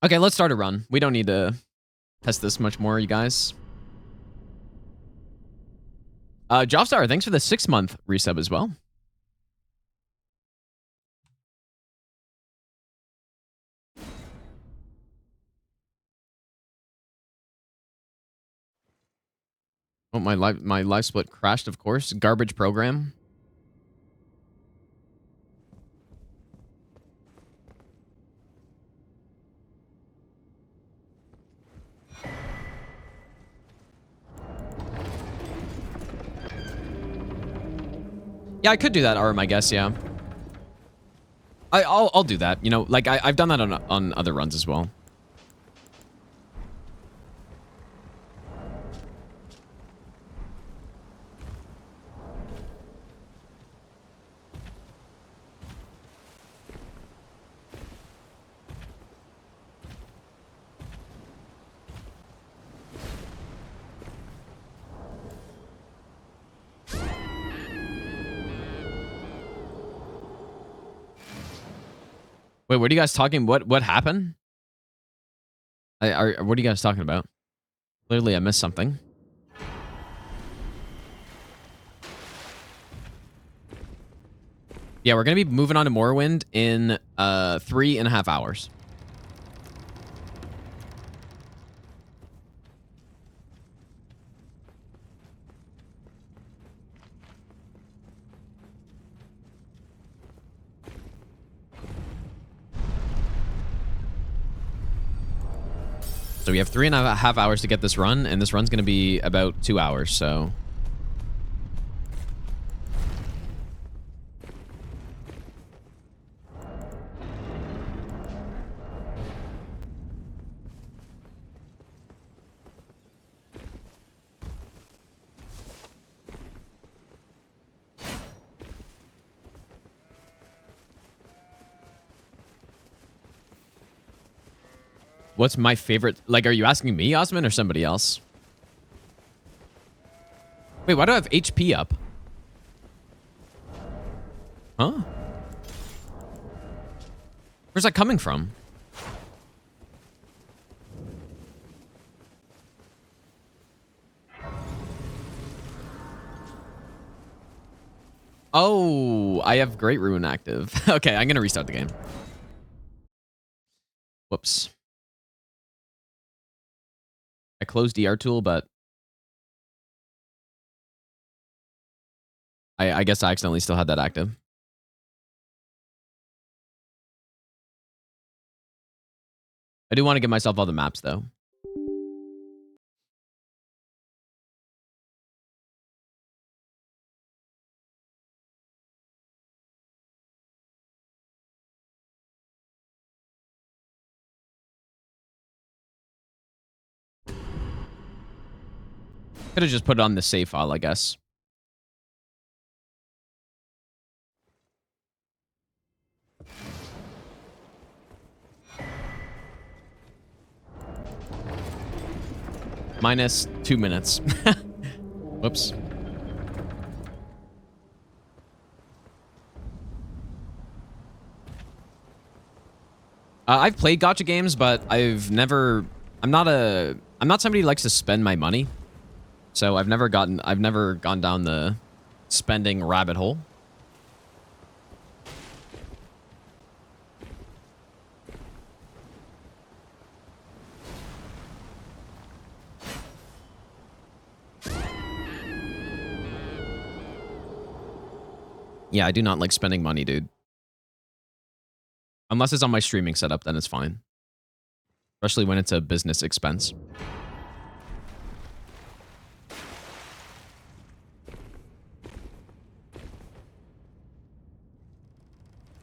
Okay, let's start a run. We don't need to test this much more, you guys. Jobstar, thanks for the 6-month resub as well. Oh, my live split crashed, of course. Garbage program. Yeah, I could do that, Arm, I guess, yeah. I'll do that. You know, like I've done that on other runs as well. Wait, what are you guys talking? What happened? What are you guys talking about? Clearly, I missed something. Yeah, we're gonna be moving on to Morrowind in 3.5 hours. So we have 3.5 hours to get this run, and this run's going to be about 2 hours, so... What's my favorite? Like, are you asking me, Osman, or somebody else? Wait, why do I have HP up? Huh? Where's that coming from? Oh, I have Great Ruin active. Okay, I'm going to restart the game. Whoops. I closed DR tool, but I guess I accidentally still had that active. I do want to give myself all the maps, though. Could have just put it on the save file, I guess. Minus 2 minutes. Whoops. I've played gacha games, but I've never... I'm not somebody who likes to spend my money. So I've never gone down the spending rabbit hole. Yeah, I do not like spending money, dude. Unless it's on my streaming setup, then it's fine. Especially when it's a business expense.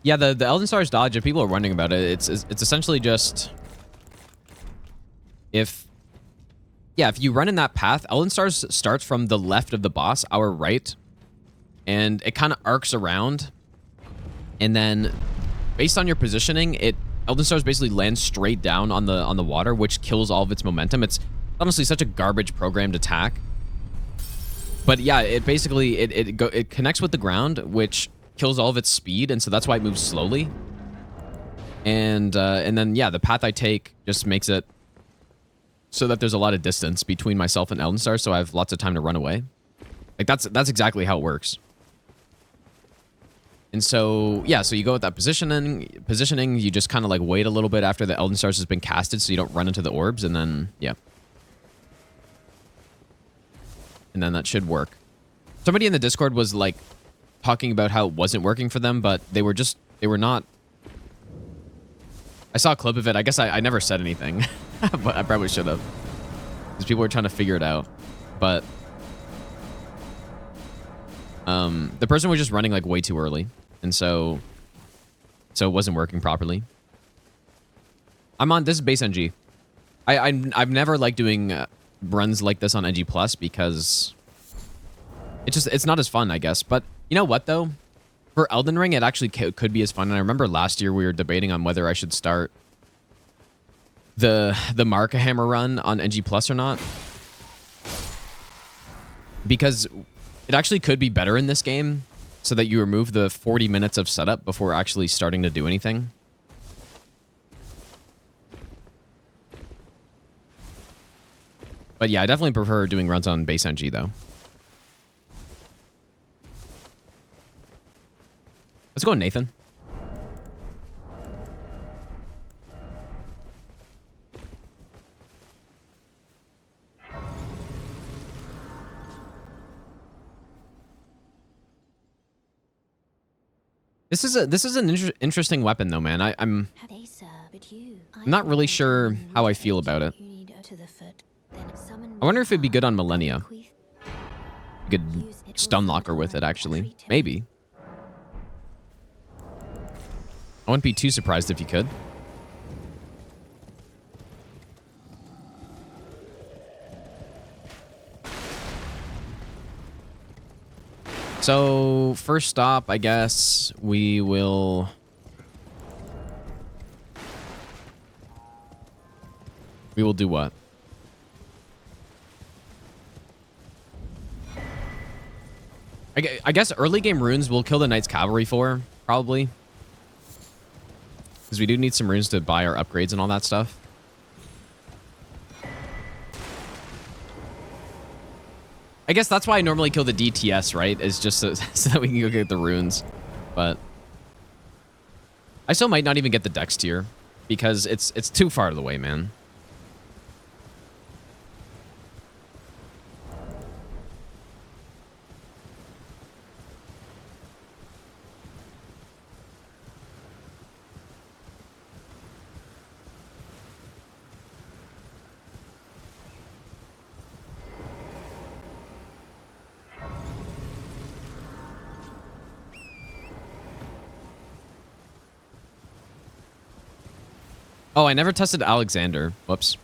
Yeah, the Elden Stars dodge, if people are wondering about it, it's essentially just... If you run in that path, Elden Stars starts from the left of the boss, our right, and it kind of arcs around, and then based on your positioning, Elden Stars basically lands straight down on the water, which kills all of its momentum. It's honestly such a garbage programmed attack. But yeah, it basically it connects with the ground, which kills all of its speed, and so that's why it moves slowly. And then, yeah, the path I take just makes it so that there's a lot of distance between myself and Elden Star, so I have lots of time to run away. Like, that's exactly how it works. And so, yeah, so you go with that positioning, you just kind of, like, wait a little bit after the Elden Stars has been casted so you don't run into the orbs, and then, yeah. And then that should work. Somebody in the Discord was, like, talking about how it wasn't working for them, but they were not... I saw a clip of it. I guess I never said anything, but I probably should have. Because people were trying to figure it out. But the person was just running like way too early. And so it wasn't working properly. This is base NG. I've never liked doing runs like this on NG Plus because it's not as fun, I guess. But you know what, though? For Elden Ring, it actually could be as fun. And I remember last year we were debating on whether I should start the Marka Hammer run on NG Plus or not. Because it actually could be better in this game so that you remove the 40 minutes of setup before actually starting to do anything. But yeah, I definitely prefer doing runs on base NG, though. Let's go, Nathan. This is an interesting weapon, though, man. I'm not really sure how I feel about it. I wonder if it'd be good on Millennia. You could stun lock her with it, actually. Maybe. I wouldn't be too surprised if you could. So, first stop, I guess, we will... We will do what? I guess early game runes we'll kill the Knight's Cavalry for, probably. Because we do need some runes to buy our upgrades and all that stuff. I guess that's why I normally kill the DTS, right? Is just so that we can go get the runes. But I still might not even get the Dex tier because it's too far out of the way, man. Oh, I never tested Alexander. Whoops.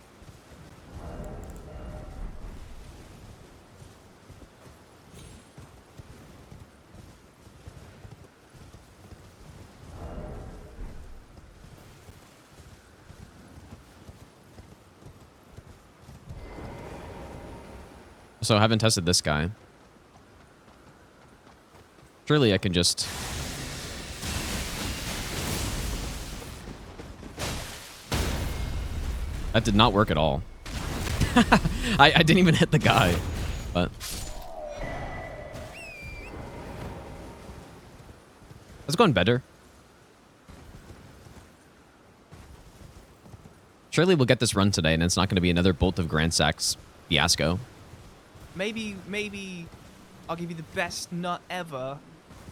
So I haven't tested this guy. Surely I can just... That did not work at all. I didn't even hit the guy, but... Let's go on better. Surely we'll get this run today, and it's not going to be another Bolt of Grand Sax fiasco. Maybe I'll give you the best nut ever.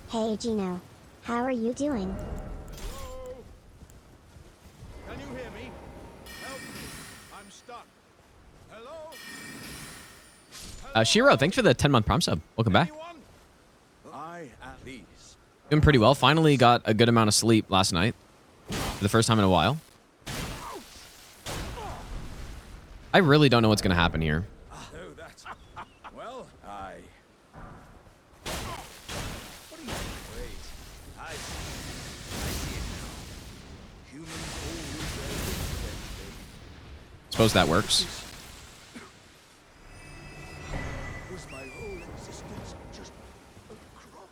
Hey, Gino. How are you doing? Hello? Can you hear me? Help me. I'm stuck. Hello? Shiro, thanks for the 10-month Prime sub. Welcome back. Anyone? I at least. Doing pretty well. Finally got a good amount of sleep last night. For the first time in a while. I really don't know what's going to happen here. Oh, that's... Well, What do you... Wait. I see it now. Humans always... Suppose that works. Was my whole existence just a crop?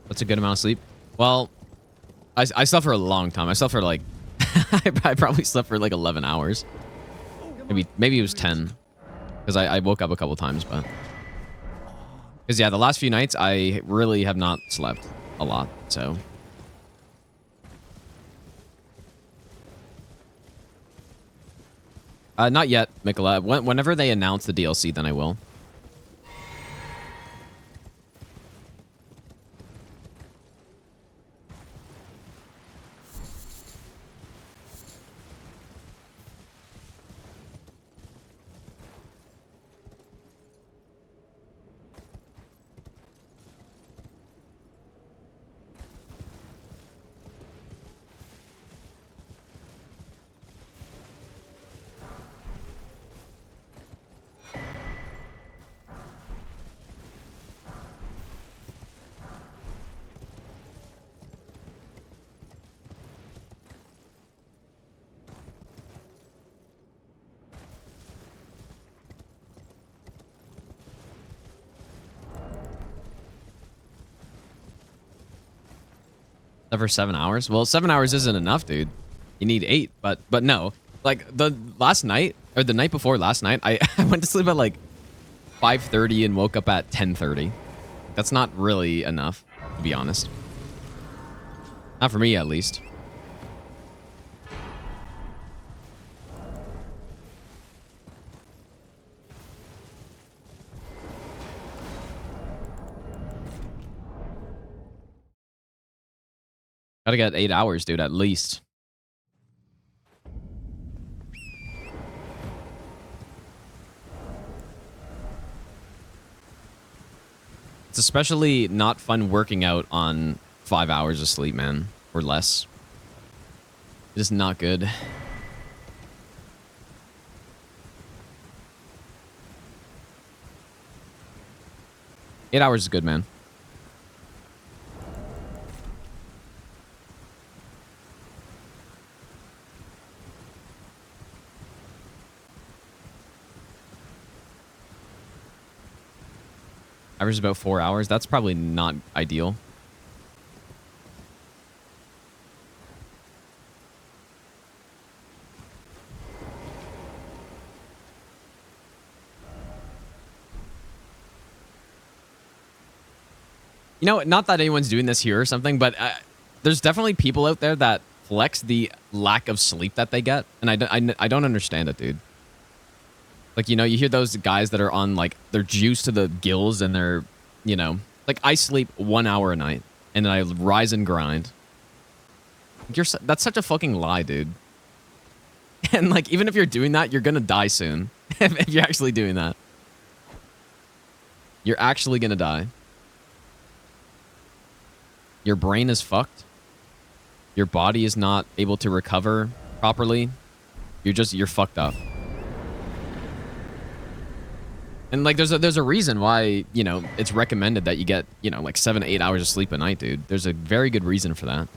That's a good amount of sleep. Well, I slept for a long time. I slept for like I probably slept for like 11 hours. Maybe it was 10 because I woke up a couple times, but because yeah, the last few nights I really have not slept a lot. So not yet, Mikola. Whenever they announce the DLC, then I will. For 7 hours? Well, 7 hours isn't enough, dude. You need 8, but no. Like the last night or the night before last night, I went to sleep at like 5:30 and woke up at 10:30. That's not really enough, to be honest. Not for me, at least. Gotta get 8 hours, dude, at least. It's especially not fun working out on 5 hours of sleep, man, or less. It is not good. Eight hours is good, man. Average about 4 hours. That's probably not ideal. You know, not that anyone's doing this here or something, but there's definitely people out there that flex the lack of sleep that they get. And I don't understand it, dude. Like, you know, you hear those guys that are on, like, they're juiced to the gills and they're, you know, like, I sleep 1 hour a night and then I rise and grind. That's such a fucking lie, dude. And, like, even if you're doing that, you're gonna die soon. If you're actually doing that. You're actually gonna die. Your brain is fucked. Your body is not able to recover properly. You're fucked up. And like, there's a reason why, you know, it's recommended that you get, you know, like 7 to 8 hours of sleep a night, dude. There's a very good reason for that.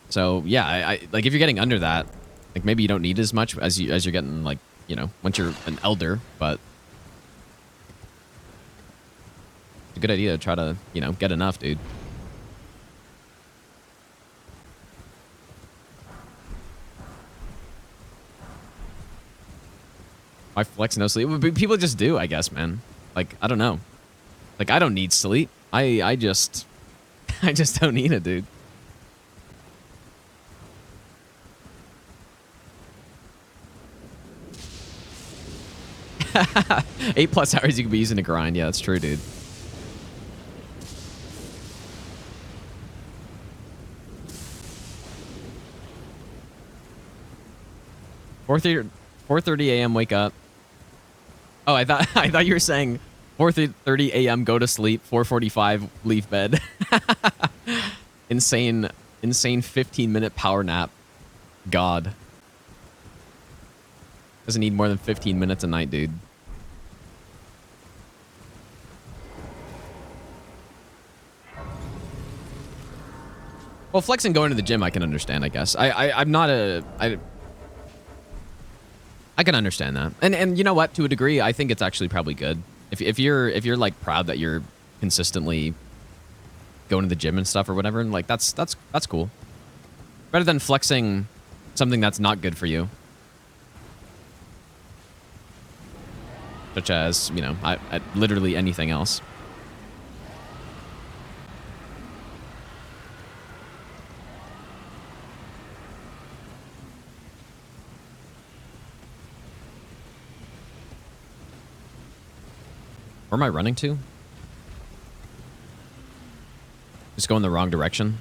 So yeah, I like if you're getting under that, like maybe you don't need as much as you're getting, like, you know, once you're an elder, but it's a good idea to try to, you know, get enough, dude. Why flex no sleep? People just do, I guess, man. Like, I don't know. Like, I don't need sleep. I just don't need it, dude. Eight plus hours you could be using to grind. Yeah, that's true, dude. Four 4:30 a.m. wake up. Oh, I thought you were saying 4:30 a.m. go to sleep, 4:45 leave bed. Insane 15-minute power nap. God. Doesn't need more than 15 minutes a night, dude. Well, flexing going to the gym I can understand, I guess. I'm not a... I can understand that. And you know what? To a degree, I think it's actually probably good. If you're like proud that you're, consistently going to the gym and stuff or whatever. And like that's cool. Better than flexing something that's not good for you. Such as, you know, literally anything else. Where am I running to? Just going the wrong direction.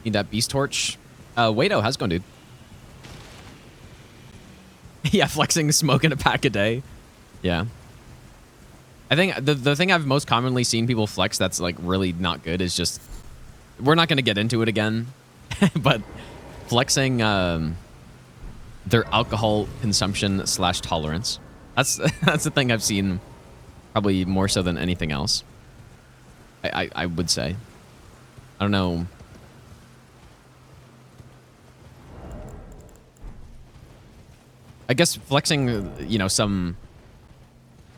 Need that beast torch. Wado, how's it going, dude? Yeah, flexing, smoking a pack a day. Yeah. I think the thing I've most commonly seen people flex that's like really not good is just, we're not going to get into it again, but flexing their alcohol consumption / tolerance. That's the thing I've seen probably more so than anything else. I would say. I don't know. I guess flexing, you know, some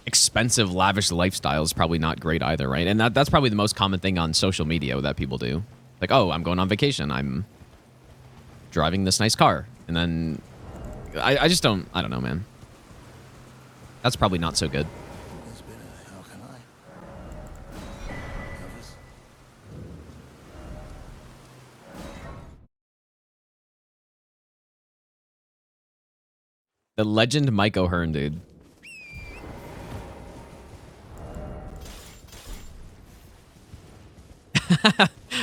expensive, lavish lifestyle is probably not great either, right? And that's probably the most common thing on social media that people do. Like, oh, I'm going on vacation. I'm driving this nice car. And then I just don't, I don't know, man. That's probably not so good. How can I? Nervous? The legend Mike O'Hearn, dude.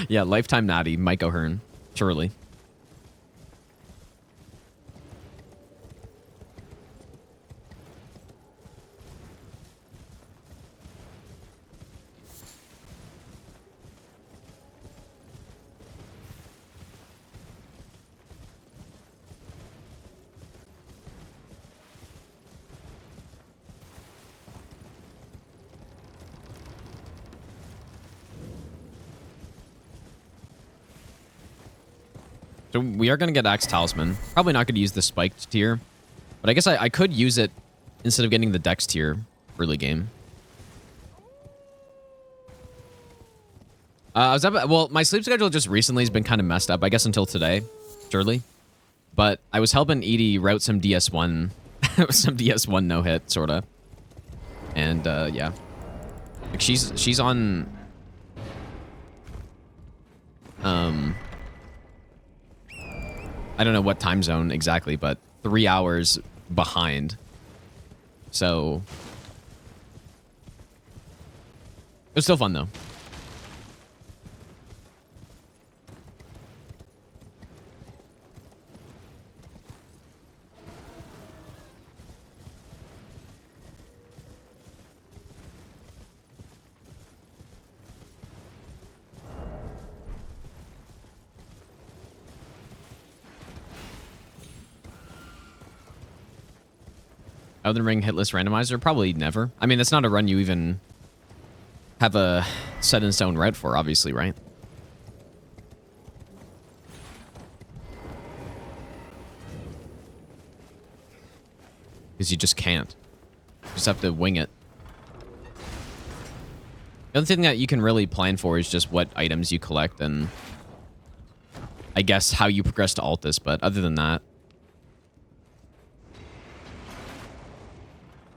Yeah, lifetime natty, Mike O'Hearn. Surely. So we are going to get Axe Talisman. Probably not going to use the spiked tier. But I guess I could use it instead of getting the Dex tier early game. Well, my sleep schedule just recently has been kind of messed up. I guess until today, surely. But I was helping Edie route some DS1. Some DS1 no-hit, sort of. And, yeah. Like, she's on... I don't know what time zone exactly, but 3 hours behind. So it was still fun though. Elden Ring hitless randomizer? Probably never. I mean, that's not a run you even have a set in stone route for, obviously, right? Because you just can't. You just have to wing it. The only thing that you can really plan for is just what items you collect and I guess how you progress to Altus, but other than that,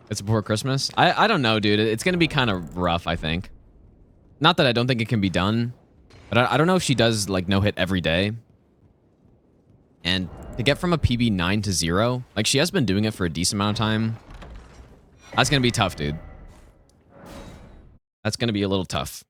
it's before Christmas? I don't know, dude. It's going to be kind of rough, I think. Not that I don't think it can be done, but I don't know if she does, like, no-hit every day. And to get from a PB 9 to 0, like, she has been doing it for a decent amount of time. That's going to be tough, dude. That's going to be a little tough.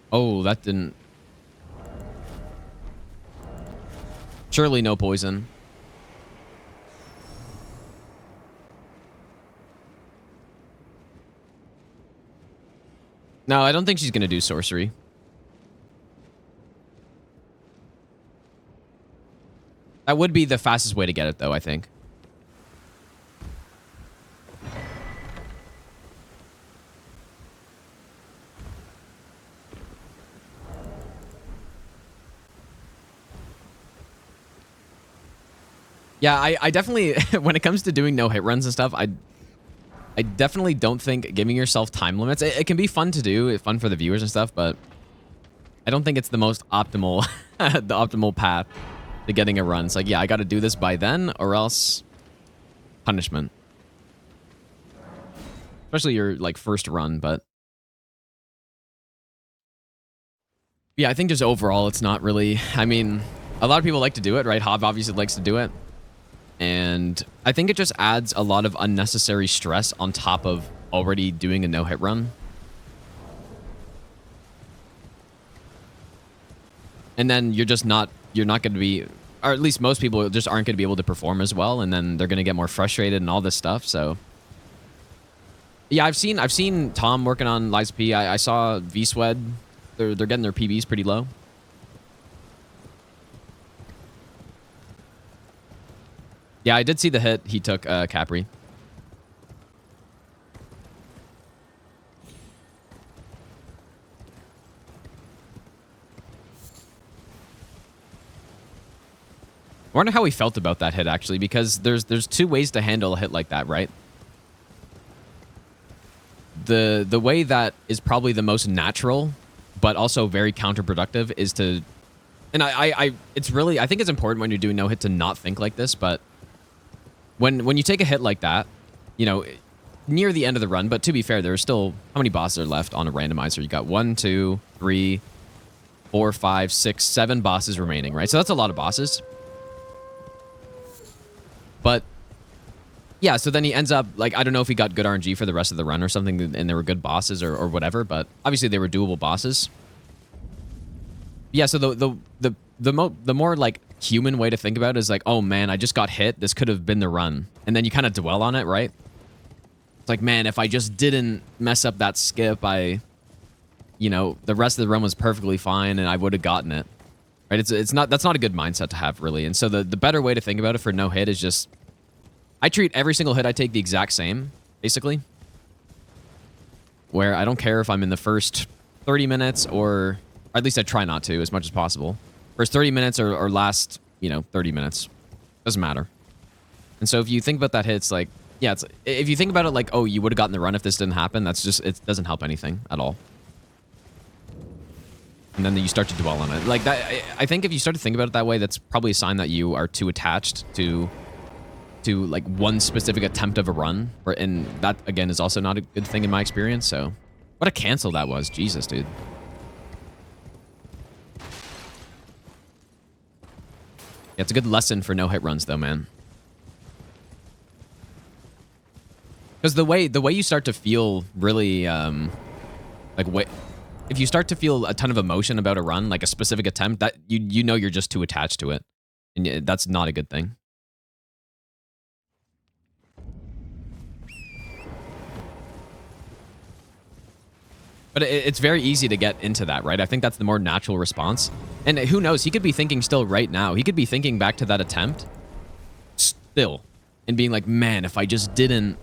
Oh, that didn't... Surely no poison. No, I don't think she's going to do sorcery. That would be the fastest way to get it, though, I think. Yeah, I definitely, when it comes to doing no-hit runs and stuff, I definitely don't think giving yourself time limits, it can be fun to do, it's fun for the viewers and stuff, but I don't think it's the most optimal, the optimal path to getting a run. It's like, yeah, I got to do this by then or else punishment. Especially your, like, first run, but yeah, I think just overall, it's not really, I mean, a lot of people like to do it, right? Hob obviously likes to do it. And I think it just adds a lot of unnecessary stress on top of already doing a no-hit run. And then you're not going to be, or at least most people just aren't going to be able to perform as well. And then they're going to get more frustrated and all this stuff. So yeah, I've seen Tom working on Lies P. I saw V-Swed. They're getting their PBs pretty low. Yeah, I did see the hit he took, Capri. I wonder how he felt about that hit, actually, because there's two ways to handle a hit like that, right? The way that is probably the most natural, but also very counterproductive, is to... And it's really... I think it's important when you're doing no-hit to not think like this, but... When you take a hit like that, you know, near the end of the run, but to be fair, there are still, how many bosses are left on a randomizer? You got 1, 2, 3, 4, 5, 6, 7 bosses remaining, right? So that's a lot of bosses. But yeah, so then he ends up, like, I don't know if he got good RNG for the rest of the run or something, and there were good bosses or whatever, but obviously they were doable bosses. Yeah, so the more like human way to think about it is like, oh man, I just got hit. This could have been the run. And then you kind of dwell on it, right? It's like, man, if I just didn't mess up that skip, the rest of the run was perfectly fine and I would have gotten it. Right? That's not a good mindset to have, really. And so the better way to think about it for no hit is just, I treat every single hit I take the exact same, basically. Where I don't care if I'm in the first 30 minutes or at least I try not to as much as possible. First 30 minutes or last, 30 minutes. Doesn't matter. And so if you think about that hit, it's like, yeah, if you think about it like, oh, you would have gotten the run if this didn't happen, that's just, it doesn't help anything at all. And then you start to dwell on it. Like that, I think if you start to think about it that way, that's probably a sign that you are too attached to like one specific attempt of a run. And that, again, is also not a good thing in my experience. So what a cancel that was. Jesus, dude. Yeah, it's a good lesson for no-hit runs, though, man. Because the way you start to feel really, if you start to feel a ton of emotion about a run, like a specific attempt, that you know you're just too attached to it, and that's not a good thing. But it's very easy to get into that, right? I think that's the more natural response. And who knows? He could be thinking still right now. He could be thinking back to that attempt still and being like, man, if I just didn't,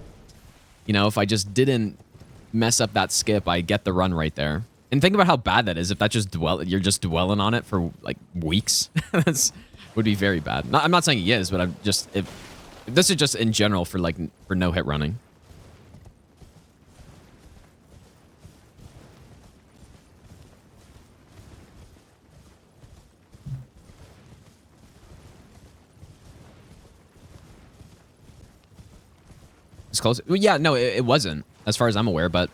mess up that skip, I get the run right there. And think about how bad that is if that just you're just dwelling on it for like weeks. That would be very bad. I'm not saying he is, but I'm just, if this is just in general for no-hit running. It's close. Well, yeah, no, it wasn't, as far as I'm aware, but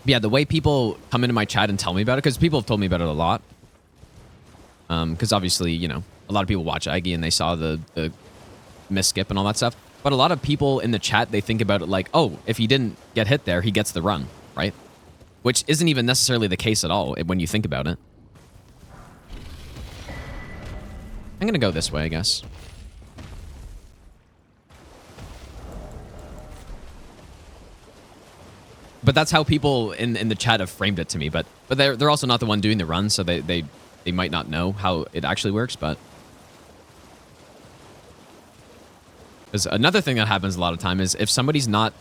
yeah, the way people come into my chat and tell me about it, because people have told me about it a lot. Because obviously, a lot of people watch Aggie and they saw the miss skip and all that stuff. But a lot of people in the chat, they think about it like, oh, if he didn't get hit there, he gets the run, right? Which isn't even necessarily the case at all when you think about it. I'm going to go this way, I guess. But that's how people in the chat have framed it to me. But they're also not the one doing the run, so they might not know how it actually works. But because another thing that happens a lot of time is if somebody's not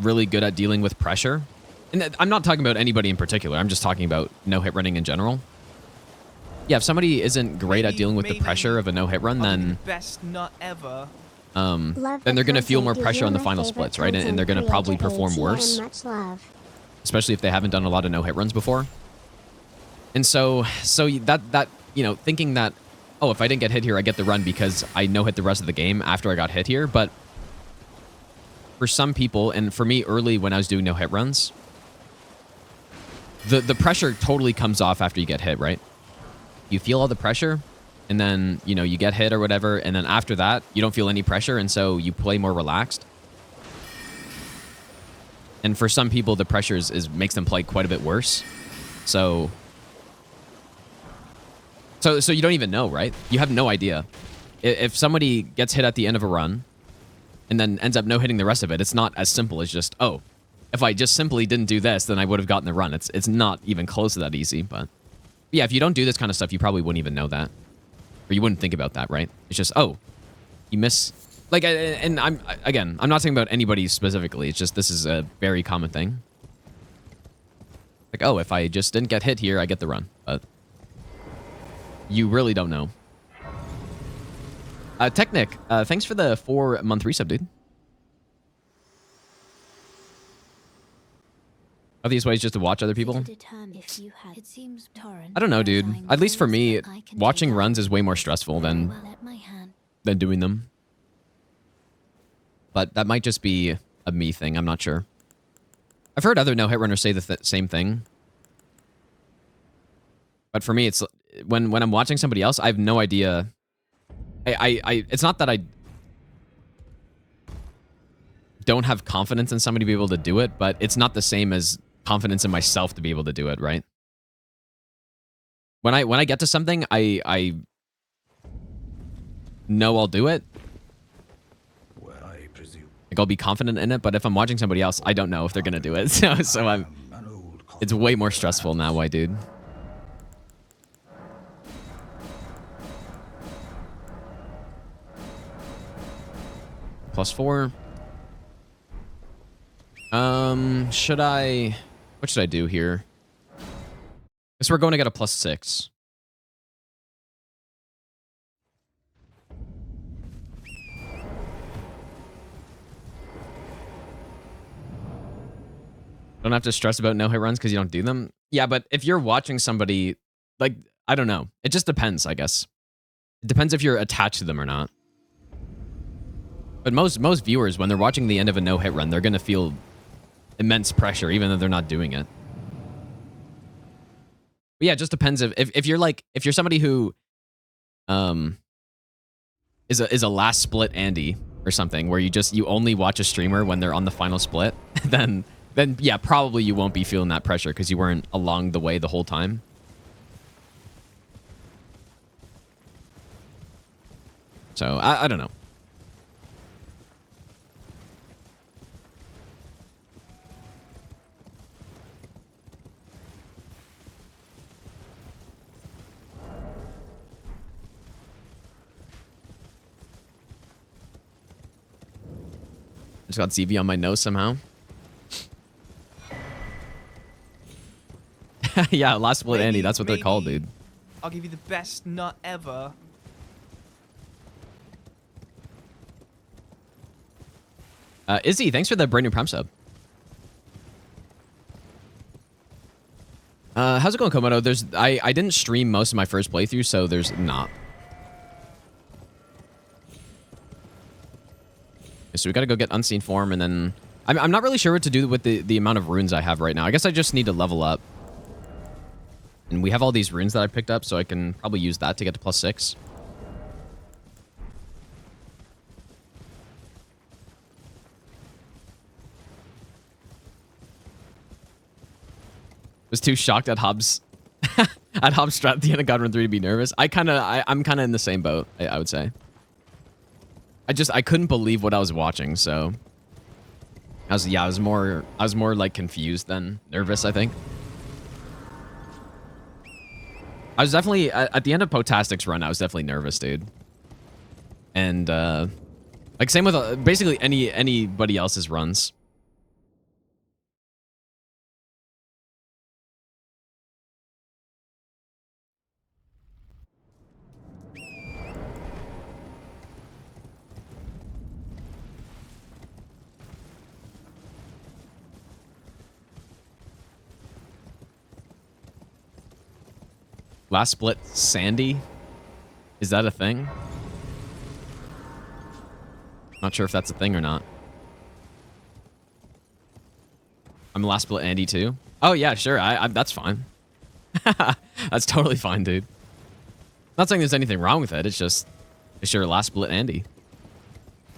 really good at dealing with pressure, and I'm not talking about anybody in particular. I'm just talking about no-hit running in general. Yeah, if somebody isn't great at dealing with the pressure of a no-hit run, then best nut ever. Love then they're going to the feel more content. pressure You're on the my final favorite splits, right? And they're going to content probably creator, perform AG, worse, and much love. especially if they haven't done a lot of no-hit runs before. And so that you know, thinking that, oh, if I didn't get hit here, I get the run because I no-hit the rest of the game after I got hit here. But for some people, and for me early when I was doing no-hit runs, the pressure totally comes off after you get hit, right? You feel all the pressure, and then, you know, you get hit or whatever, and then after that, you don't feel any pressure, and so you play more relaxed. And for some people, the pressure is makes them play quite a bit worse. So you don't even know, right? You have no idea. If somebody gets hit at the end of a run and then ends up no-hitting the rest of it, it's not as simple as just, oh, if I just simply didn't do this, then I would have gotten the run. It's not even close to that easy, but yeah, if you don't do this kind of stuff, you probably wouldn't even know that. Or you wouldn't think about that, right? It's just, oh, you miss... Like, and I'm not talking about anybody specifically. It's just, this is a very common thing. Like, oh, if I just didn't get hit here, I get the run. But you really don't know. Technic, thanks for the 4-month resub, dude. Are these ways just to watch other people? I don't know, dude. At least for me, watching runs is way more stressful than doing them. But that might just be a me thing. I'm not sure. I've heard other no-hit runners say the same thing. But for me, it's when I'm watching somebody else, I have no idea. It's not that I don't have confidence in somebody to be able to do it, but it's not the same as confidence in myself to be able to do it, right? When I get to something, I know I'll do it. Well, I presume. Like, I'll be confident in it, but if I'm watching somebody else, I don't know if they're gonna do it. So I'm. It's way more stressful now, why, dude? +4. Should I... What should I do here? Guess we're going to get a +6. Don't have to stress about no-hit runs because you don't do them? Yeah, but if you're watching somebody... Like, I don't know. It just depends, I guess. It depends if you're attached to them or not. But most viewers, when they're watching the end of a no-hit run, they're going to feel immense pressure, even though they're not doing it. But yeah, it just depends if you're like, if you're somebody who is a last split Andy or something, where you only watch a streamer when they're on the final split, then yeah, probably you won't be feeling that pressure because you weren't along the way the whole time. So I don't know. Just got ZV on my nose somehow. Yeah, last split Andy. That's what they're called, dude. I'll give you the best nut ever. Izzy, thanks for the brand new Prime sub. How's it going, Komodo? I didn't stream most of my first playthrough, so there's not. So we gotta go get Unseen Form, and then... I'm not really sure what to do with the amount of runes I have right now. I guess I just need to level up. And we have all these runes that I picked up, so I can probably use that to get to +6. Was too shocked at Hobbs at Hobbs strat at the end of God Run 3 to be nervous. I'm kind of in the same boat, I would say. I couldn't believe what I was watching, so I was more like confused than nervous, I think. I was definitely at the end of Potastic's run, I was definitely nervous, dude. And like same with basically anybody else's runs. Last split Sandy? Is that a thing? Not sure if that's a thing or not. I'm last split Andy too. Oh yeah, sure. I that's fine. That's totally fine, dude. Not saying there's anything wrong with it. It's just it's your last split Andy.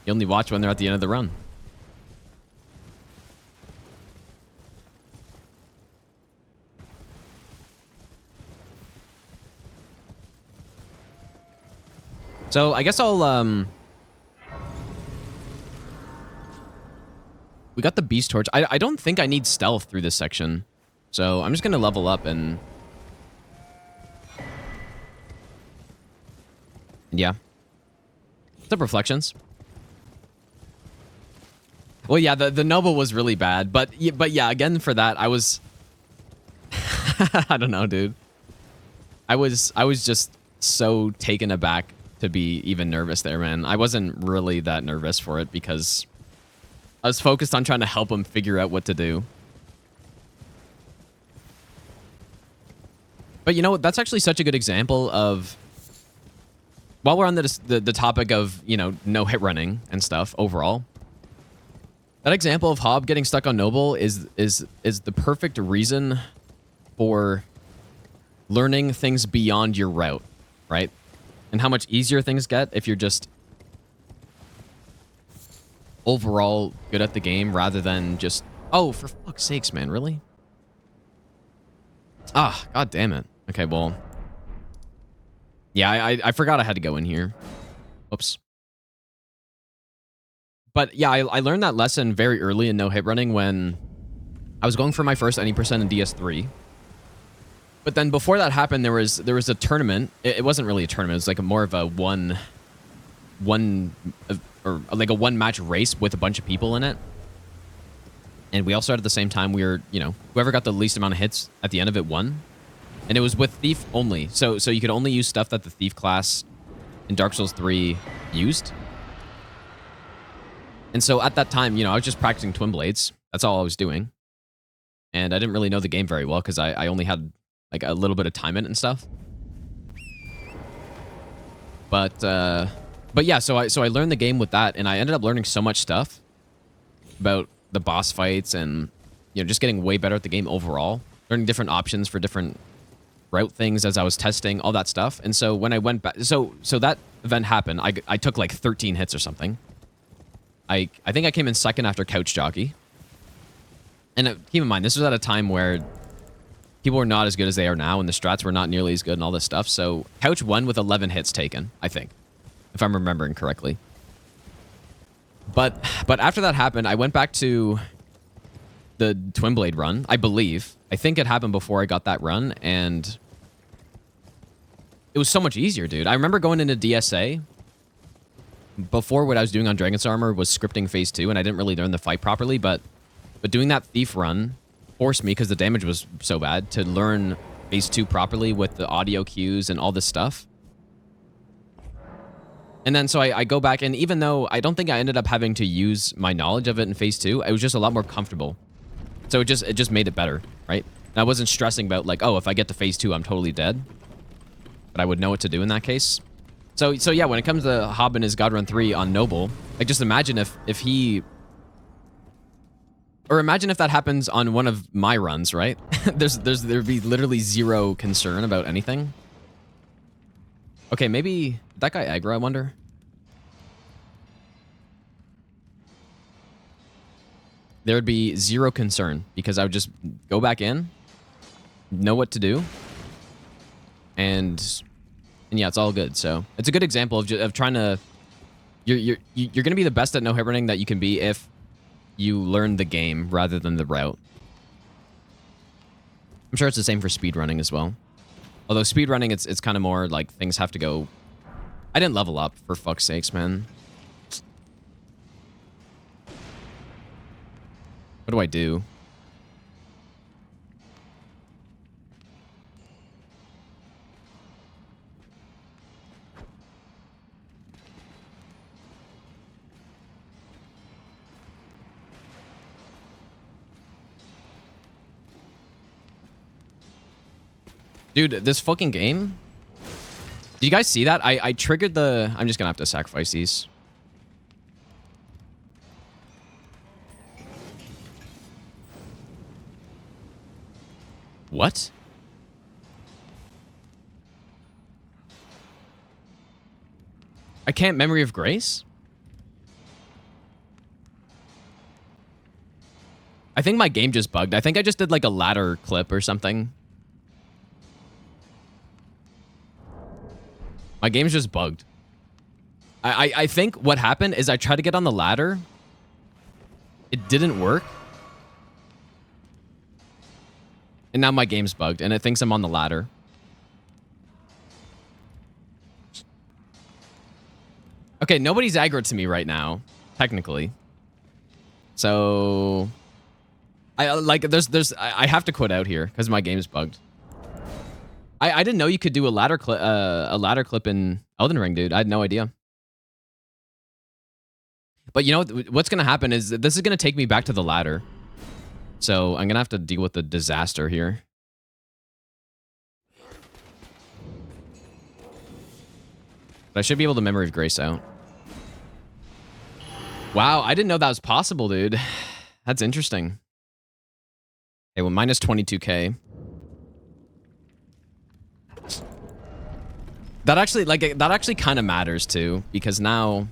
You only watch when they're at the end of the run. So I guess I'll we got the beast torch. I don't think I need stealth through this section. So I'm just gonna level up and yeah. What's up, Reflections? Well, yeah, the noble was really bad, but yeah, again for that I was I don't know, dude. I was just so taken aback to be even nervous there, man. I wasn't really that nervous for it because I was focused on trying to help him figure out what to do. But you know what? That's actually such a good example of, while we're on the topic of, you know, no hit running and stuff overall, that example of Hob getting stuck on Noble is the perfect reason for learning things beyond your route, right? And how much easier things get if you're just overall good at the game rather than just, oh, for fuck's sakes, man, really? Ah, god damn it. Okay, well, yeah, I forgot I had to go in here. Oops. But yeah, I learned that lesson very early in no hit running when I was going for my first any percent in DS3. But then before that happened, there was a tournament. It wasn't really a tournament. It was like more of a one match race with a bunch of people in it. And we all started at the same time. We were, you know, whoever got the least amount of hits at the end of it won. And it was with Thief only. So you could only use stuff that the Thief class in Dark Souls 3 used. And so at that time, you know, I was just practicing Twin Blades. That's all I was doing. And I didn't really know the game very well because I only had like a little bit of time in it and stuff. But yeah, so I learned the game with that, and I ended up learning so much stuff about the boss fights and, you know, just getting way better at the game overall. Learning different options for different route things as I was testing, all that stuff. And so when I went back, so that event happened. I took like 13 hits or something. I think I came in second after Couch Jockey. And keep in mind, this was at a time where people were not as good as they are now, and the strats were not nearly as good and all this stuff. So Couch won with 11 hits taken, I think, if I'm remembering correctly. But after that happened, I went back to the Twin Blade run, I believe. I think it happened before I got that run, and it was so much easier, dude. I remember going into DSA. Before, what I was doing on Dragon's Armor was scripting phase 2, and I didn't really learn the fight properly, but doing that Thief run forced me, because the damage was so bad, to learn phase 2 properly with the audio cues and all this stuff. And then so I go back, and even though I don't think I ended up having to use my knowledge of it in phase 2, I was just a lot more comfortable. So it just made it better, right? And I wasn't stressing about like, oh, if I get to phase 2, I'm totally dead. But I would know what to do in that case. So yeah, when it comes to Hob and his God Run 3 on Noble, like just imagine if he... Or imagine if that happens on one of my runs, right? There'd be literally zero concern about anything. Okay, maybe that guy aggro, I wonder. There would be zero concern because I would just go back in, know what to do, and yeah, it's all good. So it's a good example of trying to. You're gonna be the best at no hit running that you can be if you learn the game rather than the route. I'm sure it's the same for speedrunning as well. Although speedrunning, it's kind of more like things have to go... I didn't level up, for fuck's sakes, man. What do I do? Dude, this fucking game? Do you guys see that? I triggered the... I'm just gonna have to sacrifice these. What? I can't Memory of Grace? I think my game just bugged. I think I just did like a ladder clip or something. My game's just bugged. I think what happened is I tried to get on the ladder. It didn't work. And now my game's bugged, and it thinks I'm on the ladder. Okay, nobody's aggroed to me right now, technically. So... I have to quit out here, because my game's bugged. I didn't know you could do a ladder clip in Elden Ring, dude. I had no idea. But you know what's gonna happen is this is gonna take me back to the ladder. So I'm gonna have to deal with the disaster here. But I should be able to Memory of Grace out. Wow, I didn't know that was possible, dude. That's interesting. Okay, well, minus 22k. That actually kind of matters too, because now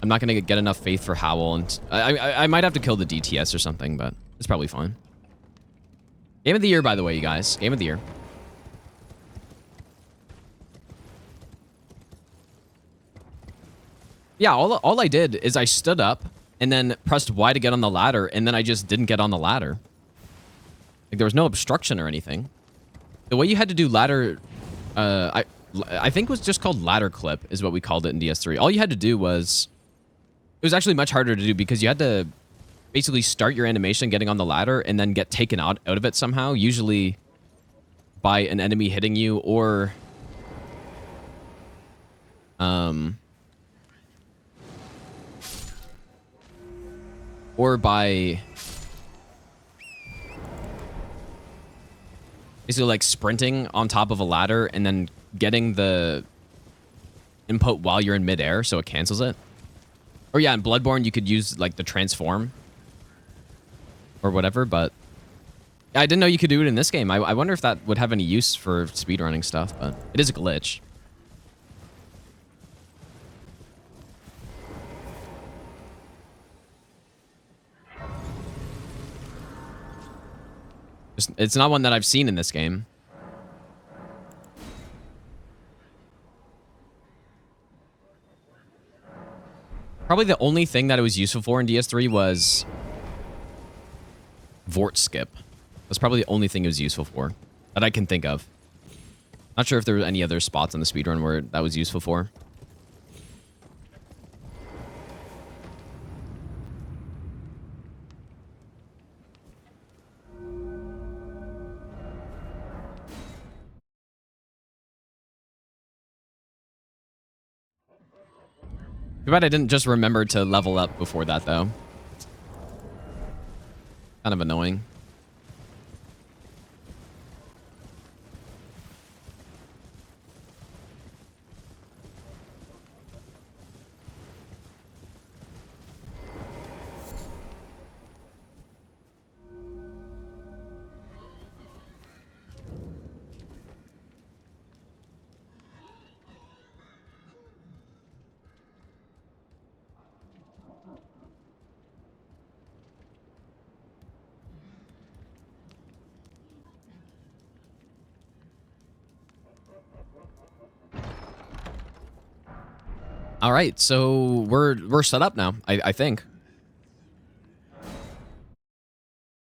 I'm not gonna get enough faith for Howl, and I might have to kill the DTS or something, but it's probably fine. Game of the year, by the way, you guys. Game of the year. Yeah, all I did is I stood up and then pressed Y to get on the ladder, and then I just didn't get on the ladder. Like, there was no obstruction or anything. The way you had to do ladder... I think it was just called ladder clip is what we called it in DS3. All you had to do was... It was actually much harder to do because you had to basically start your animation getting on the ladder and then get taken out of it somehow, usually by an enemy hitting you or... Or by... Basically like sprinting on top of a ladder and then getting the input while you're in midair, so it cancels it. Or yeah, in Bloodborne you could use like the transform or whatever, but I didn't know you could do it in this game. I wonder if that would have any use for speedrunning stuff, but it is a glitch. It's not one that I've seen in this game. Probably the only thing that it was useful for in DS3 was Vort skip. That's probably the only thing it was useful for that I can think of. Not sure if there were any other spots on the speedrun where that was useful for. Too bad I didn't just remember to level up before that, though. Kind of annoying. All right, so we're set up now, I think.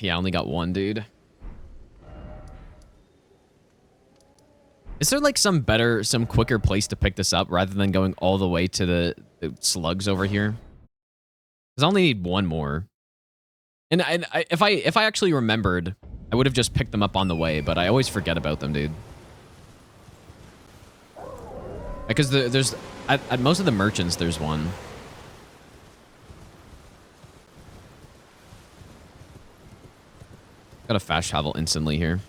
Yeah, I only got one, dude. Is there like some quicker place to pick this up rather than going all the way to the slugs over here? Because I only need one more. And if I actually remembered, I would have just picked them up on the way, but I always forget about them, dude. Because there's at most of the merchants, there's one. Gotta fast travel instantly here.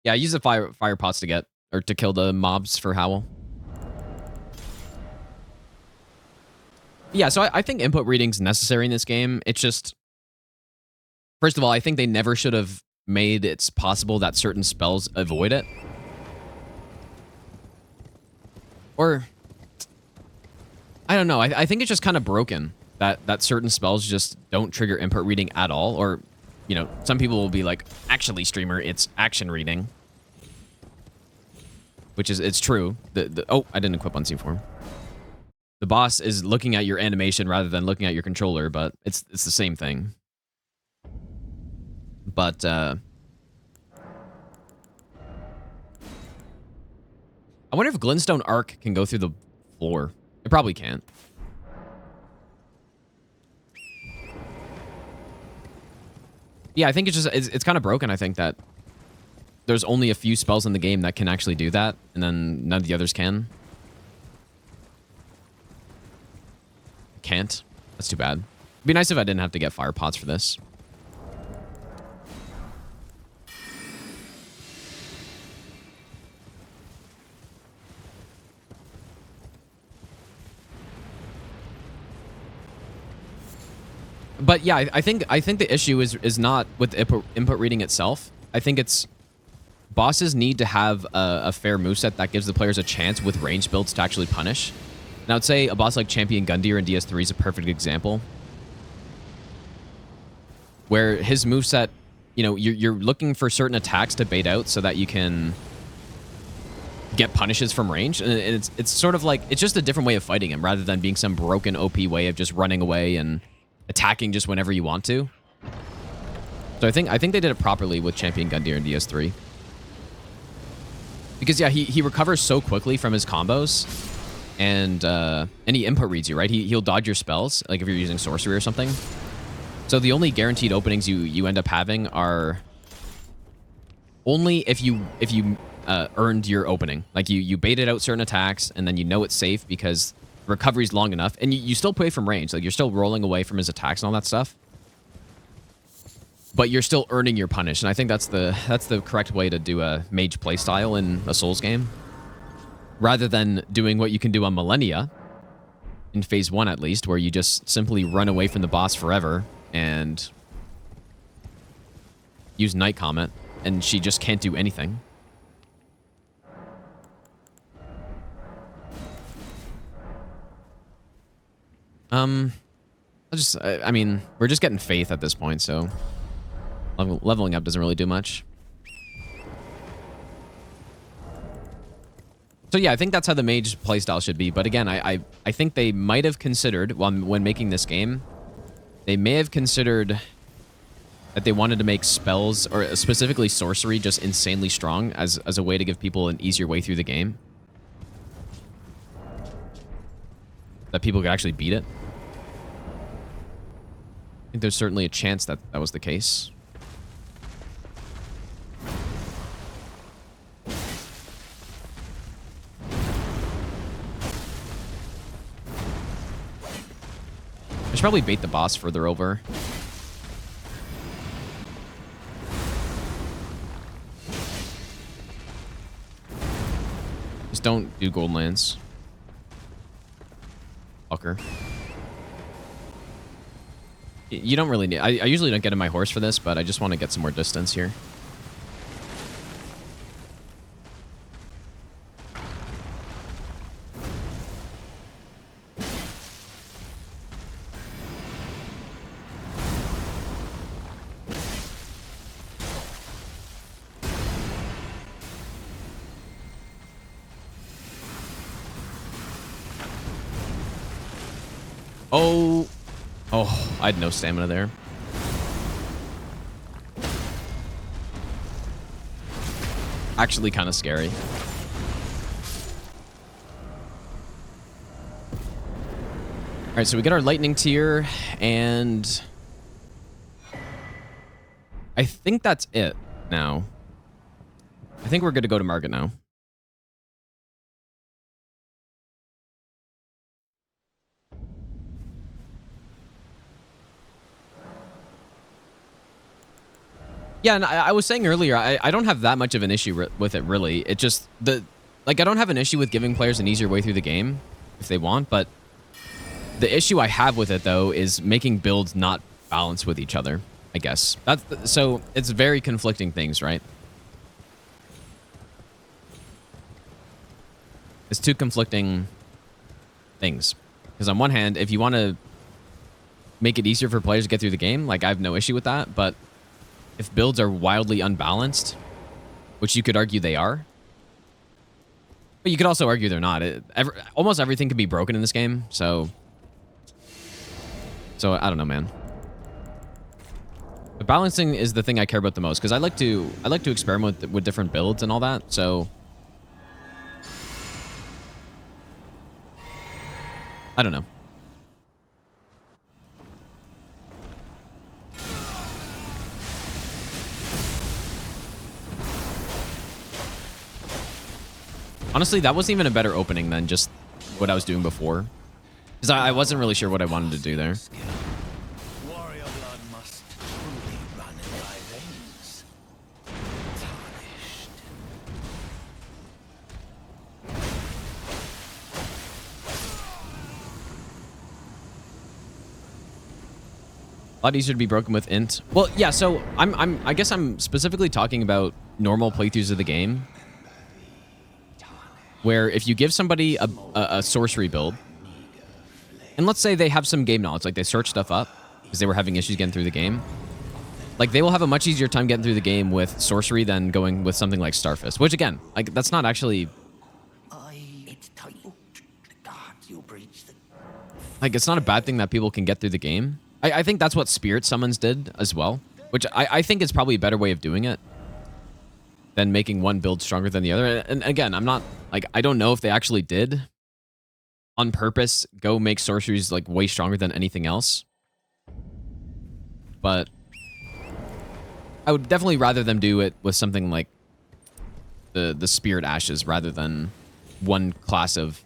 Yeah, I use the fire pots to kill the mobs for Howl. Yeah, so I think input reading's necessary in this game. It's just, first of all, I think they never should have made it possible that certain spells avoid it. Or, I don't know. I think it's just kind of broken that certain spells just don't trigger input reading at all. Or, you know, some people will be like, actually, streamer, it's action reading. Which is, it's true. Oh, I didn't equip Unseen Form. The boss is looking at your animation rather than looking at your controller, but it's the same thing. But, I wonder if Glintstone Arc can go through the floor. It probably can't. Yeah, I think it's kind of broken, I think, that there's only a few spells in the game that can actually do that, and then none of the others can. Can't. That's too bad. It'd be nice if I didn't have to get fire pots for this. But yeah, I think the issue is not with input reading itself. I think it's bosses need to have a fair moveset that gives the players a chance with range builds to actually punish. And I would say a boss like Champion Gundyr in DS3 is a perfect example. Where his moveset, you know, you're looking for certain attacks to bait out so that you can get punishes from range. And it's sort of like, it's just a different way of fighting him rather than being some broken OP way of just running away and attacking just whenever you want to. So I think they did it properly with Champion Gundyr in DS3. Because yeah, he recovers so quickly from his combos, and he input reads you, right? He'll dodge your spells, like if you're using sorcery or something. So the only guaranteed openings you end up having are only if you earned your opening. Like you baited out certain attacks, and then you know it's safe because recovery's long enough, and you still play from range. Like you're still rolling away from his attacks and all that stuff. But you're still earning your punish, and I think that's the correct way to do a mage playstyle in a Souls game. Rather than doing what you can do on Millennia, in Phase 1 at least, where you just simply run away from the boss forever and use Night Comet, and she just can't do anything. I mean, we're just getting faith at this point, so leveling up doesn't really do much. So yeah, I think that's how the mage playstyle should be. But again, I think they might have considered, when making this game, they may have considered that they wanted to make spells, or specifically sorcery, just insanely strong as a way to give people an easier way through the game. That people could actually beat it. I think there's certainly a chance that that was the case. I should probably bait the boss further over. Just don't do Golden Lands. Fucker. You don't really need... I usually don't get in my horse for this, but I just want to get some more distance here. Oh. Oh, I had no stamina there. Actually kind of scary. All right, so we get our lightning tier, and I think that's it now. I think we're good to go to market now. Yeah, and I was saying earlier, I don't have that much of an issue with it, really. It just, I don't have an issue with giving players an easier way through the game if they want, but the issue I have with it, though, is making builds not balance with each other, I guess. So it's very conflicting things, right? It's two conflicting things. Because on one hand, if you want to make it easier for players to get through the game, like, I have no issue with that, but if builds are wildly unbalanced, which you could argue they are, but you could also argue they're not. Almost everything can be broken in this game, so I don't know, man. But balancing is the thing I care about the most, because I like to experiment with different builds and all that. So I don't know. Honestly, that wasn't even a better opening than just what I was doing before. Because I wasn't really sure what I wanted to do there. Warrior blood must truly run in my veins. Tarnished. A lot easier to be broken with int. Well, yeah, so I guess I'm specifically talking about normal playthroughs of the game, where if you give somebody a sorcery build, and let's say they have some game knowledge, like they search stuff up because they were having issues getting through the game, like they will have a much easier time getting through the game with sorcery than going with something like Starfist, which again, like that's not actually, like it's not a bad thing that people can get through the game. I think that's what Spirit Summons did as well, which I think is probably a better way of doing it than making one build stronger than the other. And again, I'm not, like, I don't know if they actually did on purpose go make sorceries like way stronger than anything else, but I would definitely rather them do it with something like the Spirit Ashes rather than one class of,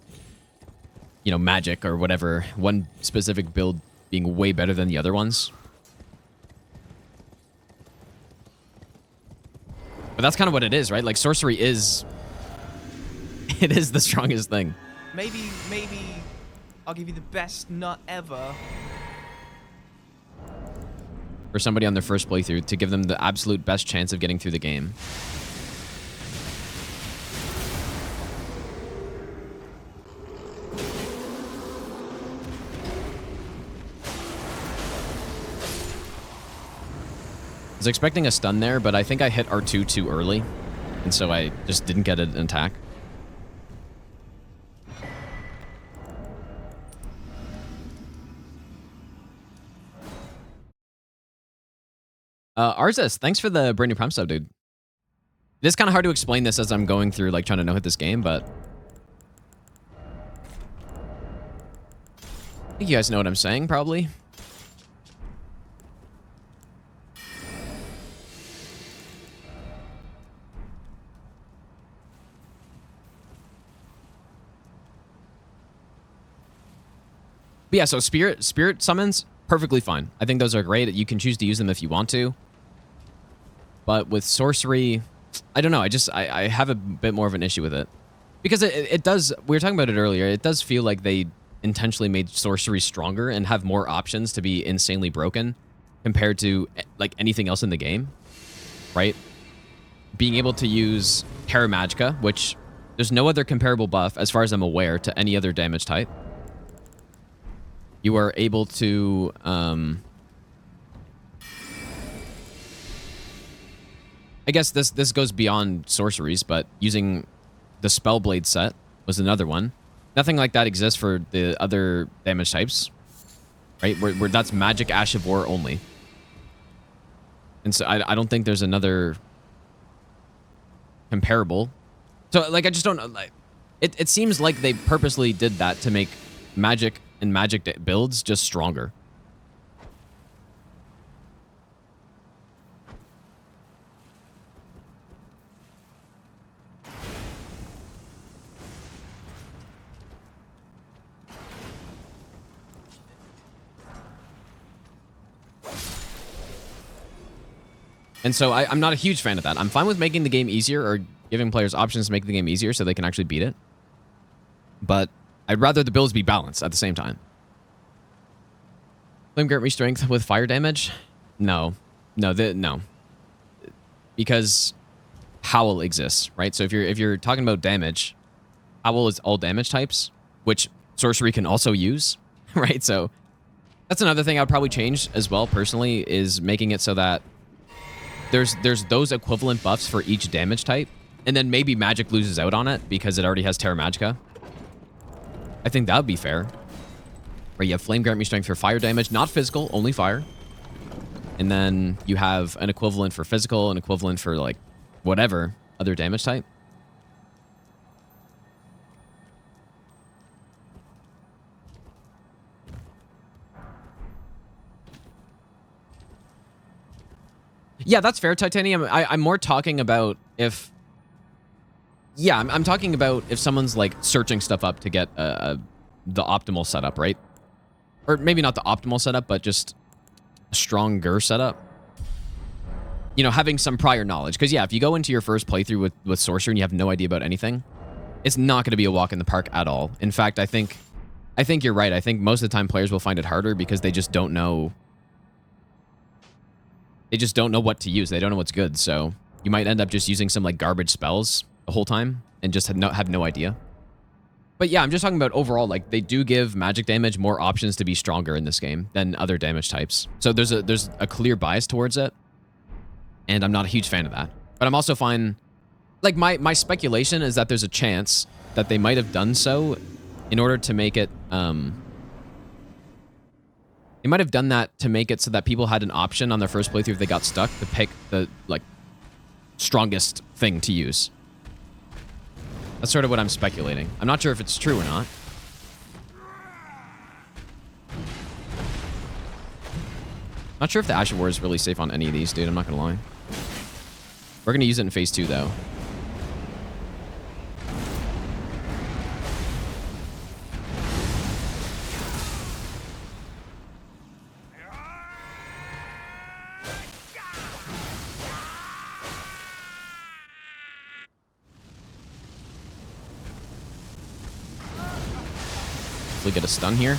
you know, magic or whatever, one specific build being way better than the other ones. But that's kind of what it is, right? Like, sorcery is... it is the strongest thing. Maybe I'll give you the best nut ever. For somebody on their first playthrough, to give them the absolute best chance of getting through the game. I was expecting a stun there, but I think I hit R2 too early, and so I just didn't get an attack. Arzis, thanks for the brand new Prime sub, dude. It is kind of hard to explain this as I'm going through, like, trying to no-hit this game, but I think you guys know what I'm saying, probably. But yeah, so spirit summons, perfectly fine. I think those are great. You can choose to use them if you want to. But with sorcery, I don't know. I have a bit more of an issue with it. Because it does, we were talking about it earlier, it does feel like they intentionally made sorcery stronger and have more options to be insanely broken compared to, like, anything else in the game, right? Being able to use Terra Magica, which there's no other comparable buff, as far as I'm aware, to any other damage type. You are able to, I guess this goes beyond sorceries, but using the Spellblade set was another one. Nothing like that exists for the other damage types. right? Where that's magic Ash of War only. And so I don't think there's another comparable. So like I just don't know. Like, it seems like they purposely did that to make magic and magic builds just stronger. And so I'm not a huge fan of that. I'm fine with making the game easier or giving players options to make the game easier so they can actually beat it. But I'd rather the builds be balanced at the same time. Flame grant me strength with fire damage? No. No. Because Howl exists, right? So if you're talking about damage, Howl is all damage types, which sorcery can also use, right? So that's another thing I'd probably change as well personally, is making it so that there's those equivalent buffs for each damage type, and then maybe magic loses out on it because it already has Terra Magica. I think that would be fair. Where you have Flame Grant Me Strength for fire damage, not physical, only fire. And then you have an equivalent for physical, an equivalent for like whatever other damage type. Yeah, that's fair, Titanium. I'm more talking about if... Yeah, I'm talking about if someone's, like, searching stuff up to get the optimal setup, right? Or maybe not the optimal setup, but just a stronger setup. You know, having some prior knowledge. Because, yeah, if you go into your first playthrough with Sorcerer and you have no idea about anything, it's not going to be a walk in the park at all. In fact, I think you're right. I think most of the time players will find it harder because they just don't know... They just don't know what to use. They don't know what's good. So you might end up just using some like garbage spells the whole time and just have no idea. But yeah, I'm just talking about overall, like they do give magic damage more options to be stronger in this game than other damage types. So there's a clear bias towards it. And I'm not a huge fan of that. But I'm also fine. Like my speculation is that there's a chance that they might have done so in order to make it, they might have done that to make it so that people had an option on their first playthrough if they got stuck to pick the, like, strongest thing to use. That's sort of what I'm speculating. I'm not sure if it's true or not. Not sure if the Ash of War is really safe on any of these, dude. I'm not gonna lie. We're gonna use it in phase 2, though. We get a stun here.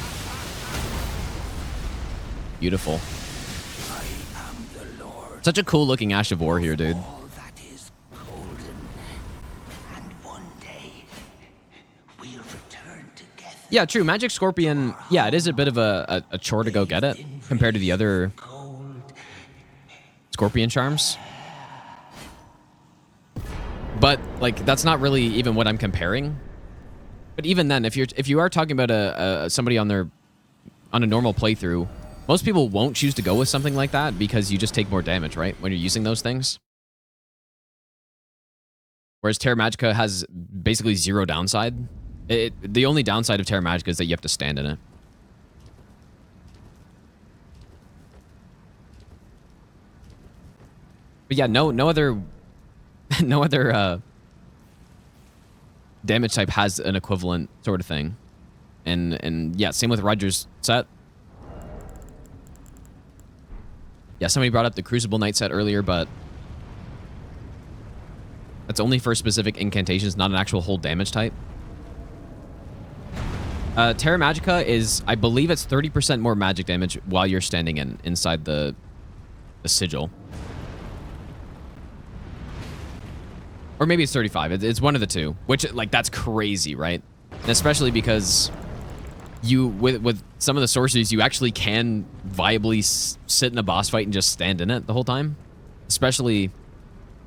Beautiful. Such a cool looking Ash of War here, dude. Yeah, true. Magic Scorpion, yeah, it is a bit of a chore to go get it compared to the other Scorpion charms. But like that's not really even what I'm comparing. But even then, if you are talking about somebody on a normal playthrough, most people won't choose to go with something like that because you just take more damage, right? When you're using those things. Whereas Terra Magica has basically zero downside. The only downside of Terra Magica is that you have to stand in it. But yeah, no other damage type has an equivalent sort of thing. And yeah, same with Roger's set. Yeah, somebody brought up the Crucible Knight set earlier, but that's only for specific incantations, not an actual whole damage type. Terra Magica is, I believe it's 30% more magic damage while you're standing inside the sigil. Or maybe it's 35. It's one of the two, which, like, that's crazy, right? And especially because you, with some of the sorceries, you actually can viably sit in a boss fight and just stand in it the whole time. Especially, you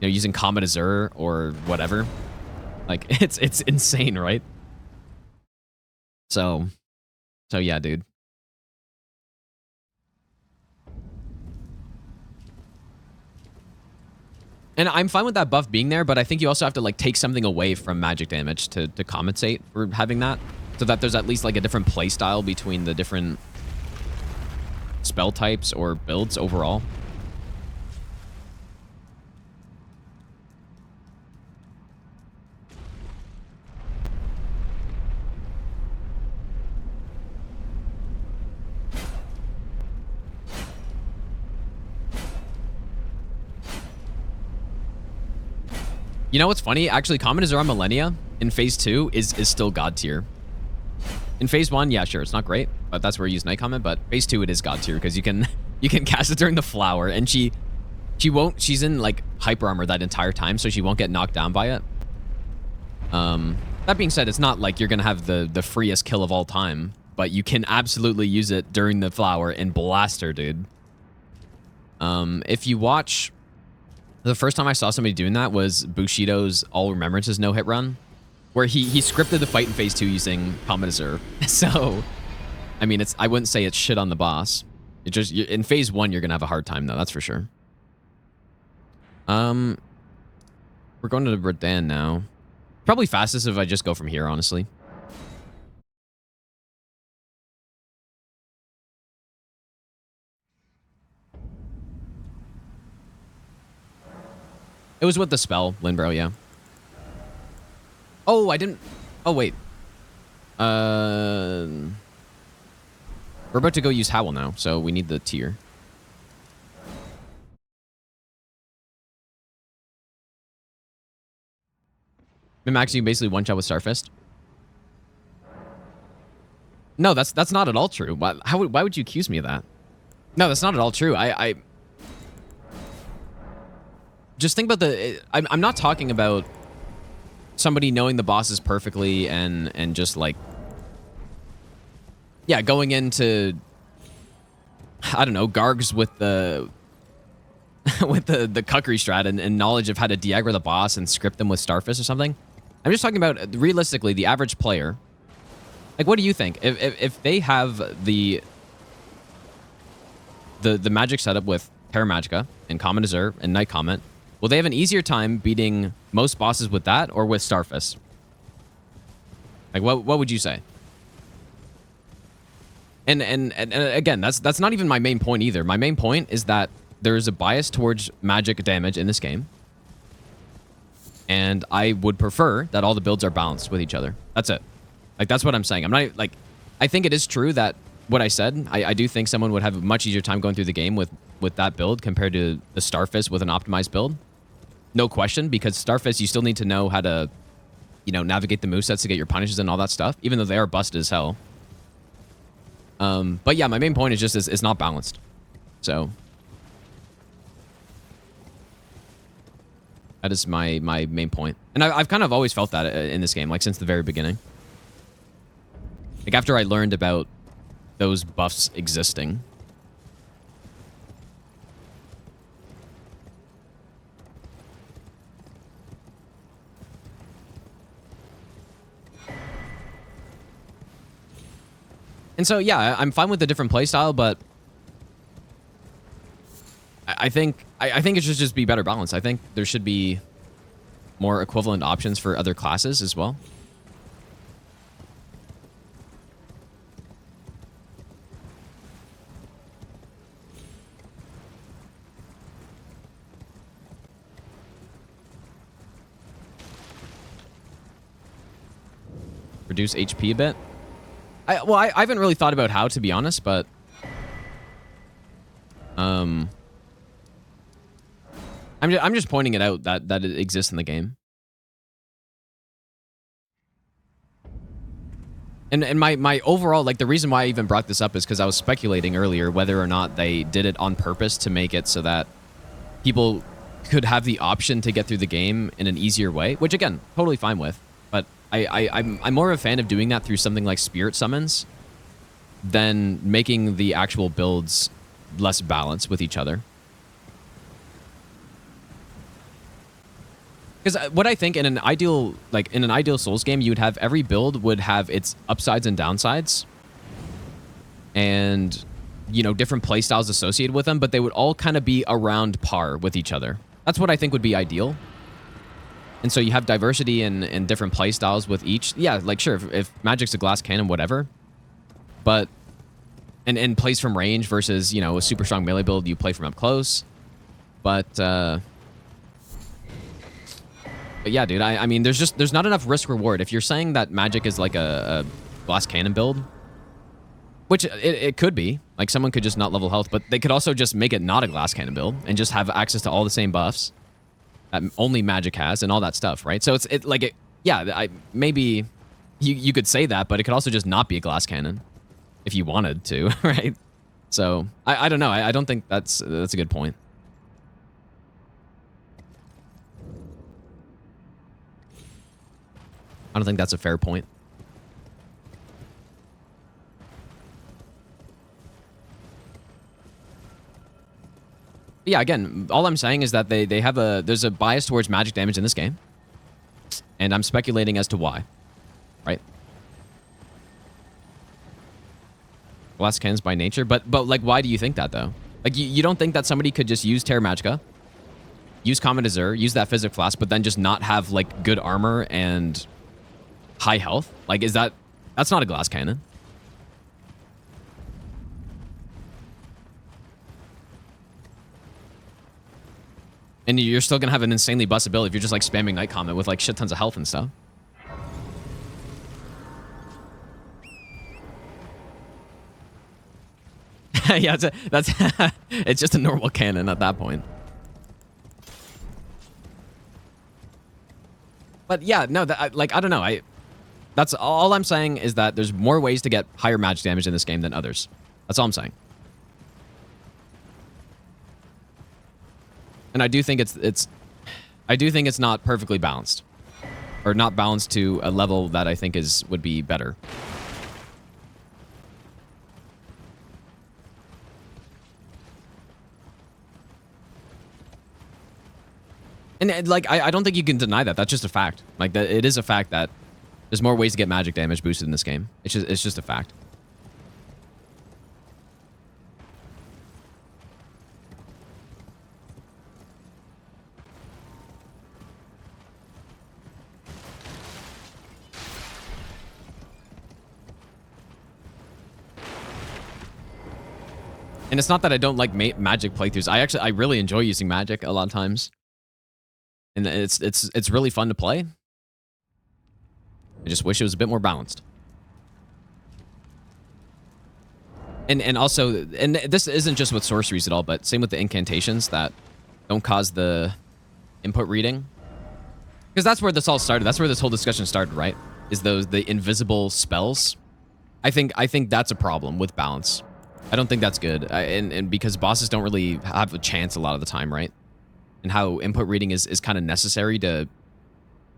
know, using Comet Azure or whatever. Like, it's insane, right? So yeah, dude. And I'm fine with that buff being there, but I think you also have to like take something away from magic damage to compensate for having that, so that there's at least like a different play style between the different spell types or builds overall. You know what's funny? Actually, Common Azura Millennia in Phase 2 is still God tier. In Phase 1, yeah, sure, it's not great, but that's where you use Night Comment, but Phase 2 it is God tier because you can cast it during the flower, and she's in like hyper armor that entire time, so she won't get knocked down by it. That being said, it's not like you're gonna have the freest kill of all time, but you can absolutely use it during the flower and blast her, dude. If you watch, the first time I saw somebody doing that was Bushido's All Remembrances no-hit run, where he scripted the fight in Phase 2 using Common Azura. So, I mean, I wouldn't say it's shit on the boss. It just, in Phase 1, you're gonna have a hard time, though, that's for sure. We're going to Redan now. Probably fastest if I just go from here, honestly. It was with the spell, Linbro, yeah. Oh, I didn't... Oh, wait. We're about to go use Howl now, so we need the tier. Min-max, you basically one-shot with Starfist. No, that's not at all true. Why would you accuse me of that? No, that's not at all true. I just think about the... I'm not talking about somebody knowing the bosses perfectly and just like... Yeah, going into... I don't know, Gargs with the... with the Cuckery strat and knowledge of how to de-aggro the boss and script them with Starfist or something. I'm just talking about, realistically, the average player. Like, what do you think? If they have the magic setup with Terra Magica and Common Azure and Night Comment, will they have an easier time beating most bosses with that or with Starfist? Like, what would you say? And again, that's not even my main point either. My main point is that there is a bias towards magic damage in this game. And I would prefer that all the builds are balanced with each other. That's it. Like, that's what I'm saying. I'm not, like... I think it is true that what I said, I do think someone would have a much easier time going through the game with that build compared to the Starfist with an optimized build. No question, because Starfist, you still need to know how to, you know, navigate the movesets to get your punishes and all that stuff, even though they are busted as hell. But yeah, my main point is just it's not balanced. So... that is my main point. And I've kind of always felt that in this game, like since the very beginning. Like after I learned about those buffs existing. And so, yeah, I'm fine with the different playstyle, but I think it should just be better balanced. I think there should be more equivalent options for other classes as well. Reduce HP a bit. I haven't really thought about how, to be honest, but I'm just pointing it out that it exists in the game. And my overall, like, the reason why I even brought this up is because I was speculating earlier whether or not they did it on purpose to make it so that people could have the option to get through the game in an easier way, which again, totally fine with. But I'm more of a fan of doing that through something like Spirit Summons than making the actual builds less balanced with each other. Because what I think in an ideal Souls game, you would have every build would have its upsides and downsides, and you know, different playstyles associated with them, but they would all kind of be around par with each other. That's what I think would be ideal. And so you have diversity in different play styles with each. Yeah, like sure, if Magic's a glass cannon, whatever. But and plays from range versus, you know, a super strong melee build, you play from up close. But yeah, dude, I mean, there's not enough risk reward. If you're saying that Magic is like a glass cannon build, which it could be, like someone could just not level health, but they could also just make it not a glass cannon build and just have access to all the same buffs that only Magic has and all that stuff, right? So maybe you could say that, but it could also just not be a glass cannon if you wanted to, right? So I don't know. I don't think that's a good point. I don't think that's a fair point. Yeah, again, all I'm saying is that they have there's a bias towards magic damage in this game. And I'm speculating as to why. Right? Glass cannons by nature, but like why do you think that though? Like you don't think that somebody could just use Terra Magica, use Comet Azure, use that Physic Flask, but then just not have like good armor and high health? Like that's not a glass cannon. And you're still gonna have an insanely bust ability if you're just like spamming Night Comet with like shit tons of health and stuff. Yeah, that's it's just a normal cannon at that point. But yeah, no, I don't know. That's all I'm saying is that there's more ways to get higher magic damage in this game than others. That's all I'm saying. And I do think it's not perfectly balanced, or not balanced to a level that I think would be better. And like I don't think you can deny that. That's just a fact. Like that, it is a fact that there's more ways to get magic damage boosted in this game. It's just a fact. And it's not that I don't like magic playthroughs. I really enjoy using magic a lot of times. And it's really fun to play. I just wish it was a bit more balanced. And also, and this isn't just with sorceries at all, but same with the incantations that don't cause the input reading. Because that's where this all started. That's where this whole discussion started, right? Is the invisible spells. I think that's a problem with balance. I don't think that's good. And because bosses don't really have a chance a lot of the time, right? And how input reading is kind of necessary to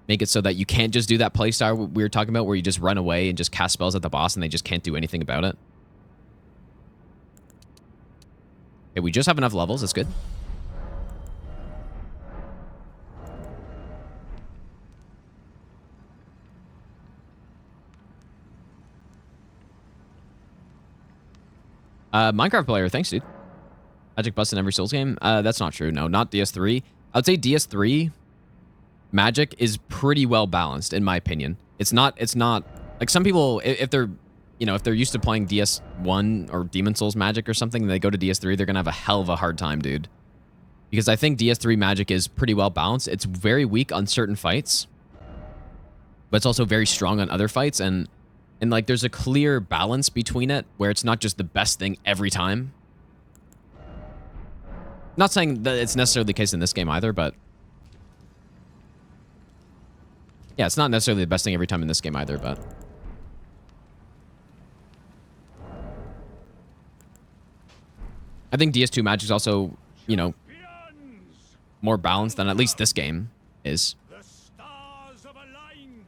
make it so that you can't just do that playstyle we were talking about where you just run away and just cast spells at the boss and they just can't do anything about it. Okay, we just have enough levels. That's good. Minecraft player, thanks, dude. Magic busts in every Souls game. That's not true. No, not DS3. I would say DS3 Magic is pretty well balanced in my opinion. It's not like some people, if they're used to playing DS1 or Demon Souls Magic or something and they go to DS3, they're gonna have a hell of a hard time, dude. Because I think DS3 Magic is pretty well balanced. It's very weak on certain fights, but it's also very strong on other fights, and like there's a clear balance between it where it's not just the best thing every time. Not saying that it's necessarily the case in this game either, but yeah, it's not necessarily the best thing every time in this game either, but I think DS2 Magic is also, you know, more balanced than at least this game is. The stars have aligned.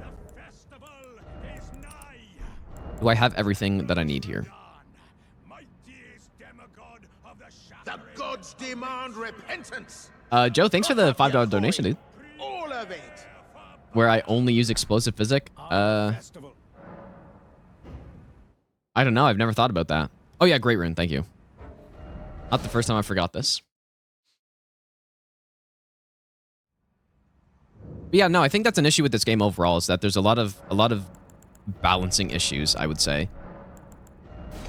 The festival is nigh. Do I have everything that I need here? The gods demand repentance. Joe, thanks for the $5 donation, dude. All of it. Where I only use explosive physic? I don't know. I've never thought about that. Oh yeah, great rune. Thank you. Not the first time I forgot this. But yeah, no, I think that's an issue with this game overall, is that there's a lot of balancing issues, I would say.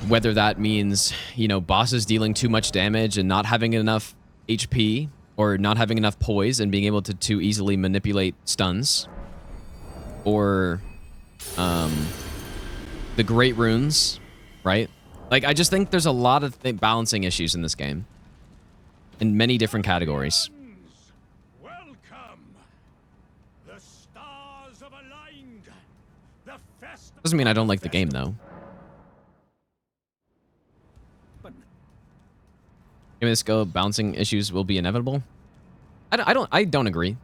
Whether that means, you know, bosses dealing too much damage and not having enough HP, or not having enough poise and being able to too easily manipulate stuns, or the great runes, right? Like, I just think there's a lot of balancing issues in this game in many different categories. Welcome. The stars have aligned. The Doesn't mean I don't like the game, though. Give me this go. Bouncing issues will be inevitable. I don't agree.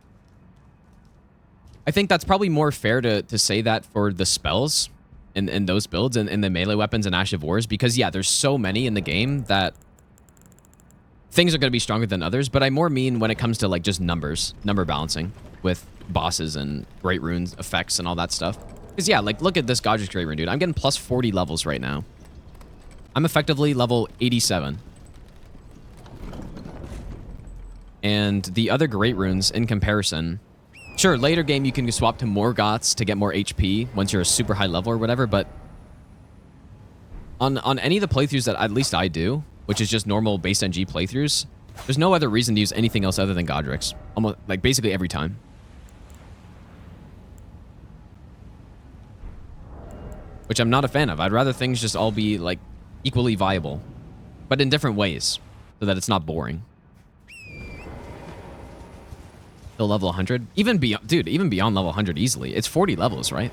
I think that's probably more fair to say that for the spells in those builds and the melee weapons and Ash of Wars, because yeah, there's so many in the game that things are going to be stronger than others, but I more mean when it comes to like just number balancing with bosses and great runes effects and all that stuff. Because yeah, like look at this Godric's great rune, dude. I'm getting plus 40 levels right now. I'm effectively level 87. And the other great runes in comparison, sure, later game you can swap to more Goths to get more HP once you're a super high level or whatever, but on any of the playthroughs that at least I do, which is just normal base NG playthroughs, there's no other reason to use anything else other than Godric's. Almost, like, basically every time. Which I'm not a fan of. I'd rather things just all be, like, equally viable, but in different ways, so that it's not boring. Till level 100, even beyond, dude, even beyond level 100 easily. It's 40 levels, right?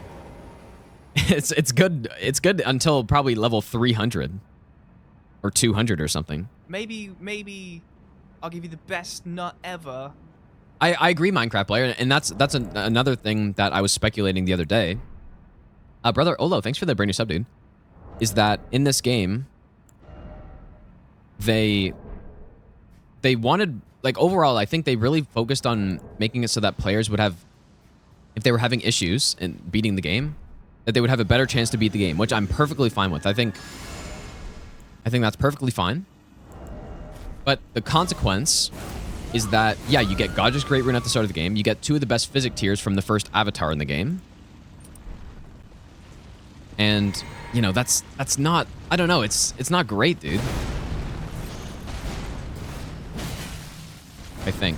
It's good. It's good until probably level 300 or 200 or something. Maybe I'll give you the best nut ever. I agree, Minecraft player, and that's another thing that I was speculating the other day. Brother Olo, thanks for the brand new sub, dude. Is that in this game, they wanted, like, overall, I think they really focused on making it so that players would have, if they were having issues in beating the game, that they would have a better chance to beat the game, which I'm perfectly fine with. I think that's perfectly fine. But the consequence is that, yeah, you get Godric's Great Rune at the start of the game. You get 2 of the best physic tiers from the first avatar in the game. And, you know, that's not, I don't know, it's not great, dude. I think.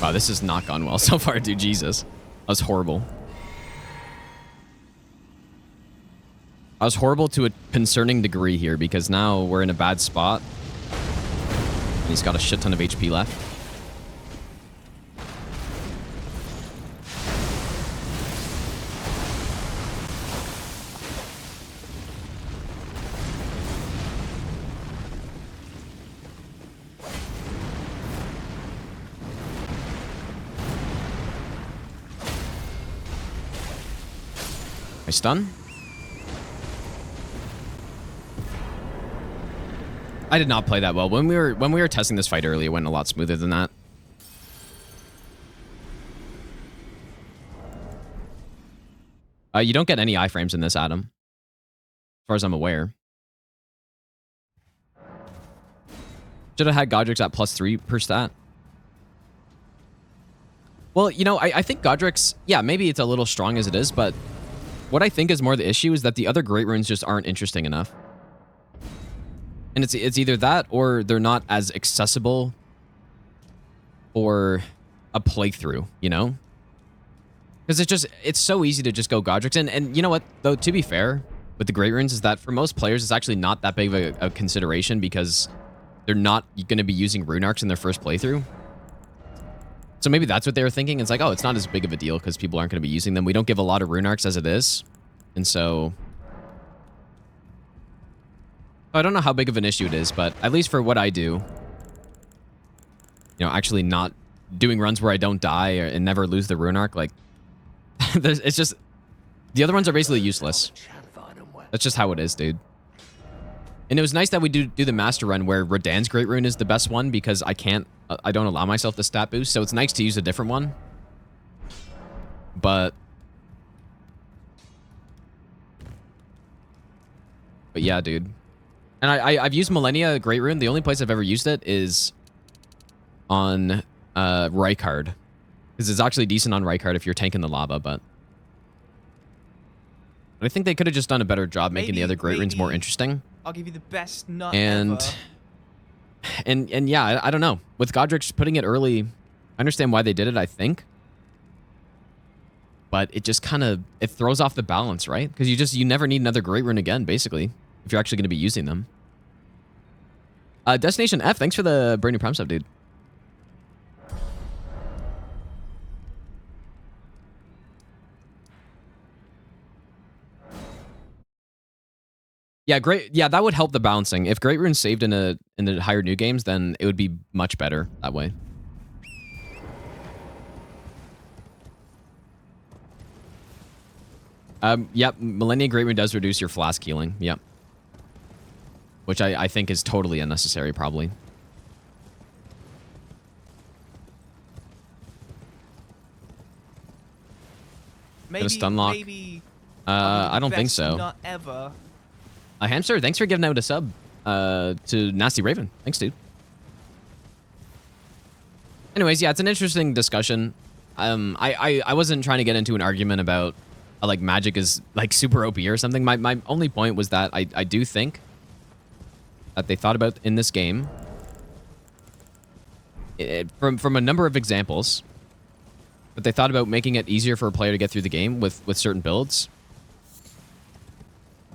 Wow, this has not gone well so far, dude. Jesus. That was horrible. I was horrible to a concerning degree here, because now we're in a bad spot. And he's got a shit ton of HP left. Stun? I did not play that well. When we were testing this fight earlier, it went a lot smoother than that. You don't get any iframes in this, Adam. As far as I'm aware. Should have had Godric's at +3 per stat. Well, you know, I think Godric's, yeah, maybe it's a little strong as it is, but what I think is more the issue is that the other great runes just aren't interesting enough. And it's either that or they're not as accessible for a playthrough, you know? Because it's so easy to just go Godric's. And you know what, though, to be fair with the great runes is that for most players, it's actually not that big of a consideration, because they're not going to be using rune arcs in their first playthrough. So maybe that's what they were thinking. It's like, oh, it's not as big of a deal because people aren't going to be using them. We don't give a lot of rune arcs as it is. And so I don't know how big of an issue it is, but at least for what I do, you know, actually not doing runs where I don't die and never lose the rune arc. Like, it's just the other ones are basically useless. That's just how it is, dude. And it was nice that we do the master run where Radahn's Great Rune is the best one because I don't allow myself the stat boost, so it's nice to use a different one. But yeah, dude. And I've used Millennia Great Rune. The only place I've ever used it is on Rykard. Because it's actually decent on Rykard if you're tanking the lava, but I think they could have just done a better job making the other Great Runes more interesting. I'll give you the best nut and ever. and yeah, I don't know. With Godric's putting it early, I understand why they did it, I think. But it just kind of, it throws off the balance, right? Because you never need another Great Rune again, basically, if you're actually going to be using them. Destination F, thanks for the brand new Prime sub, dude. Yeah, great. Yeah, that would help the balancing. If Great Rune saved in the higher new games, then it would be much better that way. Yep, Millennia Great Rune does reduce your flask healing. Yep. Which I think is totally unnecessary, probably. Maybe, stun lock? I don't think so. Not ever. Hamster, thanks for giving out a sub to Nasty Raven. Thanks, dude. Anyways, yeah, it's an interesting discussion. I wasn't trying to get into an argument about like magic is like super OP or something. My only point was that I do think that they thought about in this game from a number of examples, but they thought about making it easier for a player to get through the game with certain builds,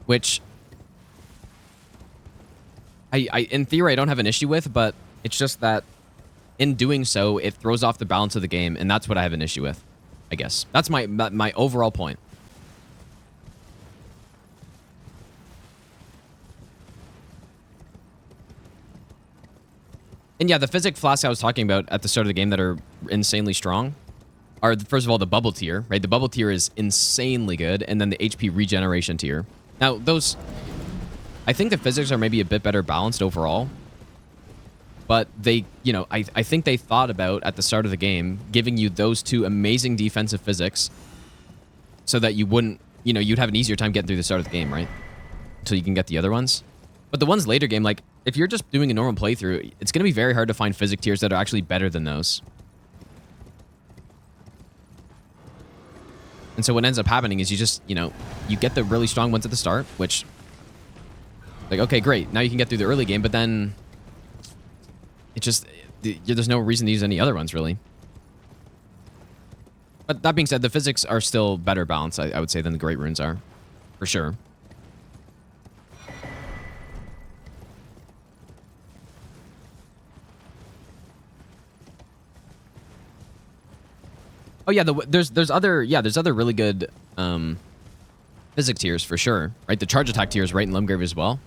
which I in theory I don't have an issue with, but it's just that in doing so it throws off the balance of the game, and that's what I have an issue with, I guess. That's my overall point. And yeah, the physic flasks I was talking about at the start of the game that are insanely strong are, first of all, the bubble tier, right? The bubble tier is insanely good, and then the HP regeneration tier. Now, those, I think the physics are maybe a bit better balanced overall, but they, you know, I think they thought about at the start of the game giving you those two amazing defensive physics so that you wouldn't, you know, you'd have an easier time getting through the start of the game, right? Until you can get the other ones. But the ones later game, like, if you're just doing a normal playthrough, it's going to be very hard to find physic tiers that are actually better than those. And so what ends up happening is you just, you know, you get the really strong ones at the start, which, like, okay, great. Now you can get through the early game, but then it just, there's no reason to use any other ones, really. But that being said, the physics are still better balanced, I would say, than the Great Runes are, for sure. Oh yeah, there's other really good physic tiers for sure, right? The charge attack tier is right in Limgrave as well.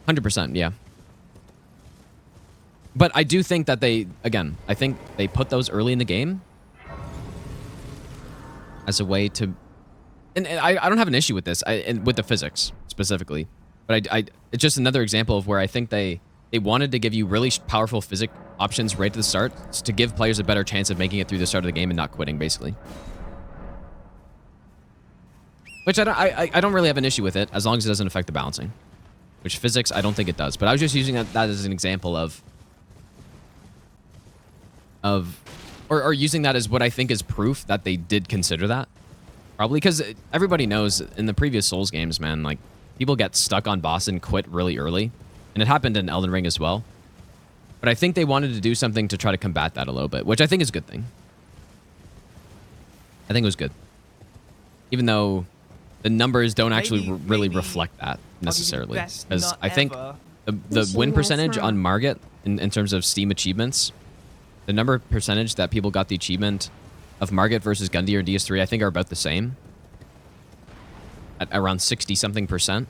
100%, yeah. But I do think that I think they put those early in the game as a way to, and I don't have an issue with this, and with the physics specifically, but it's just another example of where I think they wanted to give you really powerful physic options right at the start to give players a better chance of making it through the start of the game and not quitting, basically. Which I don't really have an issue with it, as long as it doesn't affect the balancing. Which physics, I don't think it does. But I was just using that as an example or using that as what I think is proof that they did consider that. Probably, because everybody knows in the previous Souls games, man, like, people get stuck on boss and quit really early. And it happened in Elden Ring as well. But I think they wanted to do something to try to combat that a little bit, which I think is a good thing. I think it was good. Even though the numbers don't actually really reflect that necessarily. Because I think the win percentage on Margit in terms of Steam achievements, the number of percentage that people got the achievement of Margit versus Gundyr and DS3, I think are about the same. At around 60-something%.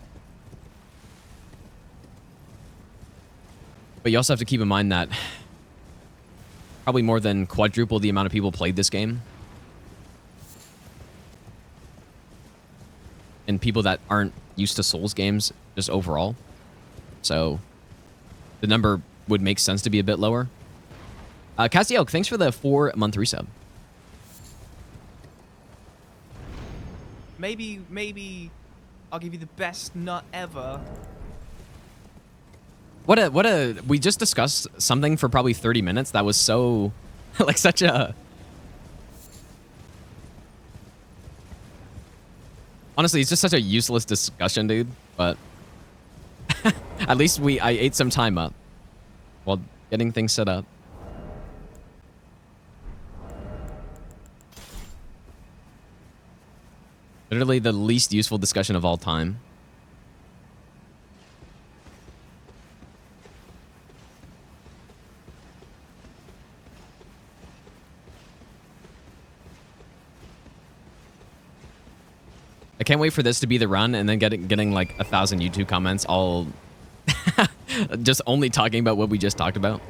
But you also have to keep in mind that Probably more than quadruple the amount of people played this game. And people that aren't used to Souls games just overall. So the number would make sense to be a bit lower. Cassie Oak, thanks for the 4-month resub. Maybe I'll give you the best nut ever. We just discussed something for probably 30 minutes that was so, like such a... Honestly, it's just such a useless discussion, dude, but at least I ate some time up while getting things set up. Literally the least useful discussion of all time. I can't wait for this to be the run and then getting like 1,000 YouTube comments all just only talking about what we just talked about.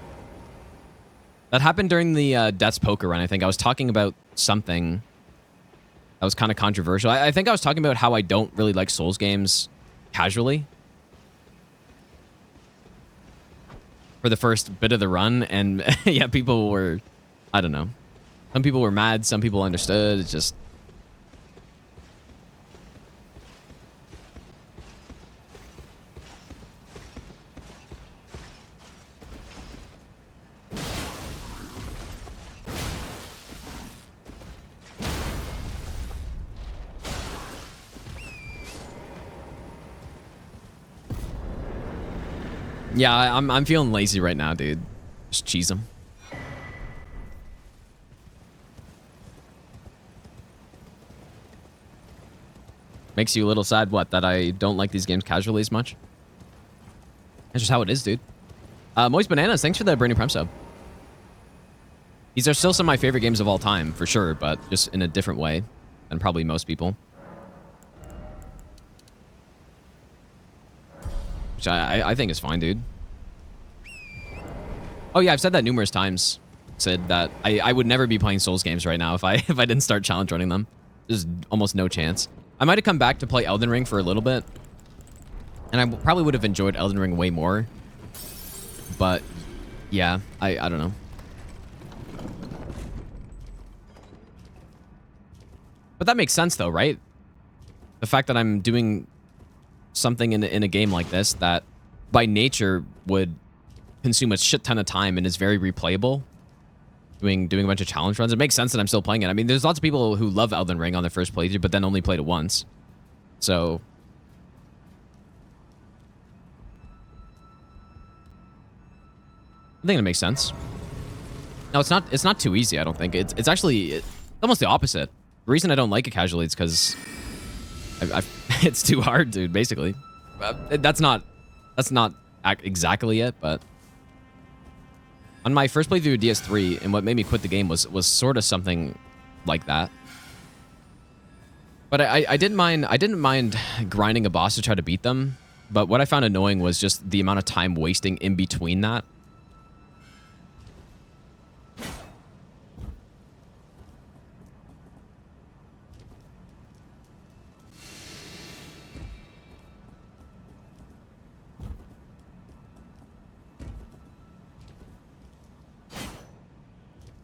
That happened during the Death's Poker run, I think. I was talking about something that was kind of controversial. I think I was talking about how I don't really like Souls games casually for the first bit of the run. And yeah, people were, I don't know. Some people were mad. Some people understood. It's just... Yeah, I'm feeling lazy right now, dude. Just cheese them. Makes you a little sad, what? That I don't like these games casually as much? That's just how it is, dude. Moist Bananas, thanks for the brand new Prime sub. These are still some of my favorite games of all time, for sure, but just in a different way than probably most people. Which I think is fine, dude. Oh yeah, I've said that numerous times. Said that I would never be playing Souls games right now if I didn't start challenge running them. There's almost no chance. I might have come back to play Elden Ring for a little bit. And I probably would have enjoyed Elden Ring way more. But yeah, I don't know. But that makes sense though, right? The fact that I'm doing something in a game like this that by nature would consume a shit ton of time and is very replayable, doing a bunch of challenge runs, it makes sense that I'm still playing it. I mean, there's lots of people who love Elden Ring on their first playthrough, but then only played it once. So I think it makes sense. No, it's not too easy, I don't think. It's actually almost the opposite. The reason I don't like it casually is because it's too hard, dude, basically. That's not exactly it, but on my first playthrough of DS3, and what made me quit the game was sort of something like that. But I didn't mind grinding a boss to try to beat them, but what I found annoying was just the amount of time wasting in between that.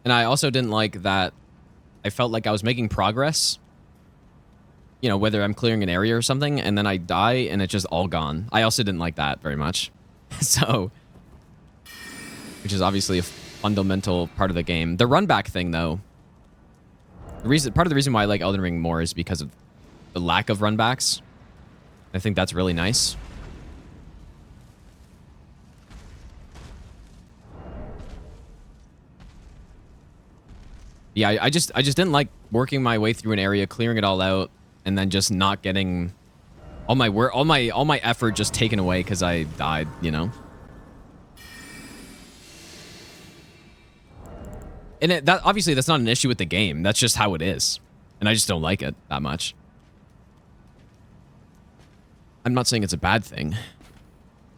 And I also didn't like that I felt like I was making progress, you know, whether I'm clearing an area or something, and then I die and it's just all gone. I also didn't like that very much. So, which is obviously a fundamental part of the game. The run back thing, though, part of the reason why I like Elden Ring more is because of the lack of run backs. I think that's really nice. Yeah, I just didn't like working my way through an area, clearing it all out, and then just not getting all my effort just taken away because I died, you know. And that obviously that's not an issue with the game. That's just how it is, and I just don't like it that much. I'm not saying it's a bad thing.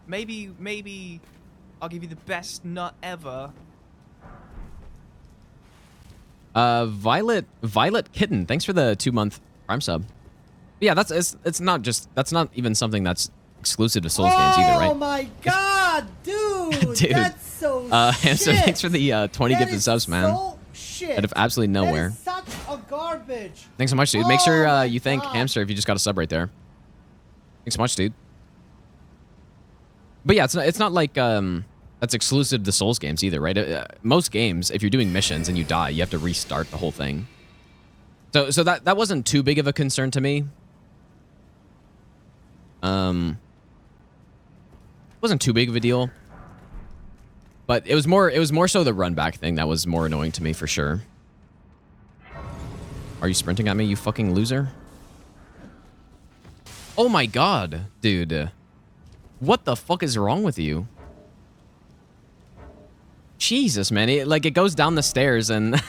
Maybe I'll give you the best nut ever. Violet Kitten, thanks for the 2-month Prime sub. Yeah, it's not even something that's exclusive to Souls games either, right? Oh my god, dude! Dude. That's so Hamster, shit. thanks for the 20 That gifted is subs, man. So shit. Out of absolutely nowhere. That is such a garbage. Thanks so much, dude. Make sure my you thank God. Hamster if you just got a sub right there. Thanks so much, dude. But yeah, it's not like that's exclusive to Souls games either, right? Most games, if you're doing missions and you die, you have to restart the whole thing. So that wasn't too big of a concern to me. Wasn't too big of a deal. But it was more so the run back thing that was more annoying to me for sure. Are you sprinting at me, you fucking loser? Oh my god, dude. What the fuck is wrong with you? Jesus, man. It goes down the stairs and...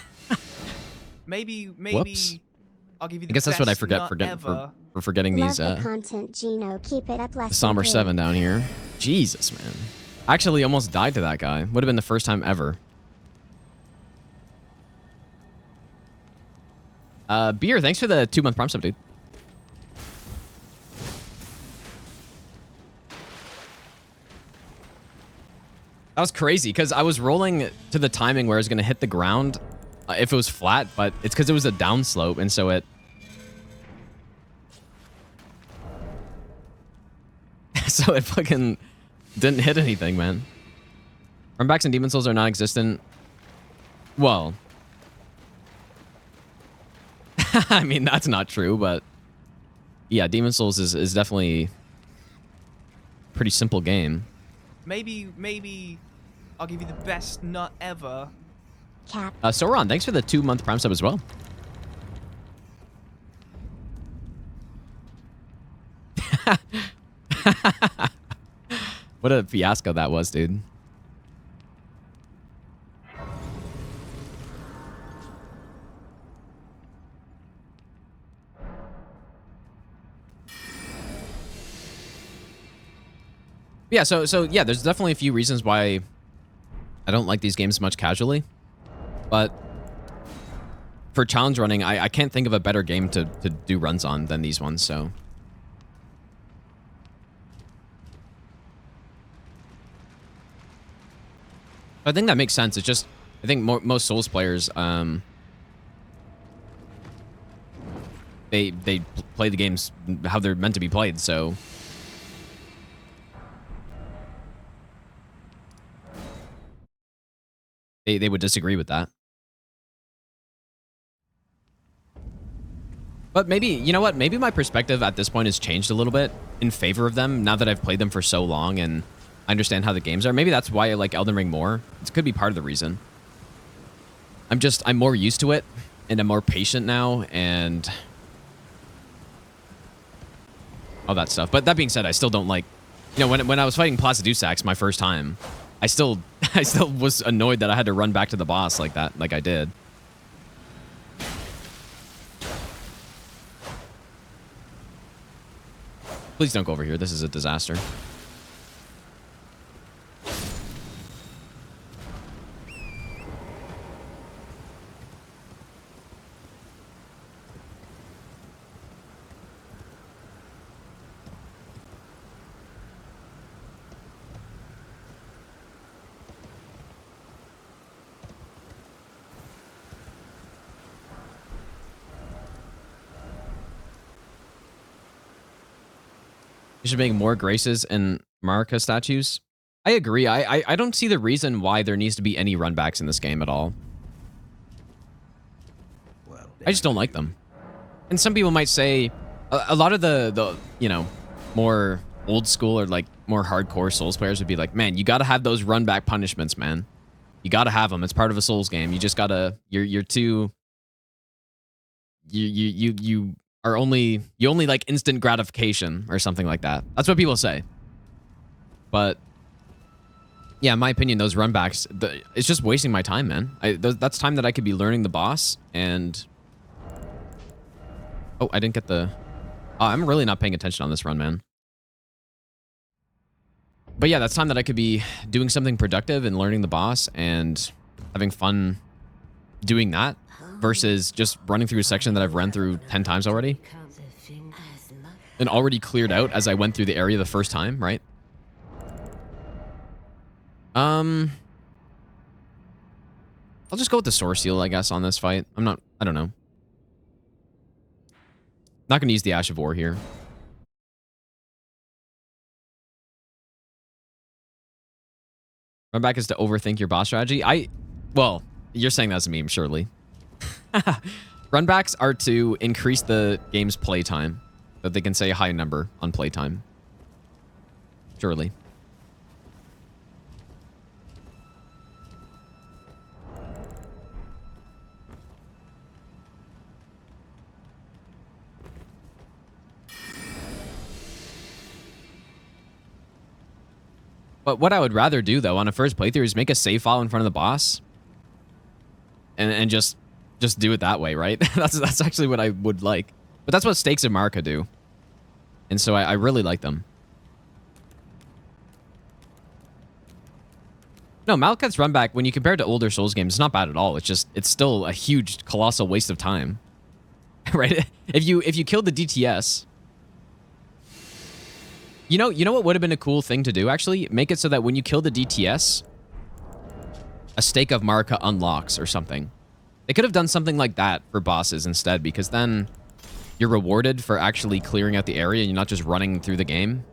Maybe Whoops. I'll give you the I guess that's what I best forget nut for ever. forgetting Love these the content, Gino. Keep it up, less Somber 7 down here. Jesus, man. I actually almost died to that guy. Would have been the first time ever. Beer, thanks for the 2-month Prime sub, dude. That was crazy because I was rolling to the timing where I was going to hit the ground if it was flat, but it's because it was a downslope, and so it... so it fucking didn't hit anything, man. Runbacks and Demon Souls are non-existent. Well... I mean, that's not true, but... yeah, Demon Souls is definitely a pretty simple game. Maybe I'll give you the best nut ever. Cap. Sauron, thanks for the 2-month Prime sub as well. What a fiasco that was, dude. Yeah, so yeah, there's definitely a few reasons why I don't like these games much casually. But for challenge running, I can't think of a better game to do runs on than these ones, so. I think that makes sense. It's just, I think most Souls players, they play the games how they're meant to be played, so. They would disagree with that. But maybe, you know what? Maybe my perspective at this point has changed a little bit in favor of them now that I've played them for so long and I understand how the games are. Maybe that's why I like Elden Ring more. It could be part of the reason. I'm more used to it and I'm more patient now and all that stuff. But that being said, I still don't like, you know, when I was fighting Placidusax my first time, I still was annoyed that I had to run back to the boss like that, like I did. Please don't go over here. This is a disaster. You should make more Graces and Marika statues. I agree. I don't see the reason why there needs to be any runbacks in this game at all. Well, I just don't like them. And some people might say a lot of the you know, more old school or like more hardcore Souls players would be like, man, you got to have those run back punishments, man. You got to have them. It's part of a Souls game. You just got to, you're too, you only like instant gratification or something like that. That's what people say. But yeah, in my opinion, those runbacks, it's just wasting my time, man. That's time that I could be learning the boss and... Oh, I didn't get the... Oh, I'm really not paying attention on this run, man. But yeah, that's time that I could be doing something productive and learning the boss and having fun doing that. versus just running through a section that I've run through 10 times already and already cleared out as I went through the area the first time, right? I'll just go with the Source Seal, I guess, on this fight. I don't know. Not going to use the Ash of War here. Run back is to overthink your boss strategy. Well, you're saying that's a meme, surely. Runbacks are to increase the game's playtime, that they can say a high number on playtime. Surely. But what I would rather do, though, on a first playthrough is make a save file in front of the boss. And just do it that way, right? that's actually what I would like. But that's what Stakes of Marika do. And so I really like them. No, Malekith's runback, when you compare it to older Souls games, it's not bad at all. It's still a huge, colossal waste of time. Right? If you killed the DTS... You know what would have been a cool thing to do, actually? Make it so that when you kill the DTS, a Stake of Marika unlocks or something. They could have done something like that for bosses instead, because then you're rewarded for actually clearing out the area and you're not just running through the game.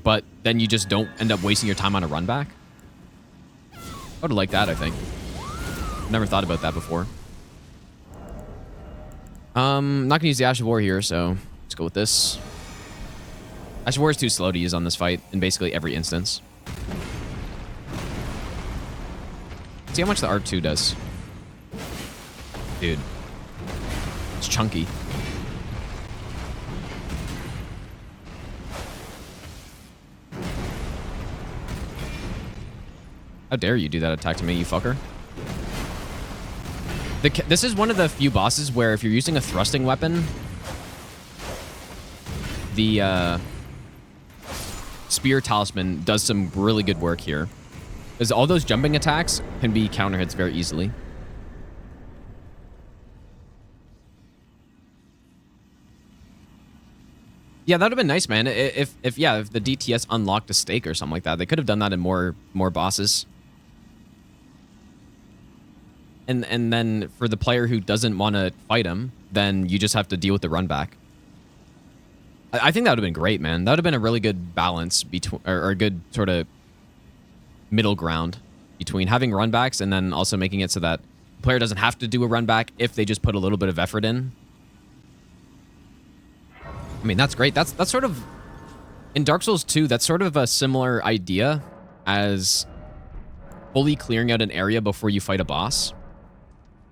But then you just don't end up wasting your time on a run back. I would have liked that, I think. Never thought about that before. I'm not gonna use the Ash of War here, so let's go with this. Ash of War is too slow to use on this fight in basically every instance. Let's see how much the R2 does. Dude. It's chunky. How dare you do that attack to me, you fucker? This is one of the few bosses where if you're using a thrusting weapon, the Spear Talisman does some really good work here. Because all those jumping attacks can be counter hits very easily. Yeah, that would have been nice, man. If the DTS unlocked a stake or something like that, they could have done that in more bosses. And then for the player who doesn't want to fight him, then you just have to deal with the run back. I think that would have been great, man. That would have been a really good balance between, or a good sort of middle ground between having run backs and then also making it so that the player doesn't have to do a run back if they just put a little bit of effort in. I mean, that's great. That's sort of, in Dark Souls 2, that's sort of a similar idea as fully clearing out an area before you fight a boss.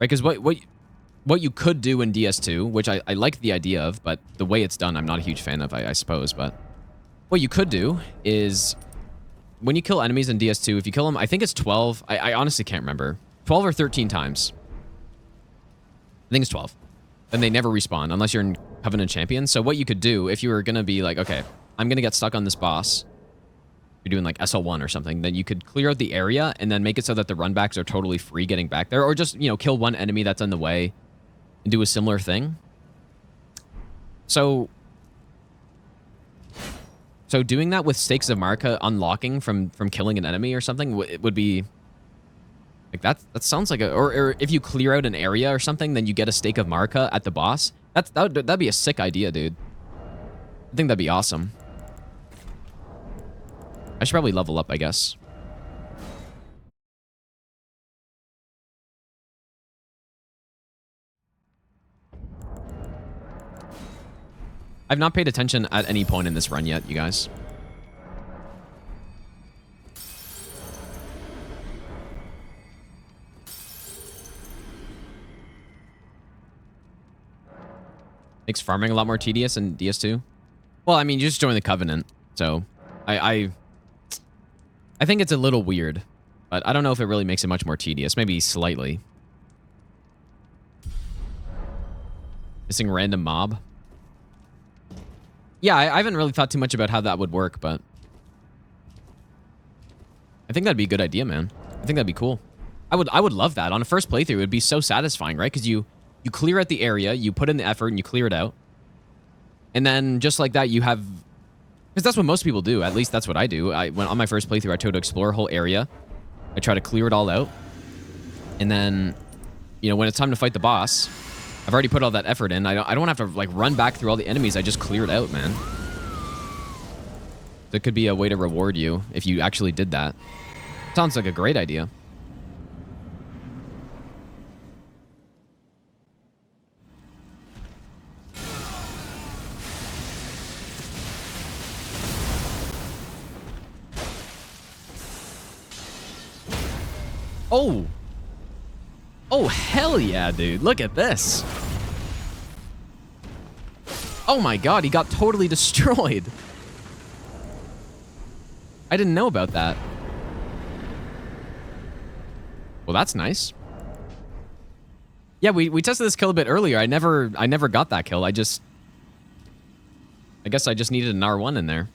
Right, because what you could do in DS2, which I like the idea of, but the way it's done, I'm not a huge fan of, I suppose. But what you could do is, when you kill enemies in DS2, if you kill them, I think it's 12. I honestly can't remember. 12 or 13 times. I think it's 12. Then they never respawn, unless you're in Covenant Champion. So what you could do, if you were going to be like, okay, I'm going to get stuck on this boss, you're doing like SL1 or something, then you could clear out the area and then make it so that the runbacks are totally free getting back there, or just, kill one enemy that's in the way and do a similar thing. So doing that with Stakes of Marika unlocking from killing an enemy or something, it would be like that sounds like or if you clear out an area or something, then you get a Stake of Marika at the boss. That'd be a sick idea, dude. I think that'd be awesome. I should probably level up, I guess. I've not paid attention at any point in this run yet, you guys. Makes farming a lot more tedious in DS2. Well, I mean, you just join the Covenant, so I think it's a little weird, but I don't know if it really makes it much more tedious. Maybe slightly. Missing random mob. Yeah, I haven't really thought too much about how that would work, but I think that'd be a good idea, man. I think that'd be cool. I would love that. On a first playthrough, it would be so satisfying, right? Because you clear out the area, you put in the effort, and you clear it out. And then just like that, you have... Because that's what most people do. At least that's what I do. When on my first playthrough, I try to explore a whole area. I try to clear it all out. And then, you know, when it's time to fight the boss, I've already put all that effort in. I don't have to, like, run back through all the enemies. I just clear it out, man. That could be a way to reward you if you actually did that. Sounds like a great idea. Oh! Oh, hell yeah, dude. Look at this. Oh my god, he got totally destroyed. I didn't know about that. Well, that's nice. Yeah, we tested this kill a bit earlier. I never got that kill. I guess I just needed an R1 in there.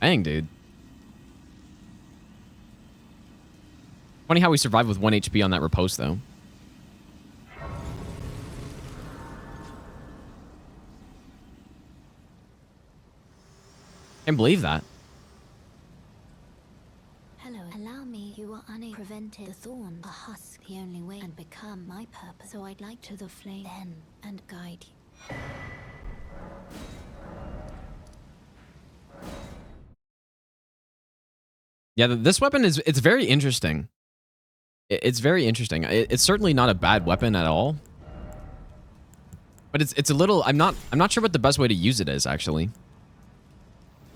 Dang, dude. Funny how we survived with 1 HP on that riposte, though. Can't believe that. Hello, allow me. You are unable to prevent the thorn. A husk, the only way, and become my purpose. So I'd like to the flame then and guide you. Yeah, this weapon it's very interesting. It's very interesting. It's certainly not a bad weapon at all. But it's a little... I'm not sure what the best way to use it is, actually.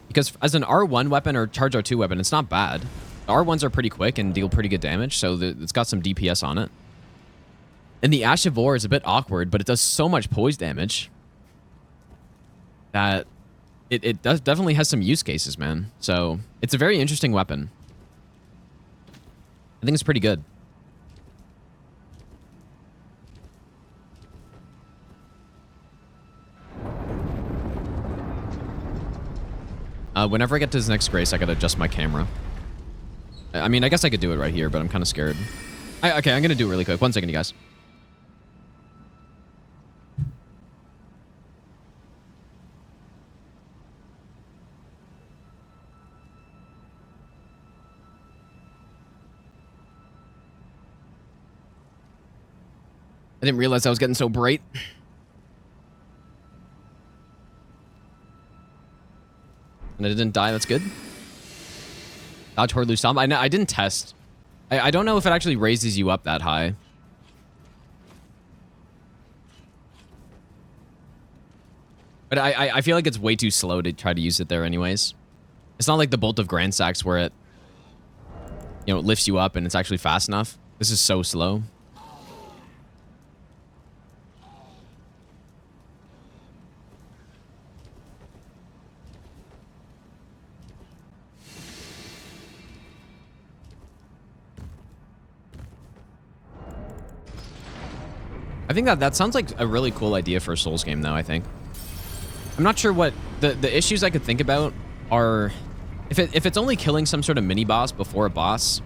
Because as an R1 weapon or Charge R2 weapon, it's not bad. The R1s are pretty quick and deal pretty good damage, so it's got some DPS on it. And the Ash of War is a bit awkward, but it does so much poise damage that it definitely has some use cases, man. So it's a very interesting weapon. I think it's pretty good. Whenever I get to his next grace, I gotta adjust my camera. I mean, I guess I could do it right here, but I'm kind of scared. Okay, I'm gonna do it really quick. 1 second, you guys. I didn't realize I was getting so bright. And it didn't die, that's good. Dodge Horde loose Tom. I didn't test. I don't know if it actually raises you up that high. But I feel like it's way too slow to try to use it there anyways. It's not like the Bolt of Grand Sacks where it, you know, it lifts you up and it's actually fast enough. This is so slow. I think that sounds like a really cool idea for a Souls game, though, I think. I'm not sure what... The issues I could think about are... If it's only killing some sort of mini-boss before a boss,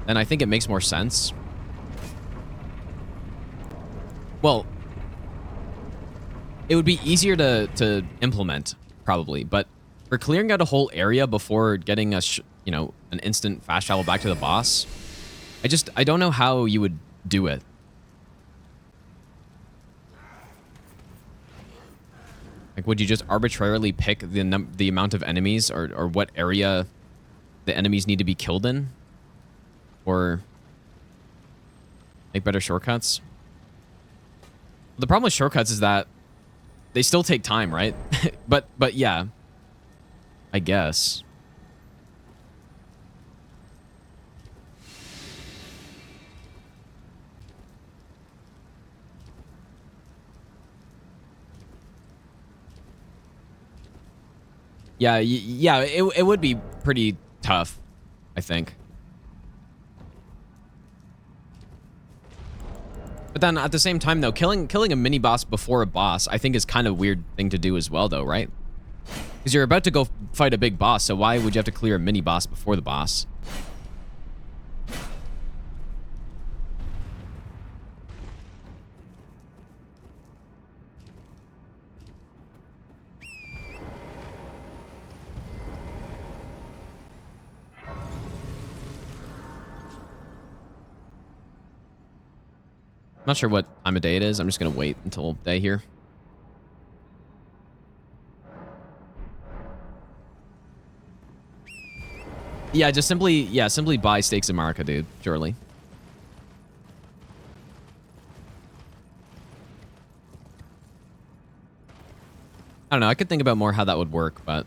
then I think it makes more sense. Well, it would be easier to implement, probably, but for clearing out a whole area before getting you know, an instant fast travel back to the boss, I don't know how you would do it. Like, would you just arbitrarily pick the amount of enemies or what area the enemies need to be killed in? Or make better shortcuts? The problem with shortcuts is that they still take time, right? but yeah, I guess. Yeah, it would be pretty tough, I think. But then at the same time, though, killing a mini boss before a boss, I think is kind of a weird thing to do as well, though, right? Because you're about to go fight a big boss, so why would you have to clear a mini boss before the boss? not sure what time of day it is. I'm just going to wait until day here. Yeah, just simply buy Stakes in Marika, dude. Surely. I don't know. I could think about more how that would work, but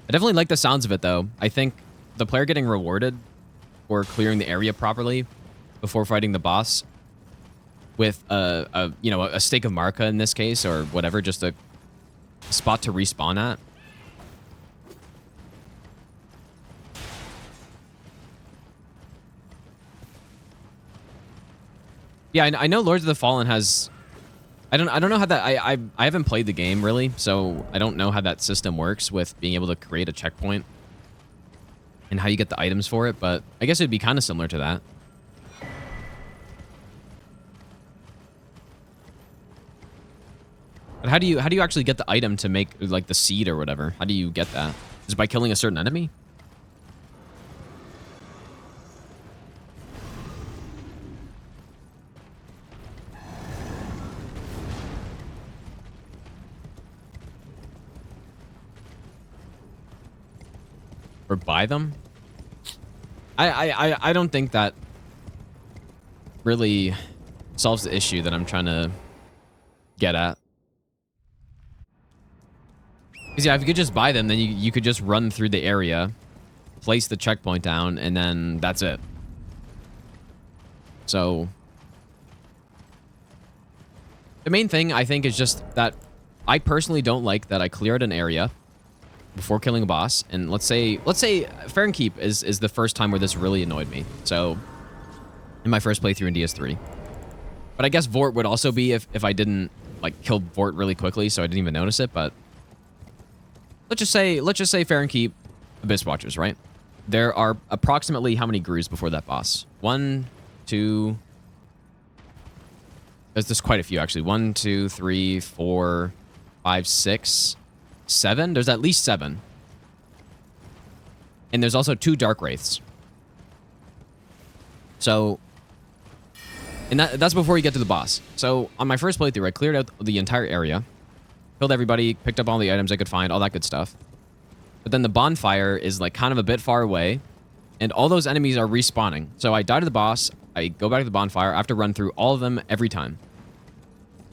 I definitely like the sounds of it, though. I think the player getting rewarded for clearing the area properly before fighting the boss with a stake of Marika in this case, or whatever, just a spot to respawn at. Yeah, I know Lords of the Fallen has... I don't know how that... I haven't played the game, really, so I don't know how that system works with being able to create a checkpoint and how you get the items for it, but I guess it'd be kind of similar to that. But how do you actually get the item to make, like, the seed or whatever? How do you get that? Is it by killing a certain enemy? Or buy them? I don't think that really solves the issue that I'm trying to get at. Because yeah, if you could just buy them, then you could just run through the area, place the checkpoint down, and then that's it. So the main thing, I think, is just that I personally don't like that I cleared an area before killing a boss, and let's say Fair and Keep is the first time where this really annoyed me. So in my first playthrough in DS3. But I guess Vort would also be if I didn't like kill Vort really quickly, so I didn't even notice it. But let's just say Fair and Keep Abyss Watchers, right? There are approximately how many Grus before that boss? 1, 2. There's quite a few actually. 1, 2, 3, 4, 5, 6. 7? There's at least 7. And there's also 2 Dark Wraiths. So, and that's before you get to the boss. So, on my first playthrough, I cleared out the entire area, killed everybody, picked up all the items I could find, all that good stuff. But then the bonfire is like kind of a bit far away, and all those enemies are respawning. So I die to the boss, I go back to the bonfire, I have to run through all of them every time.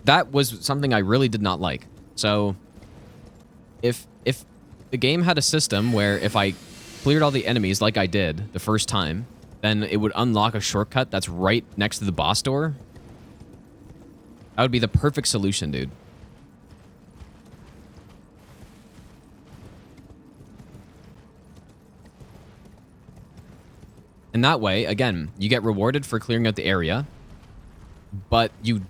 That was something I really did not like. So if the game had a system where if I cleared all the enemies like I did the first time, then it would unlock a shortcut that's right next to the boss door, that would be the perfect solution, dude. And that way, again, you get rewarded for clearing out the area, but you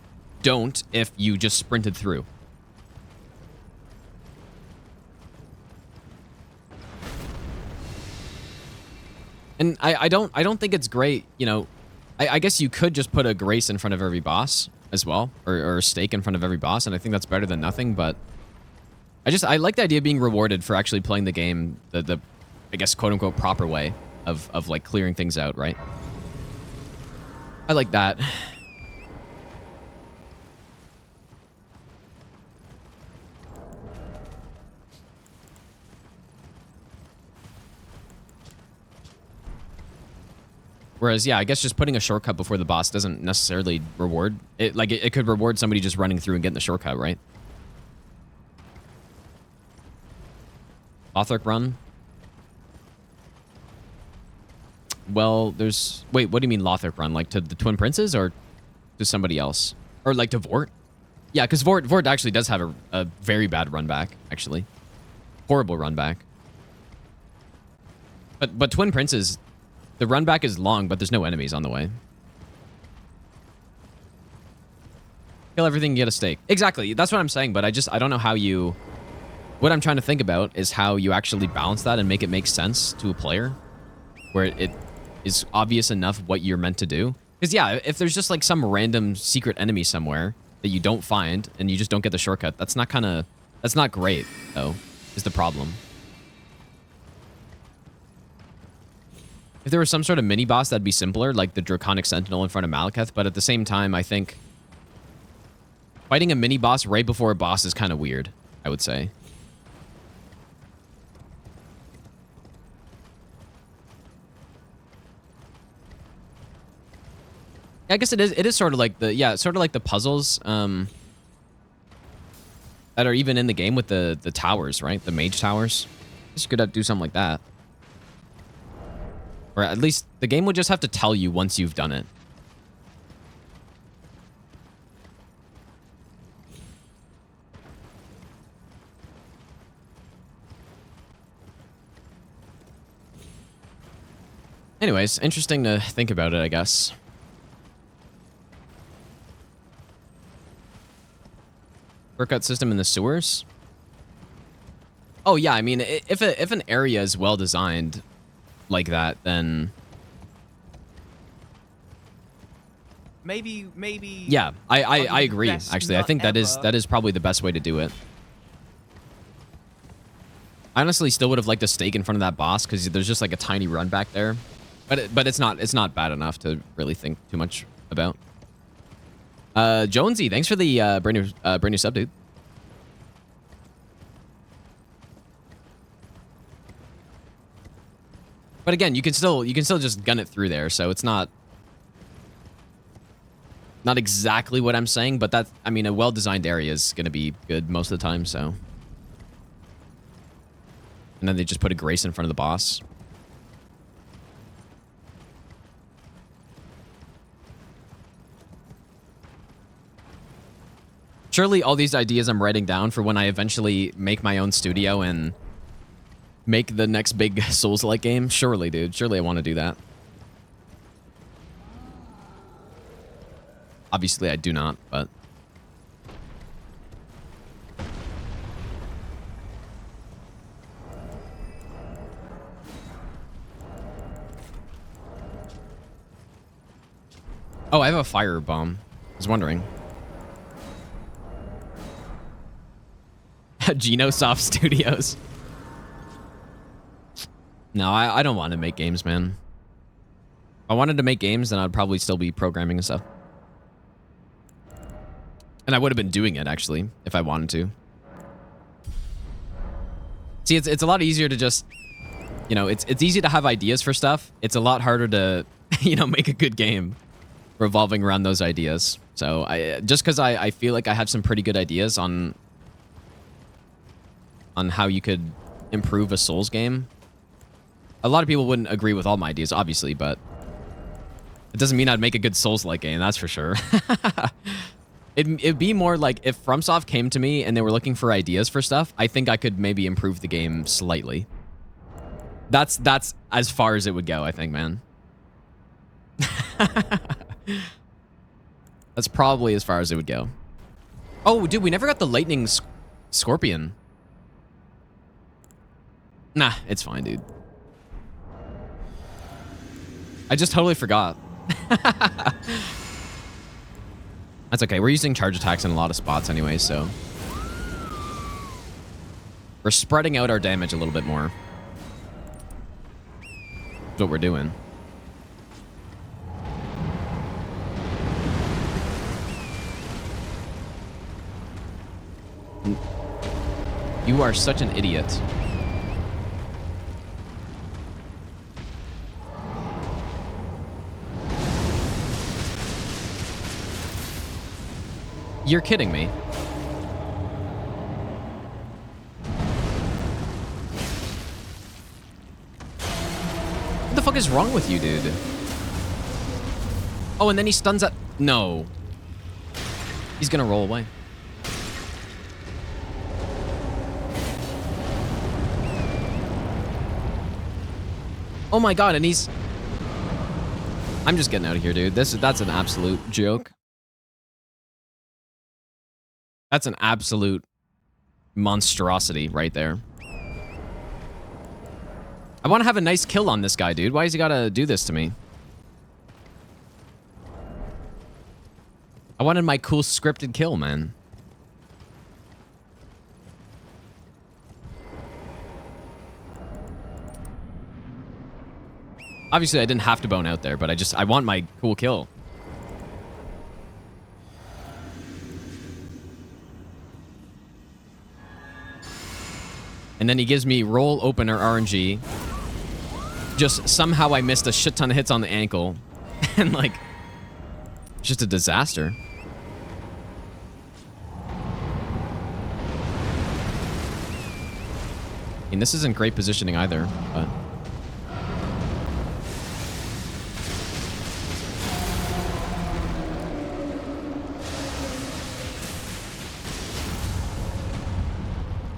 don't if you just sprinted through. And I don't think it's great, you know. I guess you could just put a grace in front of every boss as well, or a stake in front of every boss, and I think that's better than nothing, but I like the idea of being rewarded for actually playing the game the I guess quote unquote proper way of like clearing things out, right? I like that. Whereas, yeah, I guess just putting a shortcut before the boss doesn't necessarily reward it. Like, it could reward somebody just running through and getting the shortcut, right? Lothric run? Well, there's... Wait, what do you mean Lothric run? Like, to the Twin Princes or to somebody else? Or, like, to Vort? Yeah, because Vort actually does have a very bad run back, actually. Horrible run back. But Twin Princes... The run back is long, but there's no enemies on the way. Kill everything, get a stake. Exactly, that's what I'm saying, but I don't know how you... What I'm trying to think about is how you actually balance that and make it make sense to a player. Where it is obvious enough what you're meant to do. Because yeah, if there's just like some random secret enemy somewhere that you don't find and you just don't get the shortcut, that's not great, though, is the problem. If there was some sort of mini boss, that'd be simpler, like the Draconic Sentinel in front of Malekith. But at the same time, I think fighting a mini boss right before a boss is kind of weird, I would say. I guess it is sort of like the puzzles that are even in the game with the towers, right? The mage towers. I guess you could do something like that. Or at least the game would just have to tell you once you've done it. Anyways, interesting to think about it, I guess. Workout system in the sewers? Oh yeah, I mean, if an area is well designed like that, then maybe. Yeah, I agree. best Actually, I nut think that ever. is probably the best way to do it. I honestly still would have liked a stake in front of that boss because there's just like a tiny run back there, but it's not bad enough to really think too much about. Jonesy, thanks for the brand new sub, dude. But again, you can still just gun it through there, so it's not exactly what I'm saying, but that's, I mean, a well-designed area is going to be good most of the time, so. And then they just put a grace in front of the boss. Surely all these ideas I'm writing down for when I eventually make my own studio and make the next big Souls-like game. Surely, dude. Surely I want to do that. Obviously, I do not, but... Oh, I have a fire bomb. I was wondering. Genosoft Studios. No, I don't want to make games, man. If I wanted to make games, then I'd probably still be programming and stuff. And I would have been doing it, actually, if I wanted to. See, it's a lot easier to just... You know, it's easy to have ideas for stuff. It's a lot harder to, you know, make a good game revolving around those ideas. So, just because I feel like I have some pretty good ideas on how you could improve a Souls game. A lot of people wouldn't agree with all my ideas, obviously, but it doesn't mean I'd make a good Souls-like game, that's for sure. It'd be more like if FromSoft came to me and they were looking for ideas for stuff, I think I could maybe improve the game slightly. That's as far as it would go, I think, man. That's probably as far as it would go. Oh, dude, we never got the lightning scorpion. Nah, it's fine, dude. I just totally forgot. That's okay. We're using charge attacks in a lot of spots anyway, so... We're spreading out our damage a little bit more. That's what we're doing. You are such an idiot. You're kidding me. What the fuck is wrong with you, dude? Oh, and then he stuns at... No. He's gonna roll away. Oh my god, and he's... I'm just getting out of here, dude. That's an absolute joke. That's an absolute monstrosity right there. I want to have a nice kill on this guy, dude. Why has he got to do this to me? I wanted my cool scripted kill, man. Obviously, I didn't have to bone out there, but I want my cool kill. And then he gives me roll opener RNG. Just somehow I missed a shit ton of hits on the ankle. And like, it's just a disaster. I mean, this isn't great positioning either, but...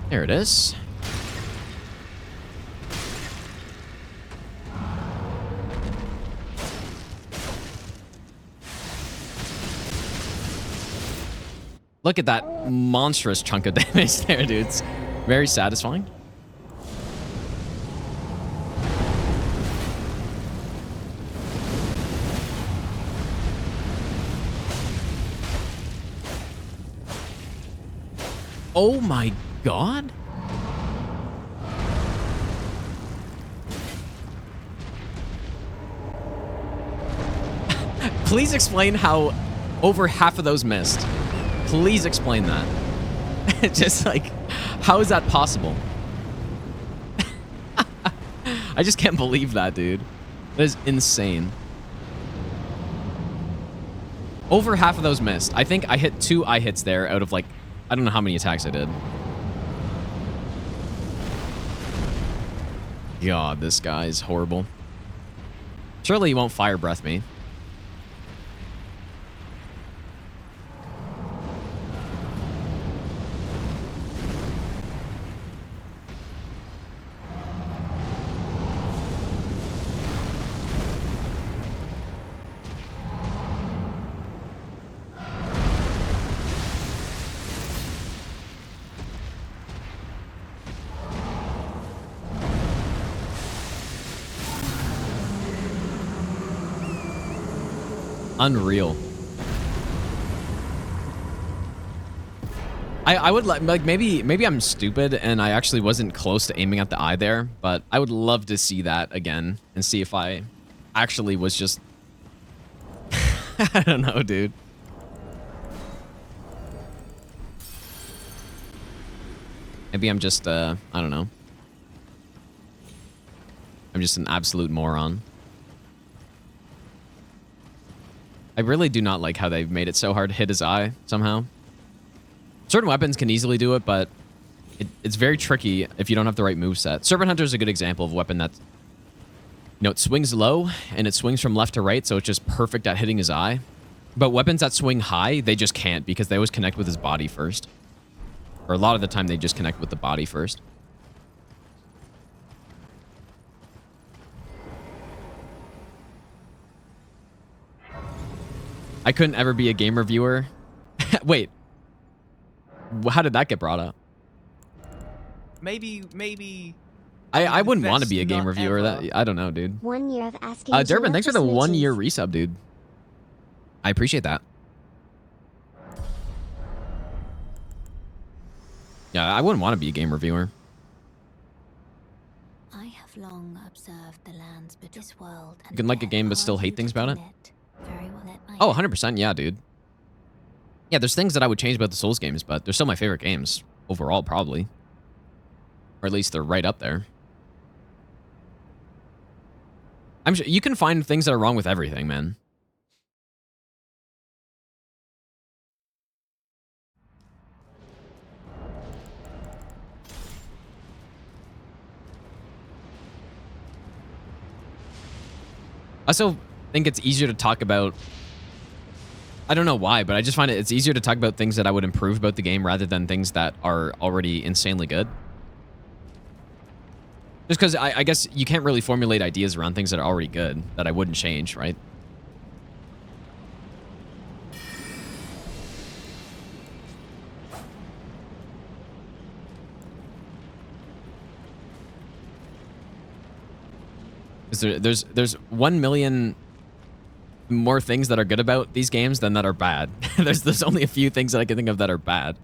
There it is. Look at that monstrous chunk of damage there, dude. It's very satisfying. Oh my god. Please explain how over half of those missed. Please explain that. Just like, how is that possible? I just can't believe that, dude. That is insane. Over half of those missed. I think I hit 2 eye hits there out of like, I don't know how many attacks I did. God, this guy is horrible. Surely he won't fire breath me. Unreal. I would like maybe I'm stupid and I actually wasn't close to aiming at the eye there, but I would love to see that again and see if I actually was just I don't know, dude. Maybe I'm just I don't know. I'm just an absolute moron. I really do not like how they've made it so hard to hit his eye, somehow. Certain weapons can easily do it, but it's very tricky if you don't have the right moveset. Serpent Hunter is a good example of a weapon that, you know, it swings low, and it swings from left to right, so it's just perfect at hitting his eye. But weapons that swing high, they just can't, because they always connect with his body first. Or a lot of the time, they just connect with the body first. I couldn't ever be a game reviewer. Wait. How did that get brought up? Maybe. I wouldn't want to be a game reviewer. That I don't know, dude. 1 year of asking. Durbin, thanks for the 1 year resub, dude. I appreciate that. Yeah, I wouldn't want to be a game reviewer. I have long observed the lands but this world. You can like a game but still hate things about it? Very well let my Oh, 100%, yeah, dude. Yeah, there's things that I would change about the Souls games, but they're still my favorite games. Overall, probably. Or at least they're right up there. I'm sure you can find things that are wrong with everything, man. I also think it's easier to talk about... I don't know why, but I just find it's easier to talk about things that I would improve about the game rather than things that are already insanely good. Just because I guess you can't really formulate ideas around things that are already good that I wouldn't change, right? There's 1 million more things that are good about these games than that are bad. there's only a few things that I can think of that are bad,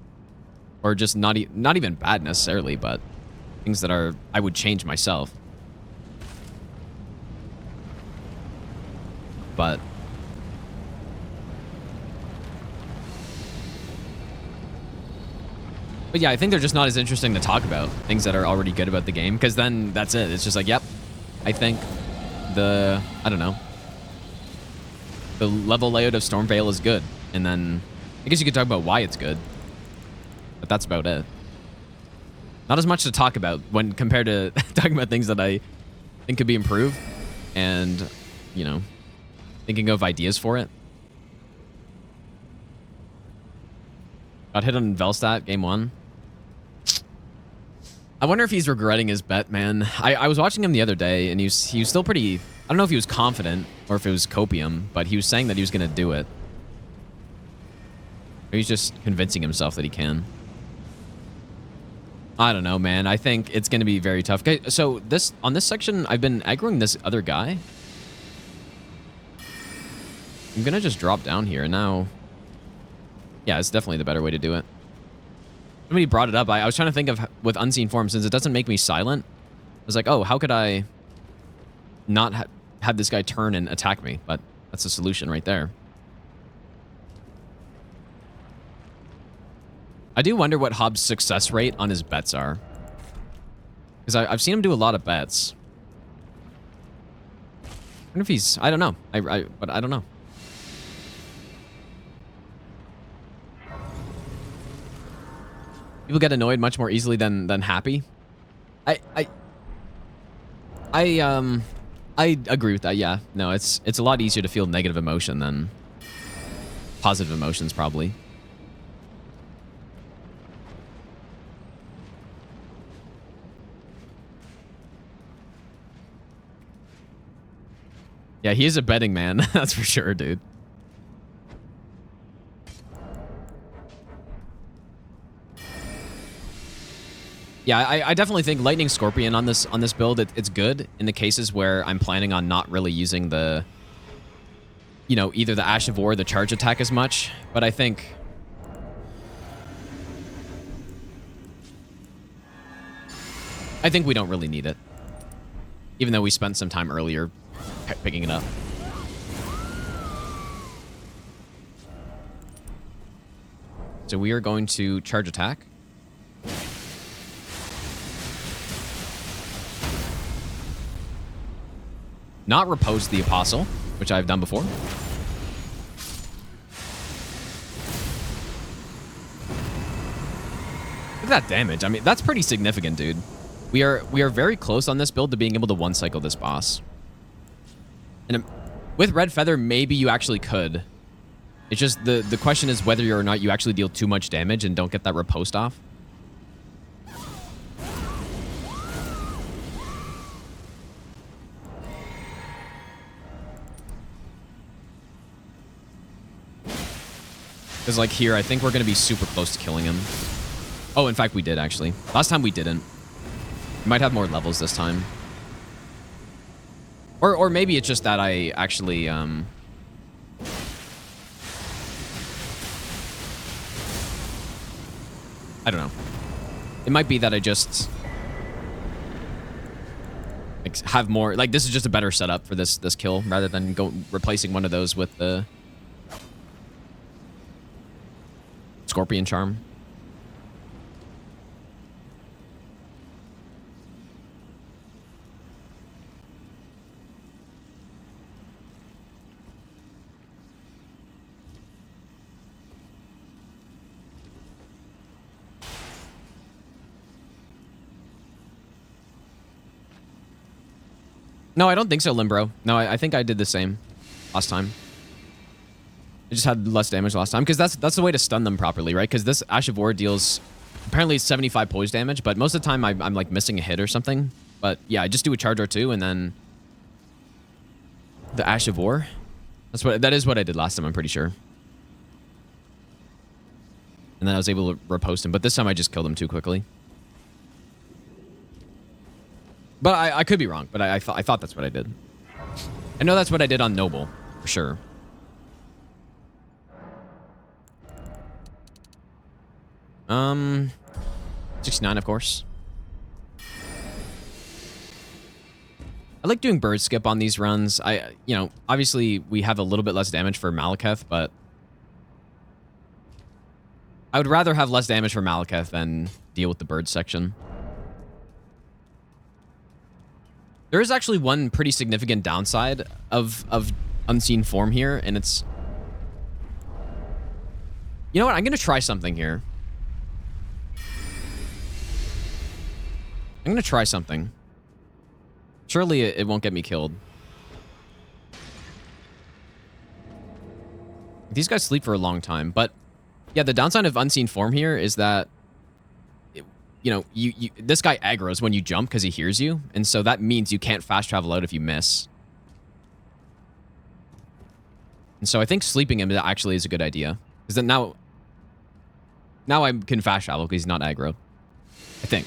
or just not even bad necessarily, but things that are I would change myself. but yeah, I think they're just not as interesting to talk about, things that are already good about the game, because then that's it. It's just like, yep, I think I don't know, the level layout of Stormvale is good. And then I guess you could talk about why it's good, but that's about it. Not as much to talk about when compared to talking about things that I think could be improved and, you know, thinking of ideas for it. Got hit on Velstadt game 1. I wonder if he's regretting his bet, man. I was watching him the other day, and he was still pretty... I don't know if he was confident or if it was copium, but he was saying that he was going to do it. Or he's just convincing himself that he can. I don't know, man. I think it's going to be very tough. Okay, so on this section, I've been aggroing this other guy. I'm going to just drop down here, and now... Yeah, it's definitely the better way to do it. Somebody brought it up. I was trying to think of, with Unseen Form, since it doesn't make me silent, I was like, oh, how could I not have this guy turn and attack me? But that's the solution right there. I do wonder what Hobbs' success rate on his bets are. Because I've seen him do a lot of bets. I wonder if he's... I don't know. But I don't know. People get annoyed much more easily than happy. I agree with that. Yeah, no, it's a lot easier to feel negative emotion than positive emotions, probably. Yeah, he is a betting man. That's for sure, dude. Yeah, I definitely think Lightning Scorpion on this build, it's good in the cases where I'm planning on not really using the, you know, either the Ash of War or the charge attack as much. But I think we don't really need it, even though we spent some time earlier picking it up. So we are going to charge attack. Not repose the Apostle, which I've done before. Look at that damage. I mean, that's pretty significant, dude. We are very close on this build to being able to one-cycle this boss. And with Red Feather, maybe you actually could. It's just the question is whether or not you actually deal too much damage and don't get that riposte off. Because, like, here, I think we're going to be super close to killing him. Oh, in fact, we did, actually. Last time we didn't. We might have more levels this time. Or maybe it's just that I actually, I don't know. It might be that I just... like, have more... Like, this is just a better setup for this kill, rather than replacing one of those with the... Scorpion Charm. No, I don't think so, Limbro. No, I think I did the same last time. I just had less damage last time, because that's the way to stun them properly, right? Because this Ash of War deals apparently 75 poise damage, but most of the time I'm like missing a hit or something. But yeah, I just do a charge or two, and then the Ash of War. That is what I did last time, I'm pretty sure. And then I was able to riposte him, but this time I just killed him too quickly. But I could be wrong, but I thought that's what I did. I know that's what I did on Noble, for sure. 69, of course. I like doing bird skip on these runs. You know, obviously we have a little bit less damage for Malekith, but I would rather have less damage for Malekith than deal with the bird section. There is actually one pretty significant downside of Unseen Form here, and it's... You know what? I'm going to try something here. I'm going to try something. Surely it won't get me killed. These guys sleep for a long time, but yeah, the downside of Unseen Form here is that, you know, this guy aggroes when you jump because he hears you, and so that means you can't fast travel out if you miss. And so I think sleeping him actually is a good idea, because then now I can fast travel because he's not aggro, I think.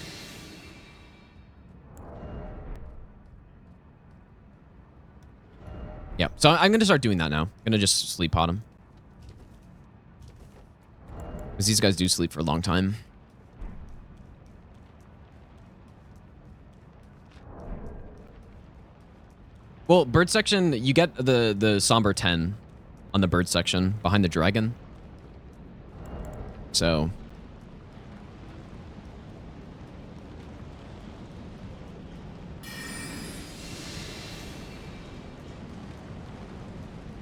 Yeah, so I'm going to start doing that now. I'm going to just sleep pot him. Because these guys do sleep for a long time. Well, bird section, you get the Somber 10 on the bird section behind the dragon. So...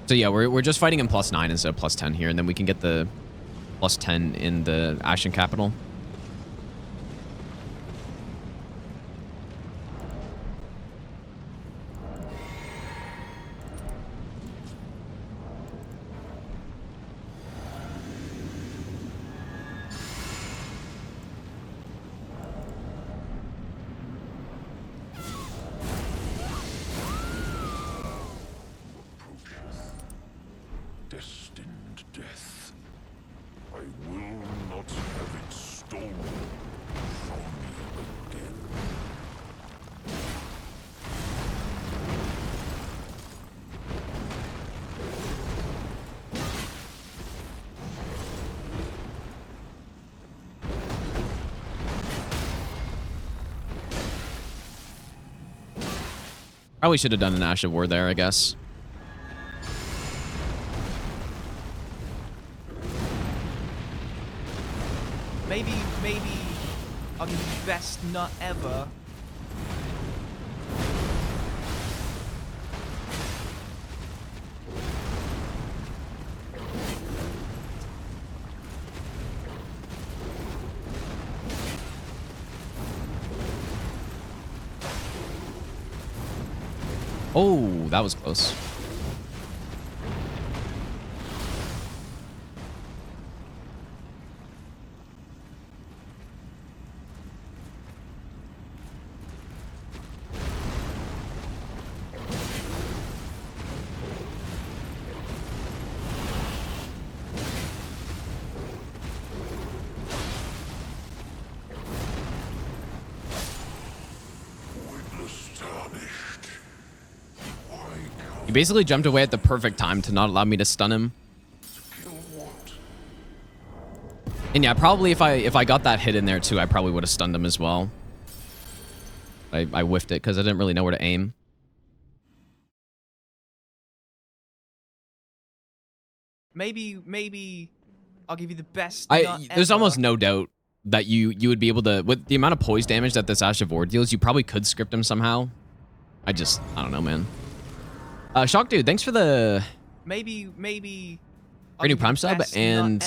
So yeah, we're just fighting in +9 instead of +10 here, and then we can get the +10 in the Ashen Capital. Destined death. I will not have it stolen from me again. Probably should have done an Ash of War there, I guess. Maybe I'll give you the best nut ever. Oh, that was close. He basically jumped away at the perfect time to not allow me to stun him. And yeah, probably if I got that hit in there too, I probably would have stunned him as well. I whiffed it because I didn't really know where to aim. Maybe I'll give you the best. There's almost no doubt that you would be able to, with the amount of poise damage that this Ash of War deals, you probably could script him somehow. I don't know, man. Shock Dude, thanks for the maybe brand new Prime sub, and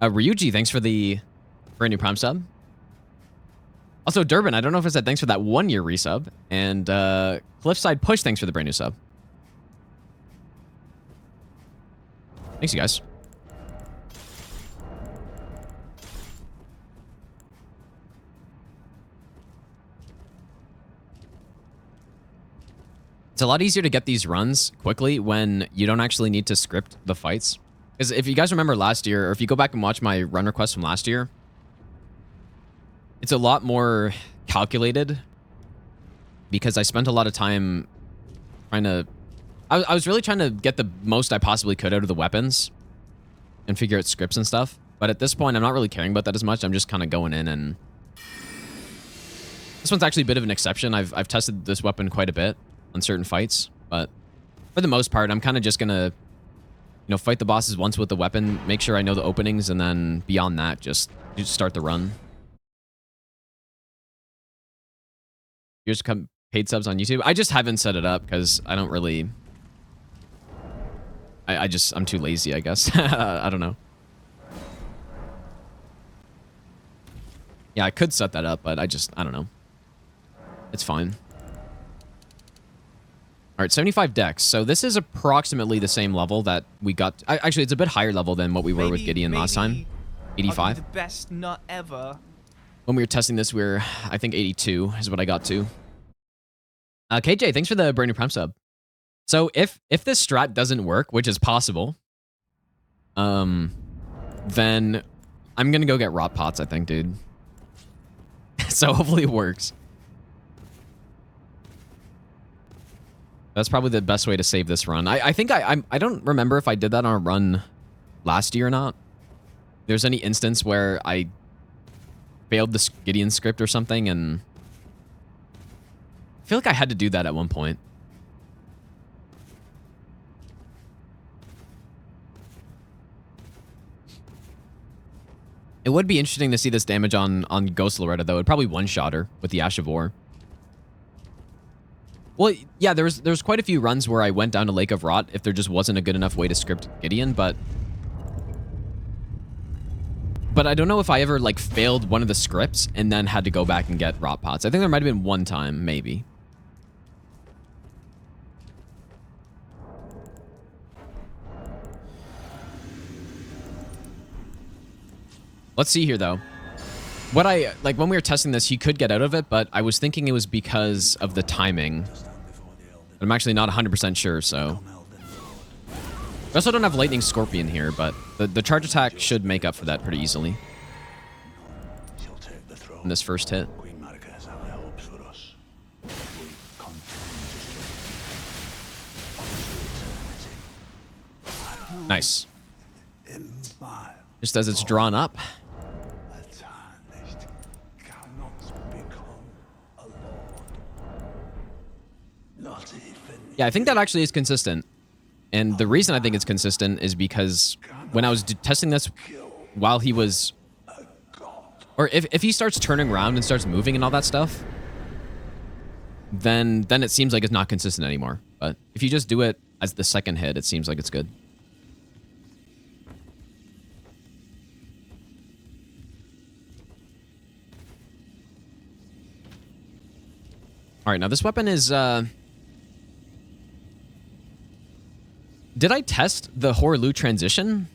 Ryuji, thanks for the brand new Prime sub. Also, Durbin, I don't know if I said thanks for that 1-year resub, and Cliffside Push, thanks for the brand new sub. Thanks, you guys. It's a lot easier to get these runs quickly when you don't actually need to script the fights. Because if you guys remember last year, or if you go back and watch my run requests from last year, it's a lot more calculated because I spent a lot of time trying to... I was really trying to get the most I possibly could out of the weapons and figure out scripts and stuff. But at this point, I'm not really caring about that as much. I'm just kind of going in and... This one's actually a bit of an exception. I've tested this weapon quite a bit on certain fights, but for the most part, I'm kind of just gonna, you know, fight the bosses once with the weapon, make sure I know the openings, and then beyond that, just start the run. Here's paid subs on YouTube. I just haven't set it up because I don't really. I'm too lazy, I guess. I don't know. Yeah, I could set that up, but I don't know. It's fine. All right, 75 dex. So this is approximately the same level that we got. Actually, it's a bit higher level than what we were with Gideon last time. 85. The best nut ever. When we were testing this, we were, I think 82 is what I got to. KJ, thanks for the brand new Prime sub. So if this strat doesn't work, which is possible, then I'm gonna go get rot pots, I think, dude. So hopefully it works. That's probably the best way to save this run. I think I don't remember if I did that on a run last year or not. There's any instance where I failed the Gideon script or something, and I feel like I had to do that at one point. It would be interesting to see this damage on Ghost Loretta, though. It'd probably one-shot her with the Ash of War. Well, yeah, there's quite a few runs where I went down to Lake of Rot if there just wasn't a good enough way to script Gideon, but I don't know if I ever, like, failed one of the scripts and then had to go back and get rot pots. I think there might have been one time, maybe. Let's see here, though. What when we were testing this, he could get out of it, but I was thinking it was because of the timing. I'm actually not 100% sure, so. We also don't have Lightning Scorpion here, but the charge attack should make up for that pretty easily. In this first hit. Nice. Just as it's drawn up. Yeah, I think that actually is consistent. And the reason I think it's consistent is because when I was testing this while he was... Or if he starts turning around and starts moving and all that stuff, then it seems like it's not consistent anymore. But if you just do it as the second hit, it seems like it's good. All right, now this weapon is... Did I test the Horlu transition?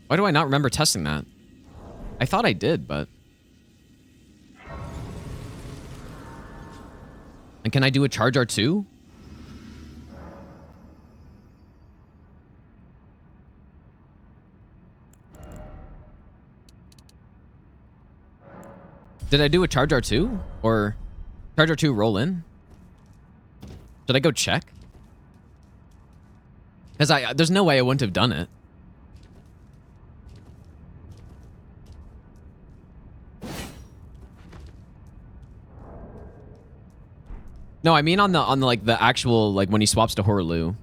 Why do I not remember testing that? I thought I did, but... And can I do a charge R2? Did I do a charge R2? Or charge R2 roll in? Should I go check? Because there's no way I wouldn't have done it. No, I mean on the like the actual, like when he swaps to Horlu.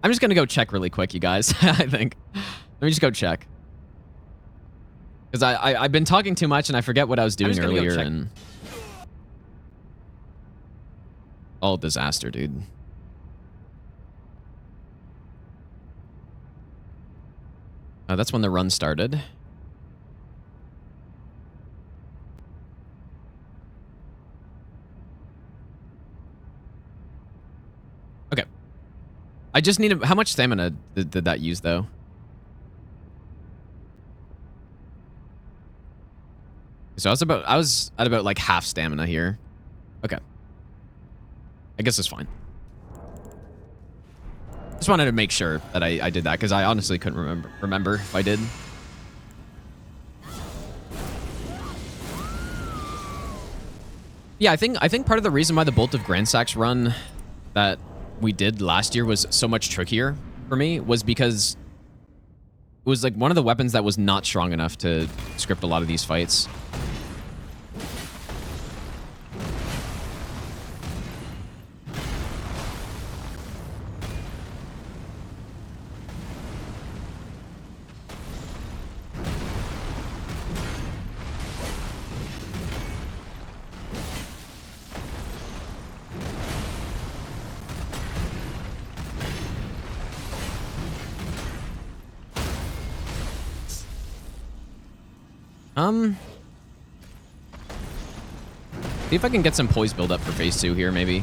I'm just gonna go check really quick, you guys. I think. Let me just go check. Because I've been talking too much and I forget what I was doing earlier and... Oh, disaster, dude. That's when the run started. Okay. I just need how much stamina did that use, though? So I was at about like half stamina here. Okay. I guess it's fine. Just wanted to make sure that I did that because I honestly couldn't remember if I did. Yeah, I think part of the reason why the Bolt of Grandsack's run that we did last year was so much trickier for me was because It was like one of the weapons that was not strong enough to script a lot of these fights. See if I can get some poise build up for phase 2 here, maybe.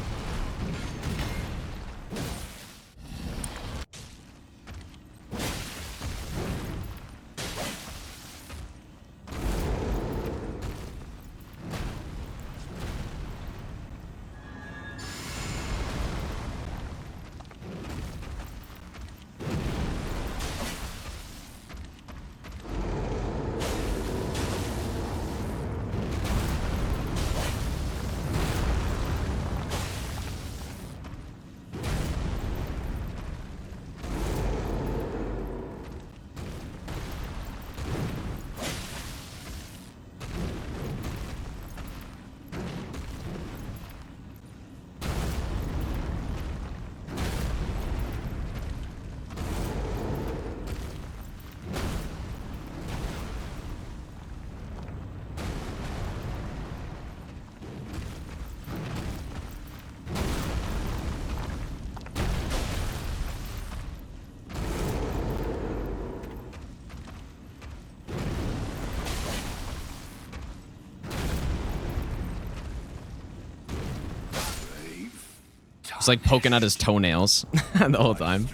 It's like poking at his toenails the whole time.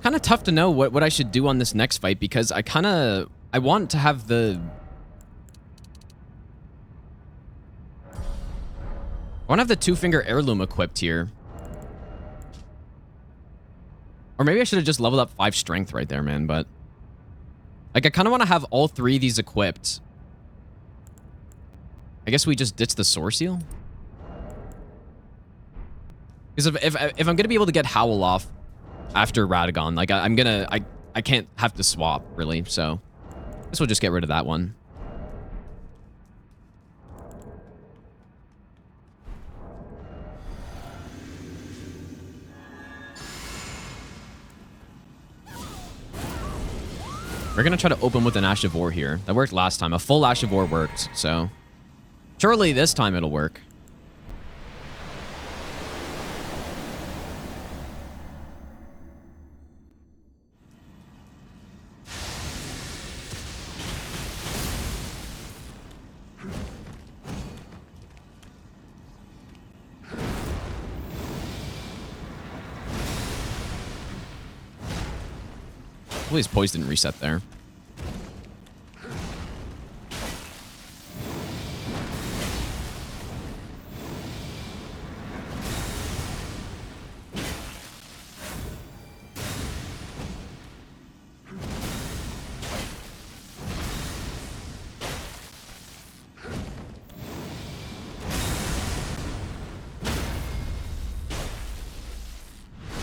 Kind of tough to know what I should do on this next fight because I want to have the... I want to have the two-finger heirloom equipped here. Or maybe I should have just leveled up 5 strength right there, man, but... Like, I kind of want to have all 3 of these equipped. I guess we just ditch the Soar Seal? Because if I'm going to be able to get Howl off after Radagon, like, I can't have to swap, really, so... I guess we'll just get rid of that one. We're going to try to open with an Ash of War here. That worked last time. A full Ash of War worked, so... Surely this time it'll work. Hopefully his poise didn't reset there.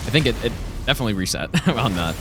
I think it definitely reset on that.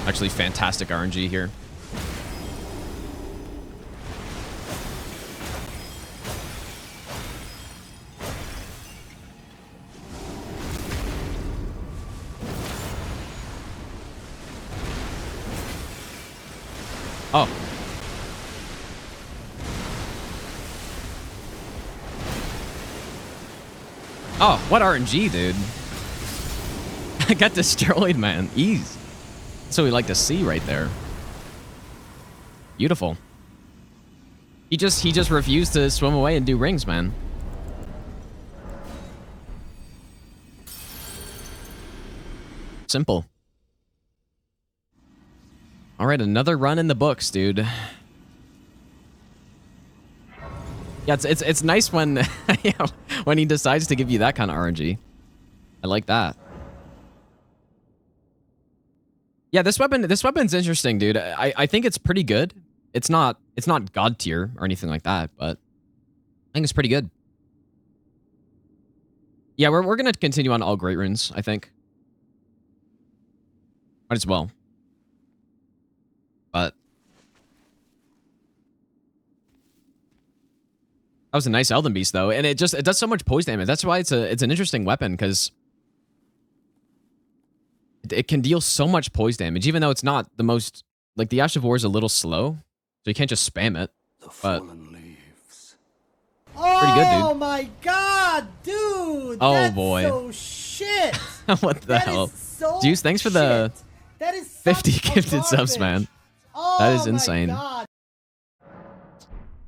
Actually, fantastic RNG here. Oh. Oh, what RNG, dude. I got destroyed, man. Ease. That's what we like to see right there. Beautiful. He just refused to swim away and do rings, man. Simple. All right, another run in the books, dude. Yeah, it's nice when you know, when he decides to give you that kind of RNG. I like that. Yeah, this weapon's interesting, dude. I think it's pretty good. It's not god tier or anything like that, but I think it's pretty good. Yeah, we're gonna continue on all great runes, I think. Might as well. But that was a nice Elden Beast though, and it does so much poise damage. That's why it's an interesting weapon, because it can deal so much poise damage, even though it's not the most, like, the Ash of War is a little slow, so you can't just spam it. But pretty good, dude. Oh my god, dude! Oh, that's boy. So shit. What the hell? So Juice, thanks for the shit. That is 50 such a gifted subs, garbage. man. Oh, That is my insane. God.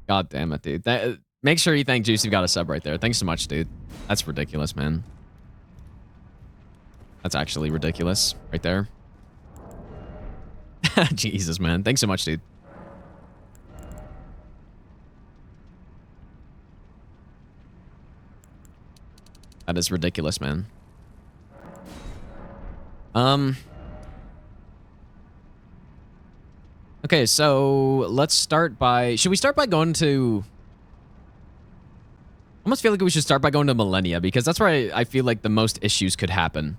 God damn it, dude. Make sure you thank Juice. You got a sub right there. Thanks so much, dude. That's ridiculous, man. That's actually ridiculous right there. Jesus, man. Thanks so much, dude. That is ridiculous, man. Okay, so let's start by... Should we start by going to... I almost feel like we should start by going to Millennia, because that's where I feel like the most issues could happen.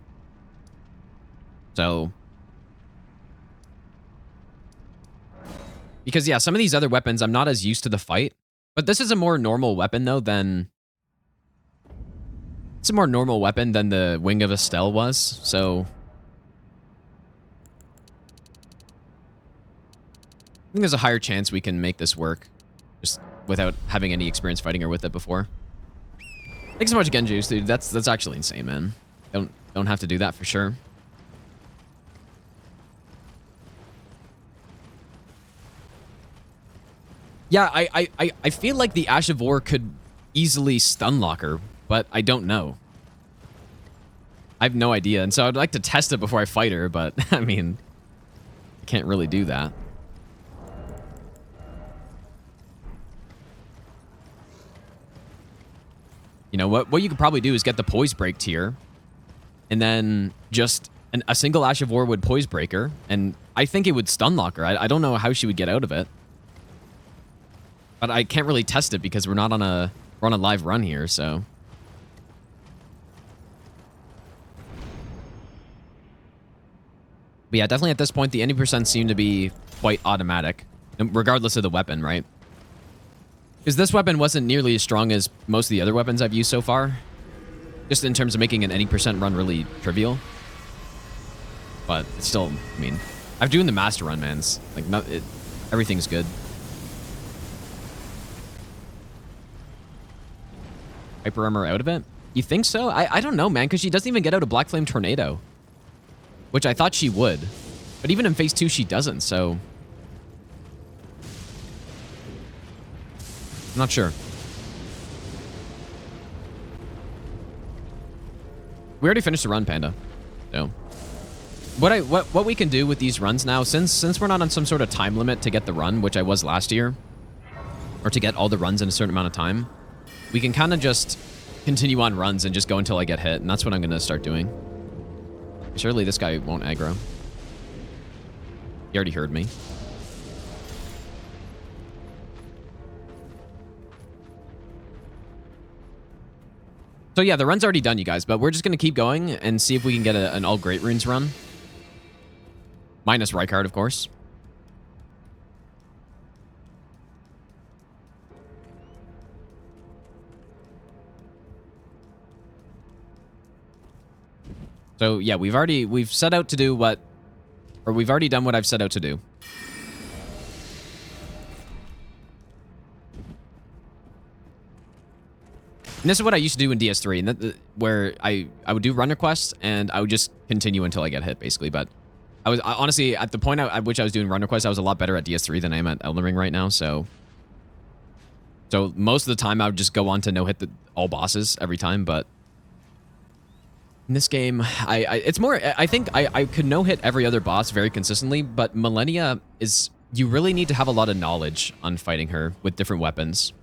So... Because, yeah, some of these other weapons, I'm not as used to the fight. But this is a more normal weapon, though, than... It's a more normal weapon than the Wing of Estelle was, so... I think there's a higher chance we can make this work, just without having any experience fighting her with it before. Thanks so much again, Juice, dude. That's actually insane, man. Don't have to do that for sure. Yeah, I feel like the Ash of War could easily stun lock her, but I don't know. I have no idea, and so I'd like to test it before I fight her, but I mean, I can't really do that. You know, what you could probably do is get the Poise Break tier, and then just a single Ash of War would Poise Break her, and I think it would stun lock her. I don't know how she would get out of it. But I can't really test it because we're on a live run here, so. But yeah, definitely at this point, the 80% seem to be quite automatic, regardless of the weapon, right? Because this weapon wasn't nearly as strong as most of the other weapons I've used so far. Just in terms of making an 80% run really trivial. But it's still, I mean, I'm doing the master run, man. It's like, everything's good. Hyper armor out of it? You think so? I don't know, man, because she doesn't even get out a Black Flame Tornado. Which I thought she would. But even in phase 2, she doesn't, so... I'm not sure. We already finished the run, Panda. So... What we can do with these runs now, since we're not on some sort of time limit to get the run, which I was last year, or to get all the runs in a certain amount of time, we can kind of just continue on runs and just go until I get hit, and that's what I'm going to start doing. Surely this guy won't aggro. He already heard me. So yeah, the run's already done, you guys, but we're just going to keep going and see if we can get an all Great Runes run. Minus Rykard, of course. So yeah, we've already done what I've set out to do. And this is what I used to do in DS3, and where I would do run requests, and I would just continue until I get hit, basically. But honestly, at the point at which I was doing run requests, I was a lot better at DS3 than I am at Elden Ring right now, so most of the time, I would just go on to no-hit all bosses every time, but in this game, it's more, I think I could no-hit every other boss very consistently, but Millennia is, you really need to have a lot of knowledge on fighting her with different weapons.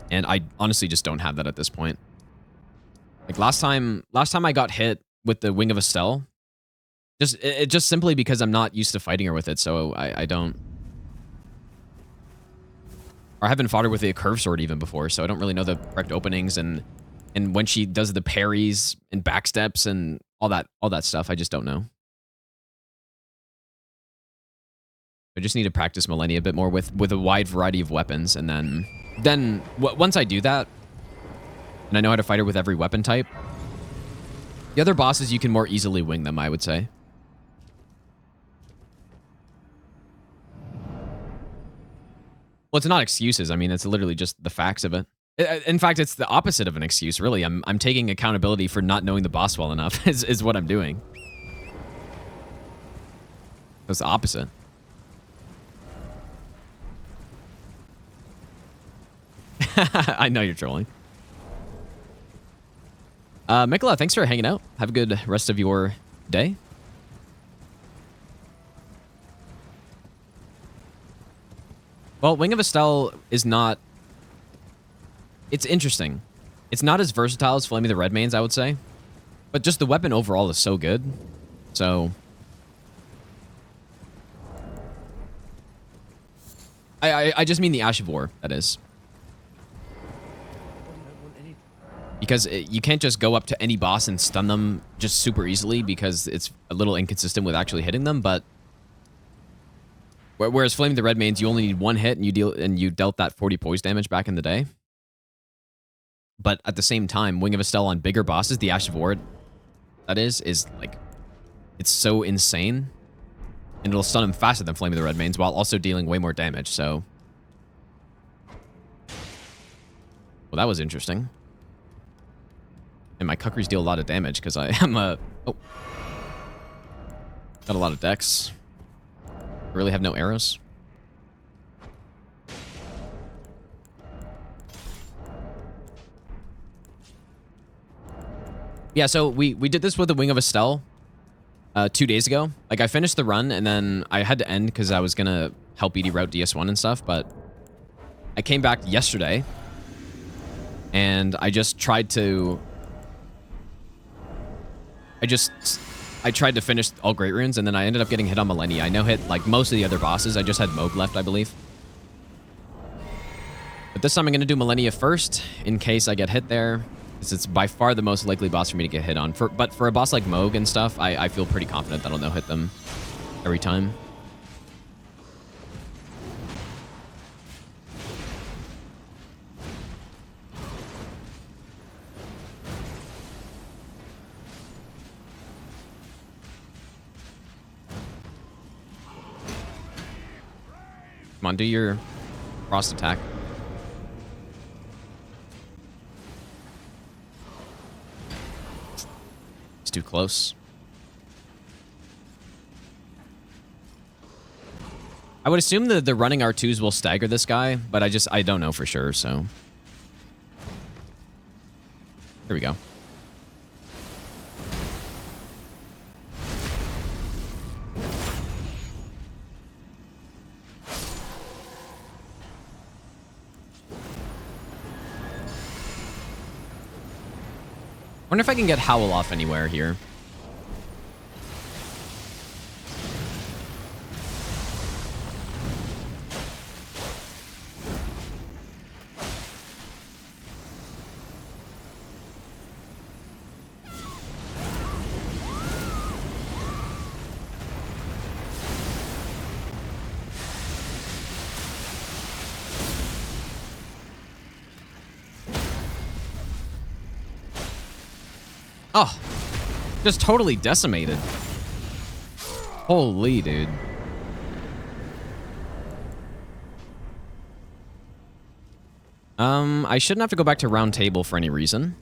And I honestly just don't have that at this point. Like last time I got hit with the Wing of Estelle, just simply because I'm not used to fighting her with it, so I don't. Or I haven't fought her with a curved sword even before, so I don't really know the correct openings and when she does the parries and backsteps and all that stuff, I just don't know. I just need to practice Millennia a bit more with a wide variety of weapons, and then once I do that, and I know how to fight her with every weapon type, the other bosses you can more easily wing them, I would say. Well, it's not excuses. I mean, it's literally just the facts of it. In fact, it's the opposite of an excuse, really. I'm taking accountability for not knowing the boss well enough, is what I'm doing. It's the opposite. I know you're trolling. Mikola, thanks for hanging out. Have a good rest of your day. Well, Wing of Estelle is not... It's interesting. It's not as versatile as Flame of the Redmanes, I would say. But just the weapon overall is so good. So... I just mean the Ash of War, that is. Because you can't just go up to any boss and stun them just super easily because it's a little inconsistent with actually hitting them, but... Whereas Flame of the Redmanes, you only need one hit and you dealt that 40 poise damage back in the day. But at the same time, Wing of Estelle on bigger bosses, the Ash of War, that is like, it's so insane. And it'll stun him faster than Flame of the Redmanes while also dealing way more damage, so... Well, that was interesting. And my Kukris deal a lot of damage because I am a... Oh. Got a lot of dex. Really have no arrows. Yeah, so we did this with the Wing of Estelle 2 days ago. Like, I finished the run, and then I had to end because I was going to help Edie route DS1 and stuff, but I came back yesterday, and I just tried to... I tried to finish all Great Runes, and then I ended up getting hit on Millennia. I no-hit, like, most of the other bosses. I just had Moog left, I believe. But this time I'm going to do Millennia first, in case I get hit there. Because it's by far the most likely boss for me to get hit on. But for a boss like Moog and stuff, I feel pretty confident that I'll no-hit them every time. Come on, do your frost attack. It's too close. I would assume that the running R2s will stagger this guy, but I don't know for sure, so. Here we go. Wonder if I can get Howl off anywhere here. Oh, just totally decimated. Holy dude. I shouldn't have to go back to round table for any reason.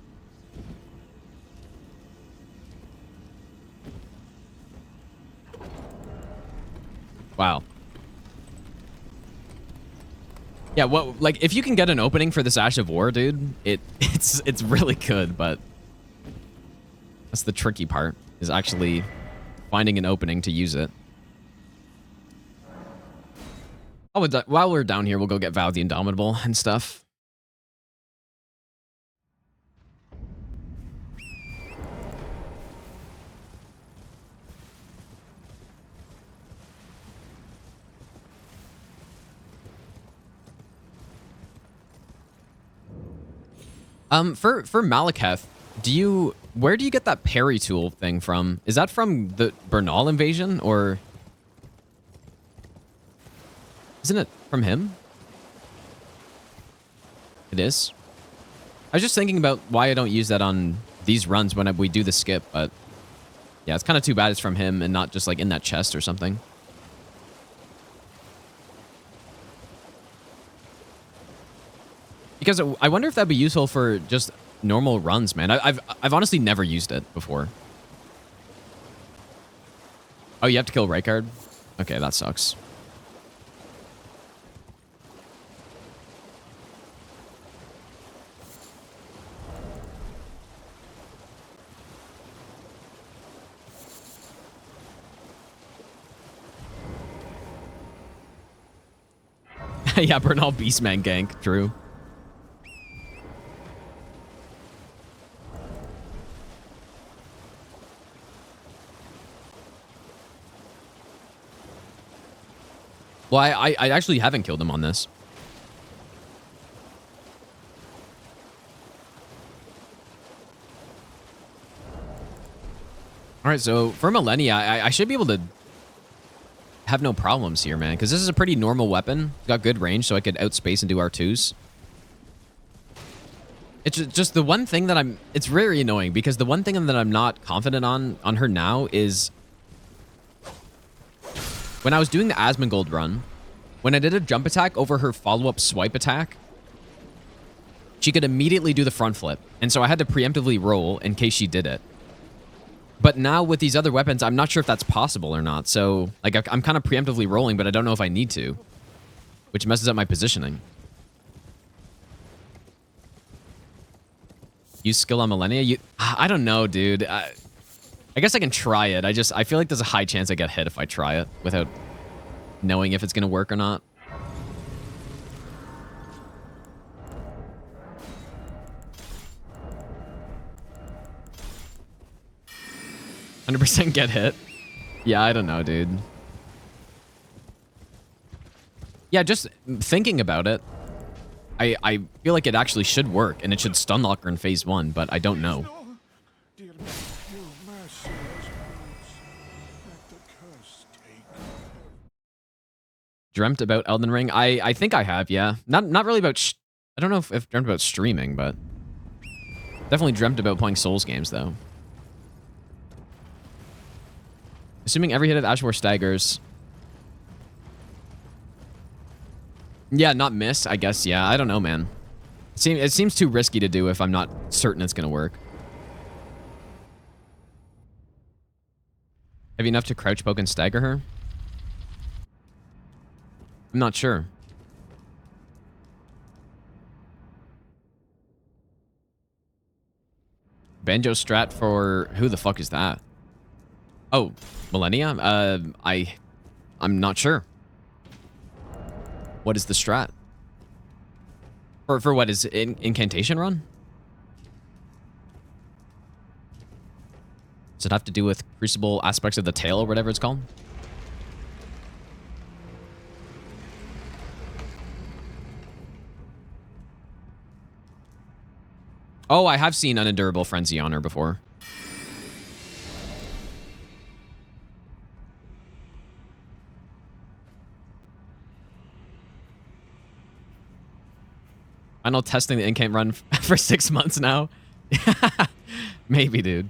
Wow. Yeah, what, like, if you can get an opening for this Ash of War, dude, it's really good, but that's the tricky part, is actually finding an opening to use it. Oh, while we're down here, we'll go get Vow the Indomitable and stuff. For Malekith, where do you get that parry tool thing from? Is that from the Bernal invasion, or isn't it from him? It is. I was just thinking about why I don't use that on these runs when we do the skip, but yeah, it's kind of too bad it's from him and not just like in that chest or something. Because I wonder if that'd be useful for just normal runs, man. I've honestly never used it before. Oh, you have to kill Rykard? Okay, that sucks. Yeah, Bernal Beastman gank, true. Well, I actually haven't killed him on this. All right, so for Millennia, I should be able to have no problems here, man, because this is a pretty normal weapon. Got good range, so I could outspace and do R2s. It's just the one thing that it's very annoying, because the one thing that I'm not confident on her now is when I was doing the Asmongold run, when I did a jump attack over her follow-up swipe attack, she could immediately do the front flip. And so I had to preemptively roll in case she did it. But now with these other weapons, I'm not sure if that's possible or not. So like I'm kind of preemptively rolling, but I don't know if I need to, which messes up my positioning. Use skill on Millennia? I don't know, dude. I guess I can try it. I feel like there's a high chance I get hit if I try it without knowing if it's going to work or not. "100% get hit." Yeah, I don't know, dude. Yeah, just thinking about it, I feel like it actually should work, and it should stun lock her in phase 1, but I don't know. Dreamt about Elden Ring? I think I have, yeah. Not really about... I don't know if I've dreamt about streaming, but... definitely dreamt about playing Souls games, though. Assuming every hit of Ash of War staggers. Yeah, not miss, I guess, yeah. I don't know, man. It seems too risky to do if I'm not certain it's gonna work. Have you enough to crouch poke and stagger her? I'm not sure. Banjo strat for... who the fuck is that? Oh, Millennia? I'm not sure. What is the strat? For what is incantation run? Does it have to do with crucible aspects of the tail or whatever it's called? Oh, I have seen Unendurable Frenzy on her before. I know, testing the in-camp run for 6 months now. Maybe, dude.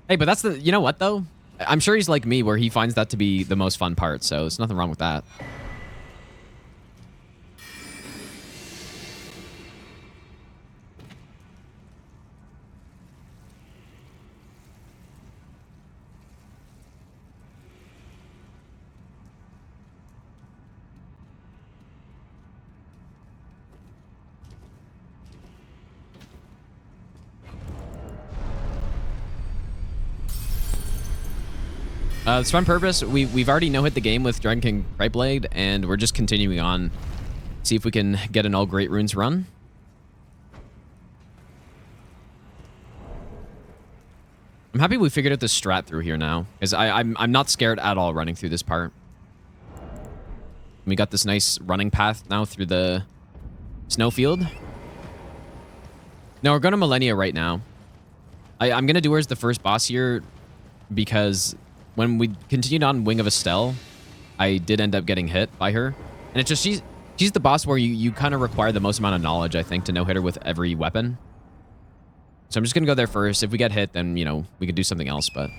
Hey, but that's the... you know what, though? I'm sure he's like me, where he finds that to be the most fun part, so there's nothing wrong with that. Sprint purpose, we've already no-hit the game with Dragon King Cragblade, and we're just continuing on. See if we can get an all Great Runes run. I'm happy we figured out the strat through here now, because I'm not scared at all running through this part. We got this nice running path now through the snowfield. No, we're going to Millennia right now. I'm going to do her as the first boss here because when we continued on Wing of Estelle, I did end up getting hit by her. And it's just, she's the boss where you kind of require the most amount of knowledge, I think, to no-hit her with every weapon. So I'm just going to go there first. If we get hit, then, you know, we could do something else, but...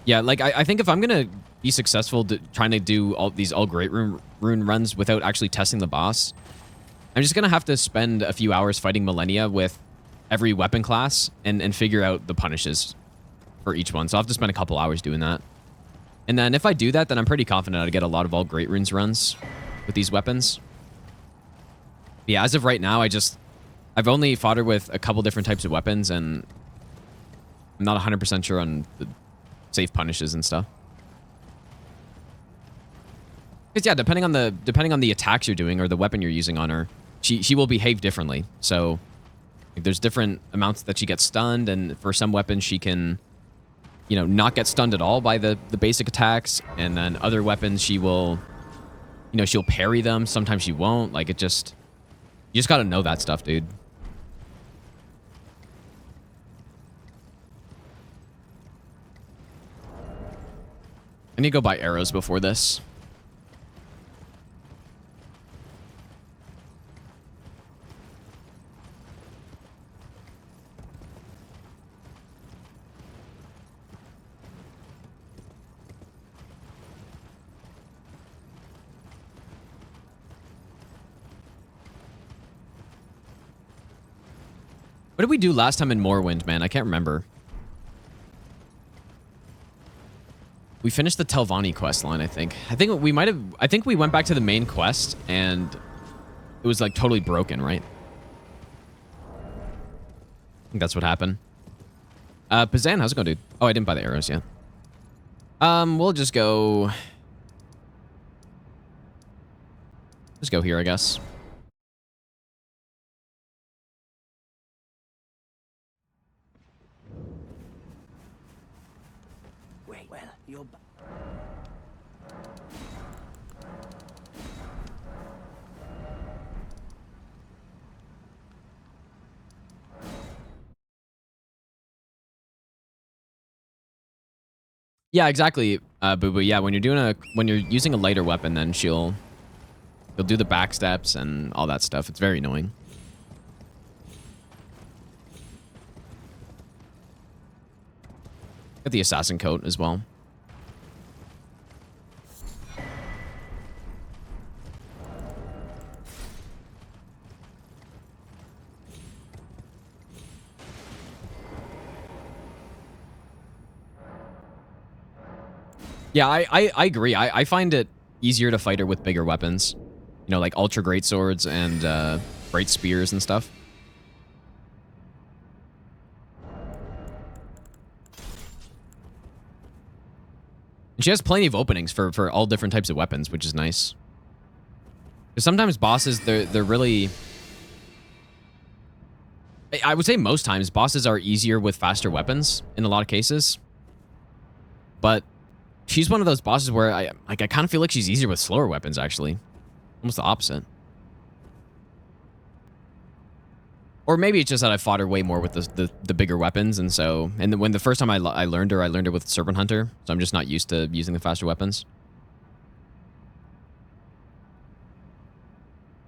Yeah, like, I think if I'm going to be successful trying to do all these all Great Rune runs without actually testing the boss, I'm just going to have to spend a few hours fighting Millennia with every weapon class and figure out the punishes for each one. So I'll have to spend a couple hours doing that. And then if I do that, then I'm pretty confident I'll get a lot of all Great Runes runs with these weapons. But yeah, as of right now, I've only fought her with a couple different types of weapons, and I'm not 100% sure on the safe punishes and stuff. Because yeah, depending on the attacks you're doing or the weapon you're using on her, she will behave differently. So like, there's different amounts that she gets stunned, and for some weapons she can, you know, not get stunned at all by the basic attacks, and then other weapons she will, you know, she'll parry them. Sometimes she won't. Like, you just gotta know that stuff, dude. I need to go buy arrows before this. What did we do last time in Morrowind, man? I can't remember. We finished the Telvanni quest line, I think. I think we went back to the main quest and it was like totally broken, right? I think that's what happened. Pazan, how's it going, dude? Oh, I didn't buy the arrows yet. We'll just go here, I guess. Wait, well, you're... Yeah, exactly. But yeah, when you're using a lighter weapon, then she'll do the back steps and all that stuff. It's very annoying. Get the assassin coat as well. Yeah, I agree. I find it easier to fight her with bigger weapons. You know, like ultra great swords and great spears and stuff. And she has plenty of openings for all different types of weapons, which is nice. Because sometimes bosses, they're really... I would say most times, bosses are easier with faster weapons in a lot of cases. But she's one of those bosses where I kind of feel like she's easier with slower weapons, actually. Almost the opposite. Or maybe it's just that I fought her way more with the bigger weapons, and so... And when the first time I learned her with Serpent Hunter, so I'm just not used to using the faster weapons.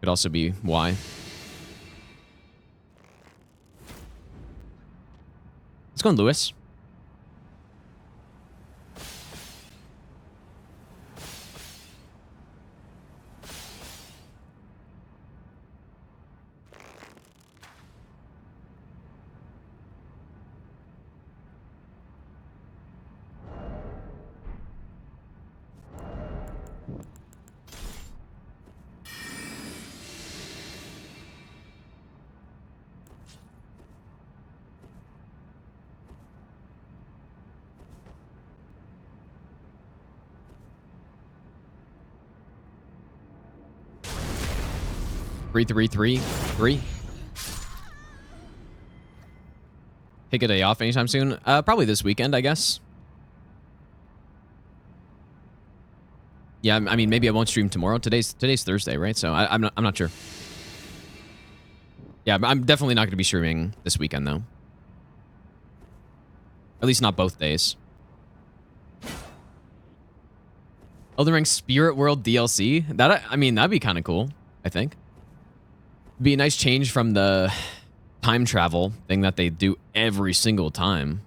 Could also be why. Let's go on Lewis. 3-3-3-3. Take a day off anytime soon. Probably this weekend, I guess. Yeah, I mean, maybe I won't stream tomorrow. Today's Thursday, right? So I'm not sure. Yeah, I'm definitely not going to be streaming this weekend though. At least not both days. Elden Ring Spirit World DLC. That, I mean, that'd be kind of cool, I think. Be a nice change from the time travel thing that they do every single time.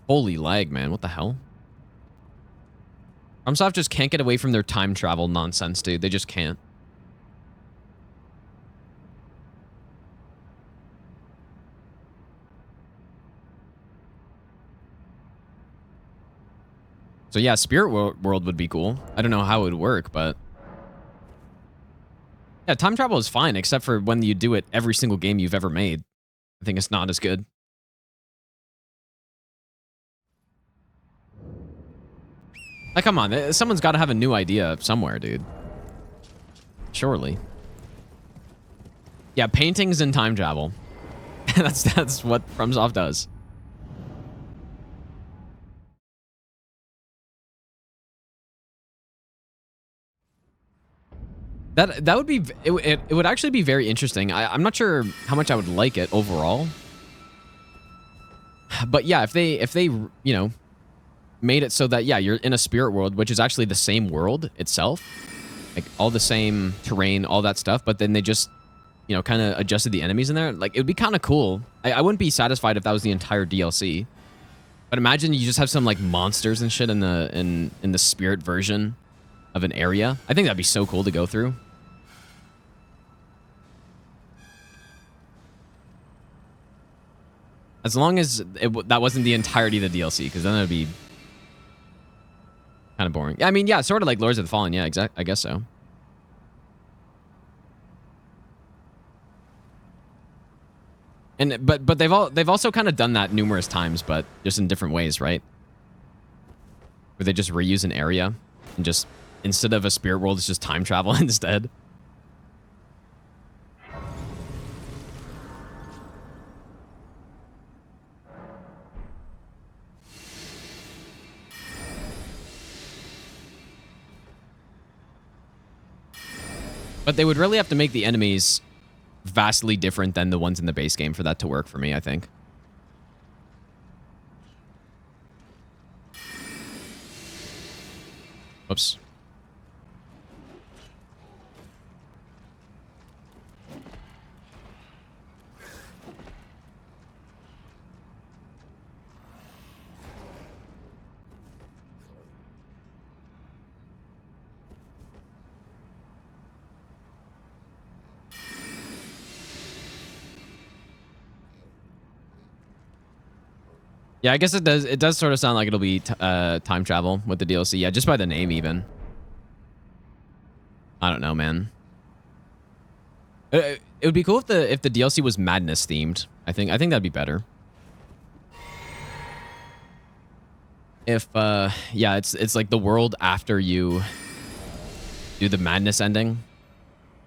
Holy lag, man. What the hell? FromSoft just can't get away from their time travel nonsense, dude. They just can't. So yeah, Spirit World would be cool. I don't know how it would work, but... Yeah, time travel is fine, except for when you do it every single game you've ever made. I think it's not as good. Like, come on. Someone's got to have a new idea somewhere, dude. Surely. Yeah, paintings and time travel. That's what FromSoft does. That would be... It would actually be very interesting. I'm not sure how much I would like it overall. But yeah, if they you know, made it so that, yeah, you're in a spirit world, which is actually the same world itself. Like, all the same terrain, all that stuff. But then they just, you know, kind of adjusted the enemies in there. Like, it would be kind of cool. I wouldn't be satisfied if that was the entire DLC. But imagine you just have some, like, monsters and shit in the spirit version of an area. I think that'd be so cool to go through. As long as that wasn't the entirety of the DLC, because then it would be kind of boring. I mean, yeah, sort of like Lords of the Fallen. Yeah, I guess so. And but they've also kind of done that numerous times, but just in different ways, right? Where they just reuse an area and just, instead of a spirit world, it's just time travel instead. But they would really have to make the enemies vastly different than the ones in the base game for that to work for me, I think. Whoops. Yeah, I guess it does. It does sort of sound like it'll be time travel with the DLC. Yeah, just by the name, even. I don't know, man. It would be cool if the DLC was madness themed. I think that'd be better. If yeah, it's like the world after you do the madness ending.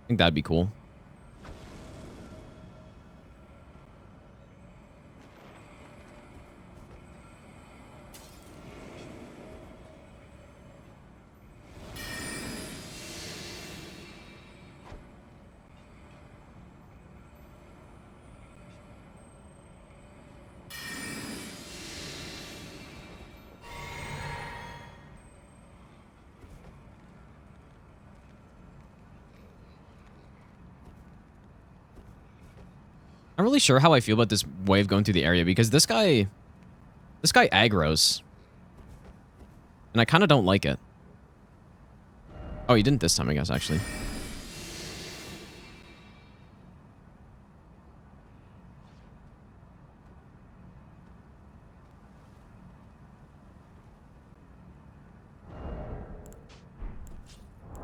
I think that'd be cool. I'm really sure how I feel about this way of going through the area, because this guy aggroes. And I kind of don't like it. Oh, he didn't this time, I guess, actually.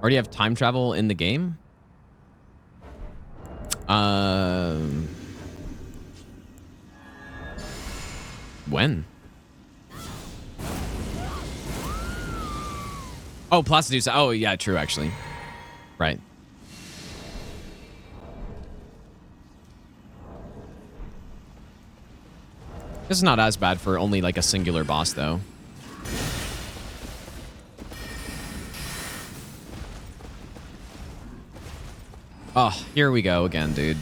Already have time travel in the game? When? Oh, Placidusa. Oh, yeah, true, actually. Right. This is not as bad for only like a singular boss, though. Oh, here we go again, dude.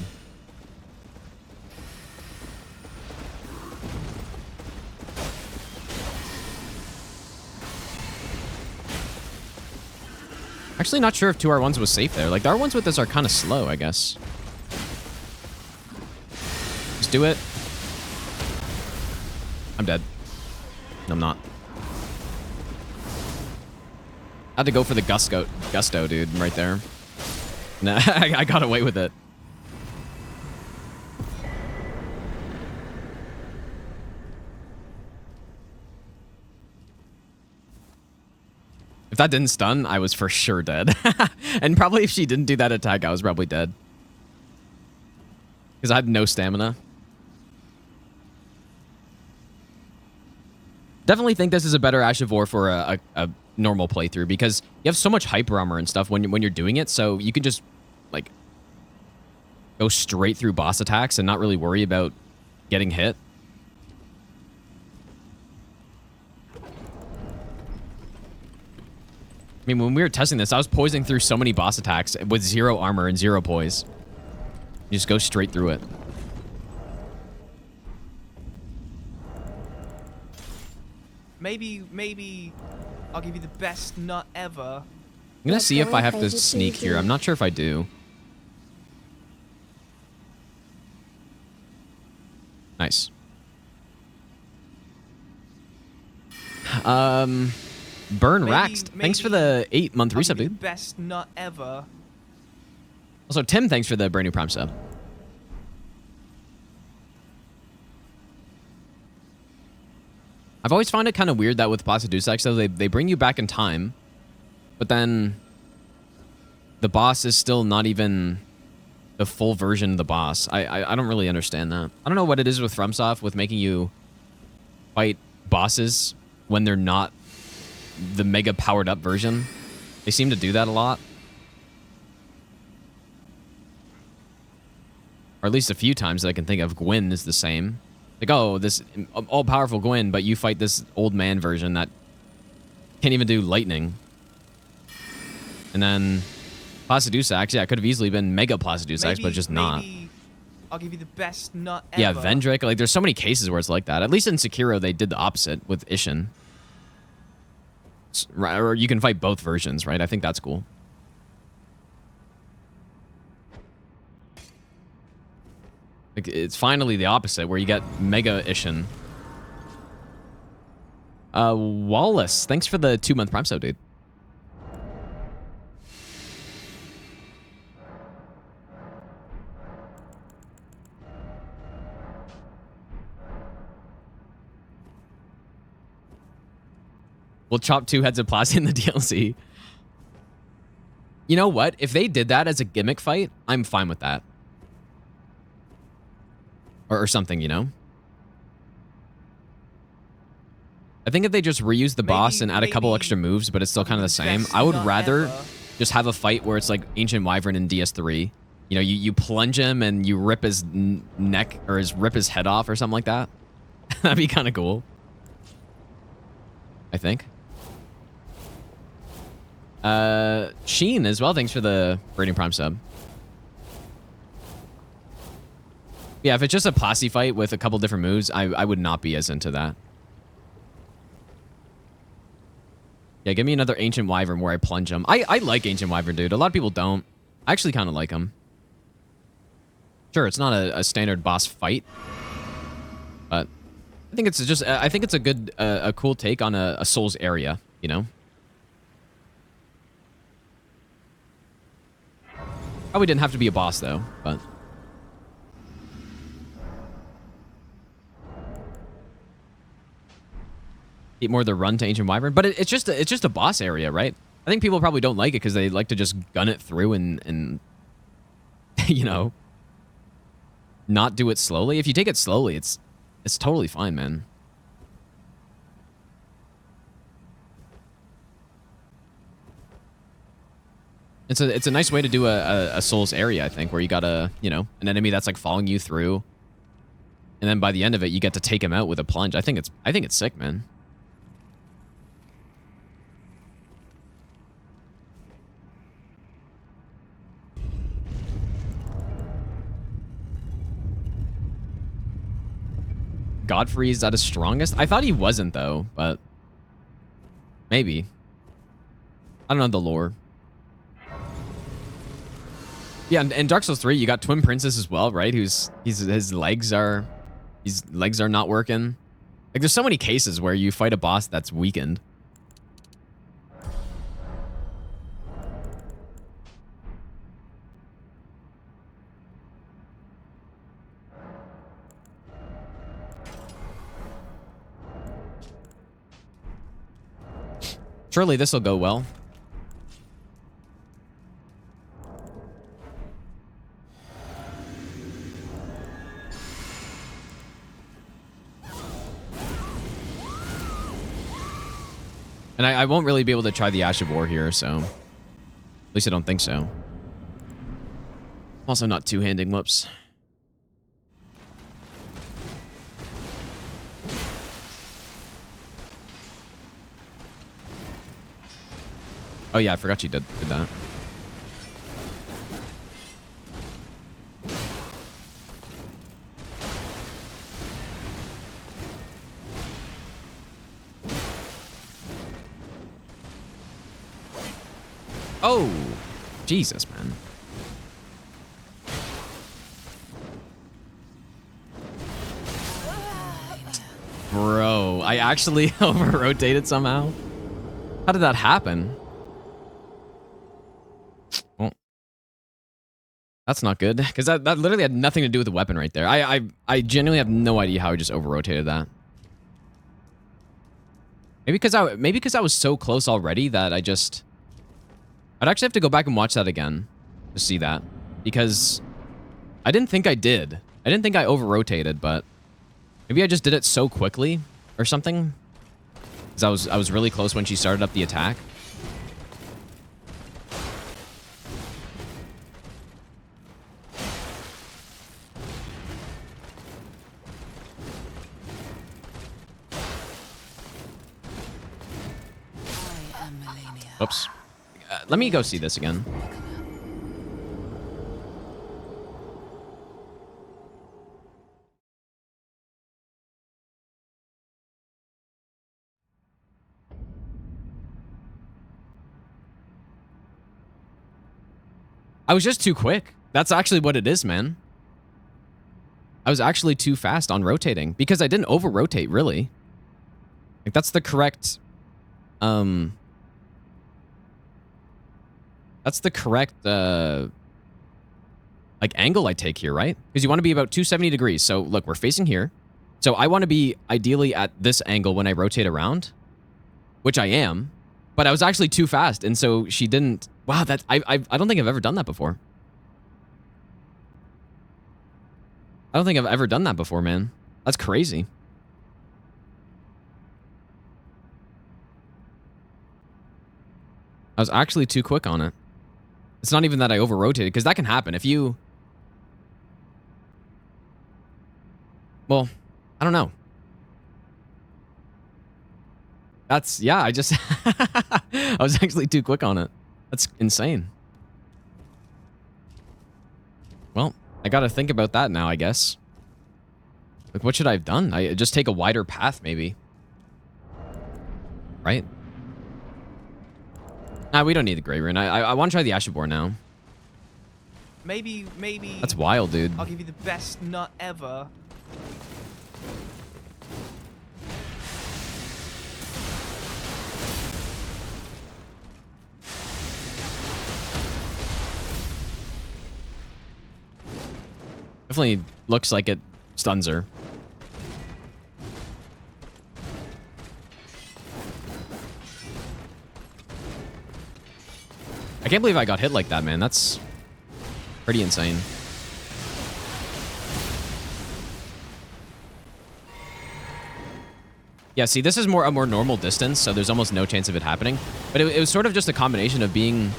Actually, not sure if 2R1s was safe there. Like, the R1s with this are kind of slow, I guess. Just do it. I'm dead. No, I'm not. I had to go for the gusto, dude, right there. Nah, I got away with it. If that didn't stun, I was for sure dead. And probably if she didn't do that attack, I was probably dead. Because I had no stamina. Definitely think this is a better Ash of War for a normal playthrough, because you have so much hyper armor and stuff when you're doing it, so you can just like go straight through boss attacks and not really worry about getting hit. I mean, when we were testing this, I was poising through so many boss attacks with 0 armor and 0 poise. You just go straight through it. Maybe I'll give you the best nut ever. I'm gonna see if I have to sneak here. I'm not sure if I do. Nice. Burn Raxed. Thanks for the 8-month resub, dude. Best nut ever. Also, Tim, thanks for the brand new Prime sub. I've always found it kind of weird that with Placidusa, though, they bring you back in time, but then the boss is still not even the full version of the boss. I don't really understand that. I don't know what it is with FromSoft with making you fight bosses when they're not the mega powered up version. They seem to do that a lot. Or at least a few times that I can think of. Gwyn is the same. Like, oh, this all-powerful Gwyn, but you fight this old man version that can't even do lightning. And then Placidusax, yeah, it could have easily been Mega Placidusax, but just not. I'll give you the best nut ever. Yeah, Vendrick. Like, there's so many cases where it's like that. At least in Sekiro, they did the opposite with Ishin. Right, or you can fight both versions, right? I think that's cool. Like, it's finally the opposite, where you get Mega Ishin. Wallace, thanks for the 2-month Prime sub, dude. We'll chop 2 heads of Plasty in the DLC. You know what? If they did that as a gimmick fight, I'm fine with that. Or something, you know? I think if they just reuse the boss and add a couple extra moves, but it's still kind of the same, I would rather just have a fight where it's like Ancient Wyvern in DS3. You know, you plunge him and you rip his neck or rip his head off or something like that. That'd be kind of cool. I think. Sheen as well, thanks for the Rating Prime sub. Yeah, if it's just a Plasty fight with a couple different moves, I would not be as into that. Yeah, give me another Ancient Wyvern where I plunge him. I like Ancient Wyvern, dude. A lot of people don't. I actually kind of like him. Sure, it's not a standard boss fight, but I think it's just I think it's a good a cool take on a Souls area, you know. Probably didn't have to be a boss though, but. Eat more of the run to Ancient Wyvern, but it's just a boss area, right? I think people probably don't like it because they like to just gun it through and you know, not do it slowly. If you take it slowly, it's totally fine, man. It's a nice way to do a Souls area, I think, where you got an enemy that's like following you through, and then by the end of it, you get to take him out with a plunge. I think it's sick, man. Godfrey is at his strongest? I thought he wasn't, though, but maybe. I don't know the lore. Yeah, and in Dark Souls 3, you got Twin Princess as well, right? His legs are not working. Like, there's so many cases where you fight a boss that's weakened. Surely this will go well. And I won't really be able to try the Ash of War here, so... At least I don't think so. Also not two-handing, whoops. Oh yeah, I forgot you did that. Oh, Jesus, man. Bro, I actually over-rotated somehow. How did that happen? Well, that's not good, because that literally had nothing to do with the weapon right there. I genuinely have no idea how I just over-rotated that. Maybe because I was so close already that I'd actually have to go back and watch that again to see that, because I didn't think I did. I didn't think I over-rotated, but maybe I just did it so quickly or something, because I was really close when she started up the attack. Oops. Let me go see this again. I was just too quick. That's actually what it is, man. I was actually too fast on rotating because I didn't over-rotate, really. Like, that's the correct... That's the correct, like, angle I take here, right? Because you want to be about 270 degrees. So, look, we're facing here. So, I want to be ideally at this angle when I rotate around, which I am. But I was actually too fast, and so she didn't... Wow, that I don't think I've ever done that before. I don't think I've ever done that before, man. That's crazy. I was actually too quick on it. It's not even that I over-rotated, because that can happen. If you... Well, I don't know. That's... Yeah, I just... I was actually too quick on it. That's insane. Well, I gotta think about that now, I guess. Like, what should I have done? I just take a wider path, maybe. Right? Nah, we don't need the Grey Rune. I want to try the Ash of War now. Maybe... That's wild, dude. I'll give you the best nut ever. Definitely looks like it stuns her. I can't believe I got hit like that, man. That's pretty insane. Yeah, see, this is a more normal distance, so there's almost no chance of it happening. But it was sort of just a combination of being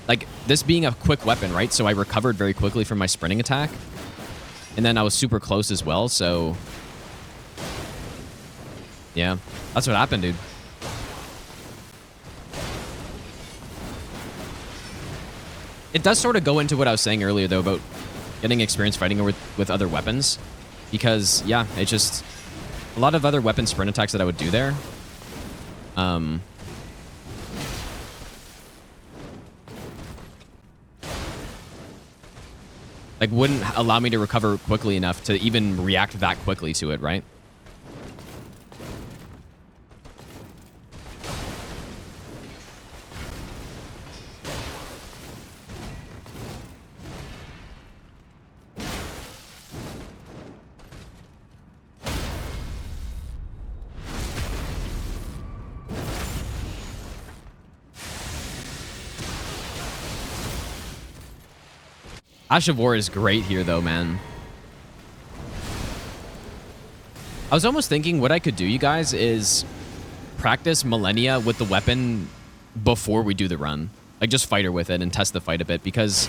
like, this being a quick weapon, right? So I recovered very quickly from my sprinting attack. And then I was super close as well, so... yeah, that's what happened, dude. It does sort of go into what I was saying earlier, though, about getting experience fighting with other weapons. Because, yeah, it's just... a lot of other weapon sprint attacks that I would do there. Like, wouldn't allow me to recover quickly enough to even react that quickly to it, right? Ash of War is great here, though, man. I was almost thinking what I could do, you guys, is practice Millennia with the weapon before we do the run. Like, just fight her with it and test the fight a bit, because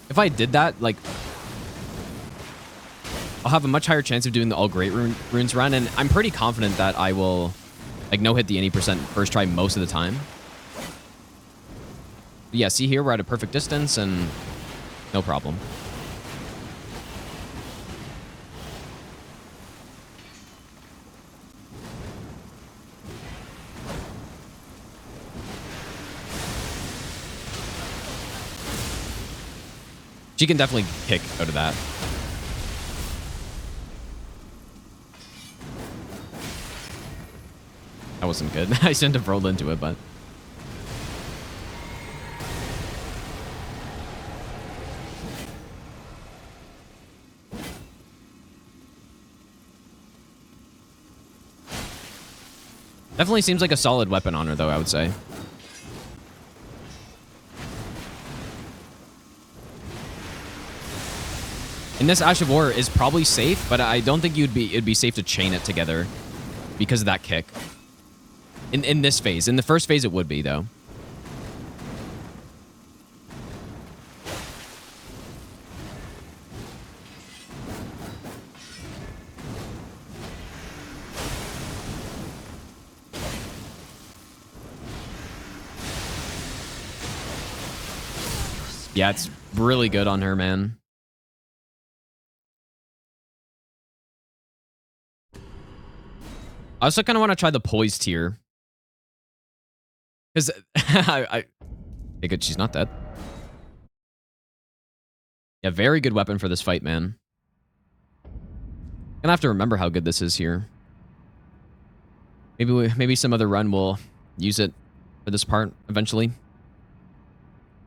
if I did that, like, I'll have a much higher chance of doing the All Great Runes run, and I'm pretty confident that I will, like, no-hit the 80% first try most of the time. But yeah, see here, we're at a perfect distance, and... no problem. She can definitely kick out of that. That wasn't good. I shouldn't have rolled into it, but... definitely seems like a solid weapon on her, though, I would say. And this Ash of War is probably safe, but I don't think it'd be safe to chain it together because of that kick. In this phase. In the first phase, it would be, though. Yeah, it's really good on her, man. I also kind of want to try the poised tier. Because okay, good, she's not dead. Yeah, very good weapon for this fight, man. Gonna have to remember how good this is here. Maybe some other run will use it for this part eventually.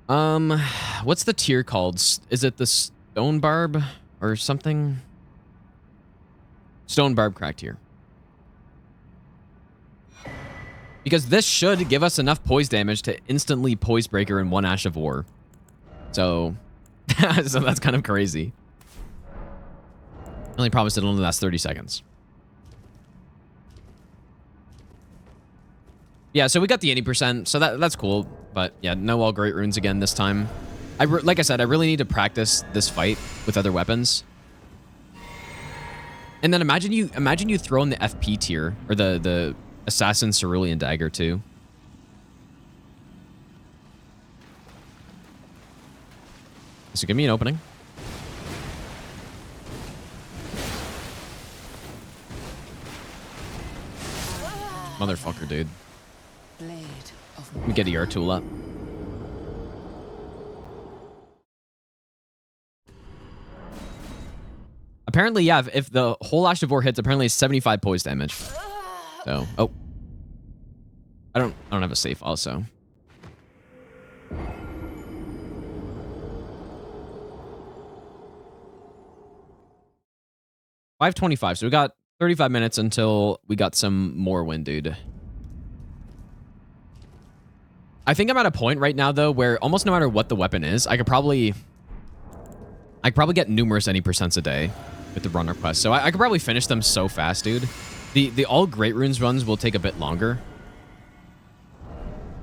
What's the tier called? Is it the Stone Barb or something? Stone Barb cracked tier. Because this should give us enough poise damage to instantly poise breaker in one Ash of War. So, so that's kind of crazy. Only promised it only lasts 30 seconds. Yeah, so we got the 80%, so that's cool. But yeah, no All Great Runes again this time. Like I said, I really need to practice this fight with other weapons. And then imagine you throw in the FP tier, or the Assassin Cerulean Dagger too. So give me an opening. Motherfucker, dude. Let me get a ER tool up. Apparently, yeah, if the whole Ash of War hits, apparently it's 75 poise damage. So, oh. I don't have a safe also. $525, so we got 35 minutes until we got some more wind, dude. I think I'm at a point right now, though, where almost no matter what the weapon is, I could probably get numerous any percents a day with the runner quest. So I could probably finish them so fast, dude. The all Great Runes runs will take a bit longer.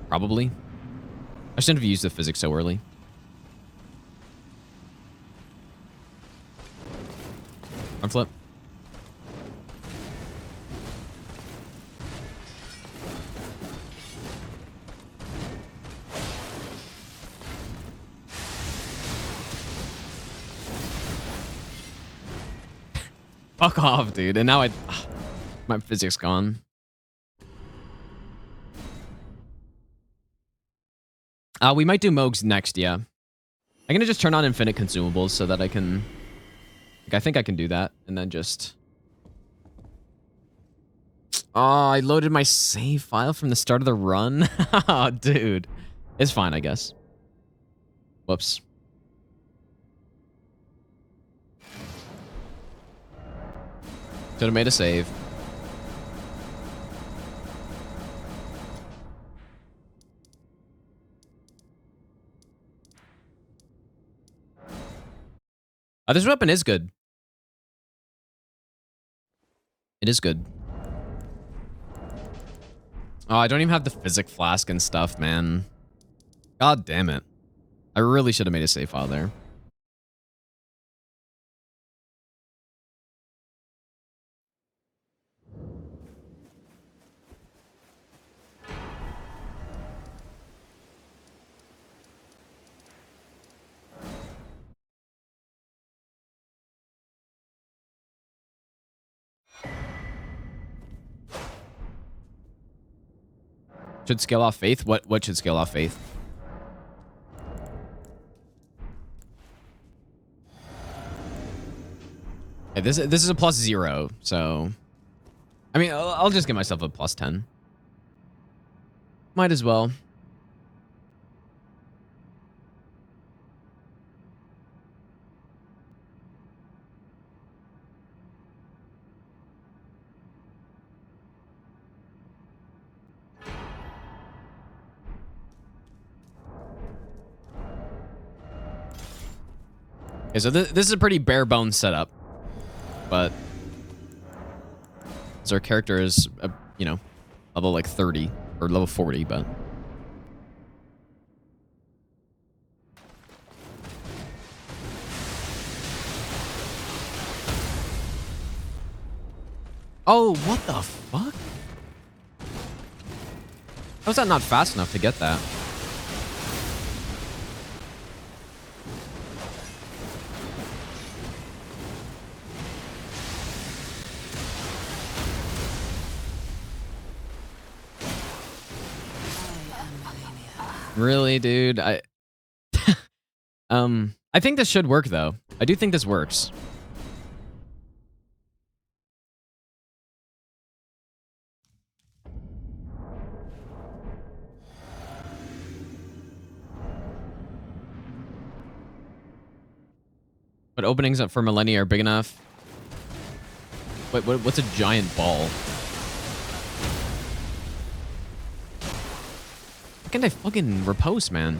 Probably. I shouldn't have used the physics so early. Front flip. Fuck off, dude. And now my physics gone. We might do Mogs next, yeah. I'm gonna just turn on infinite consumables so that I can... Like, I think I can do that. And then just... Oh, I loaded my save file from the start of the run. Oh, dude. It's fine, I guess. Whoops. Should have made a save. This weapon is good. It is good. Oh, I don't even have the physic flask and stuff, man. God damn it. I really should have made a save file there. Should scale off faith? What should scale off faith? Okay, this is a +0, so I mean I'll just give myself a +10. Might as well. Okay, so this is a pretty bare bones setup, but as our character is, you know, level like 30 or level 40, but oh, what the fuck? How was that not fast enough to get that? Really, dude? I think this should work though. I do think this works. But openings up for millennia are big enough. Wait, what's a giant ball? Why can't I fucking repose, man?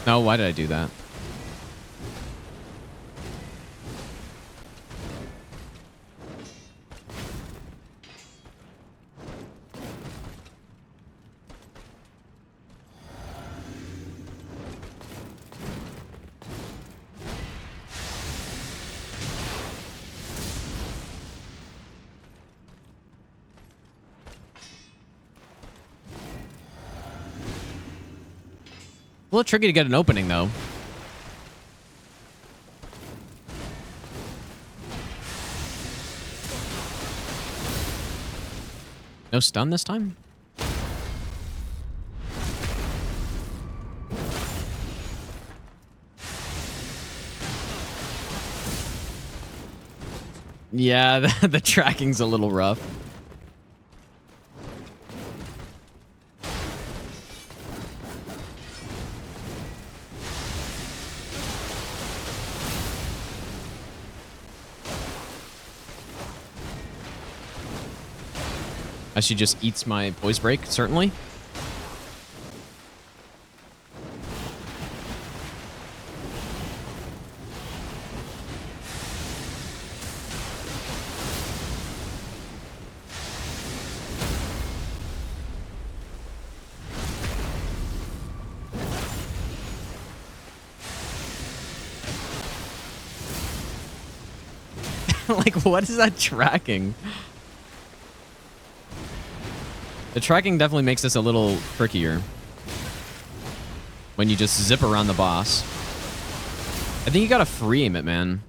No, why did I do that? A little tricky to get an opening, though. No stun this time? Yeah, the tracking's a little rough. She just eats my voice break, certainly. Like, what is that tracking? The tracking definitely makes this a little trickier when you just zip around the boss. I think you gotta free aim it, man.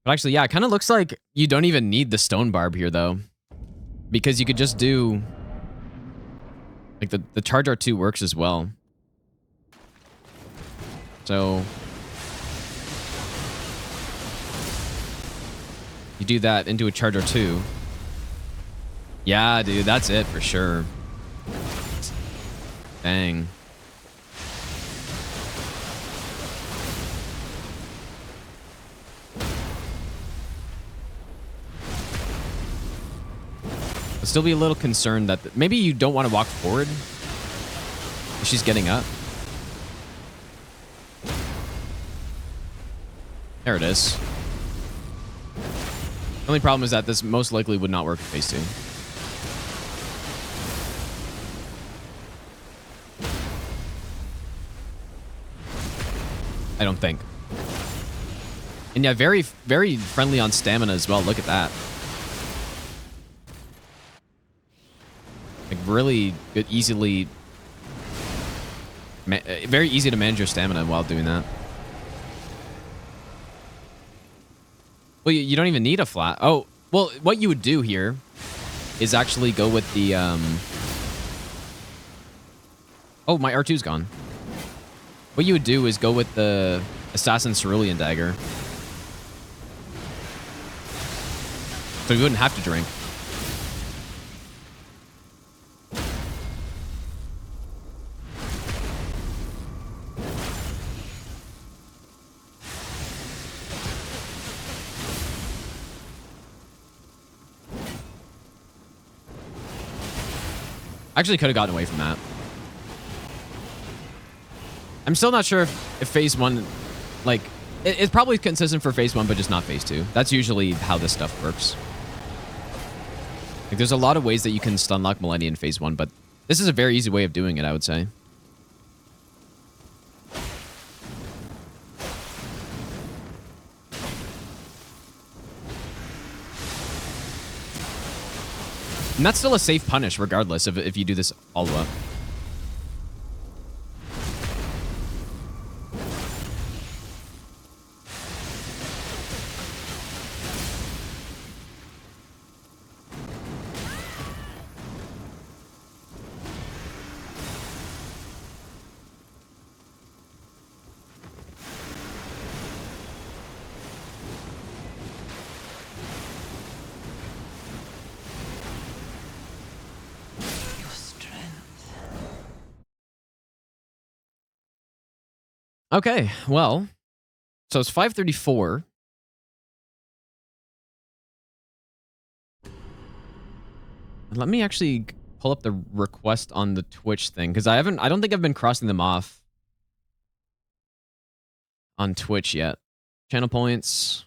But actually, yeah, it kind of looks like you don't even need the stone barb here, though. Because you could just do... Like, the charge R2 works as well. So... You do that into a charge R2. Yeah, dude, that's it for sure. Dang. I'll still be a little concerned that maybe you don't want to walk forward. She's getting up. There it is. The only problem is that this most likely would not work in phase 2. I don't think. And yeah, very, very friendly on stamina as well. Look at that. Like really good, easily... very easy to manage your stamina while doing that. Well, you don't even need a flat. Oh, well, what you would do here is actually go with the... Oh, my R2's gone. What you would do is go with the Assassin Cerulean Dagger. So you wouldn't have to drink. Actually could have gotten away from that. I'm still not sure if phase 1, like, it's probably consistent for phase 1, but just not phase 2. That's usually how this stuff works. Like, there's a lot of ways that you can stunlock Millennia in phase 1, but this is a very easy way of doing it, I would say. And that's still a safe punish, regardless of if you do this all the way up. Okay, well, so it's 5:34. Let me actually pull up the request on the Twitch thing, because I don't think I've been crossing them off on Twitch yet. Channel points.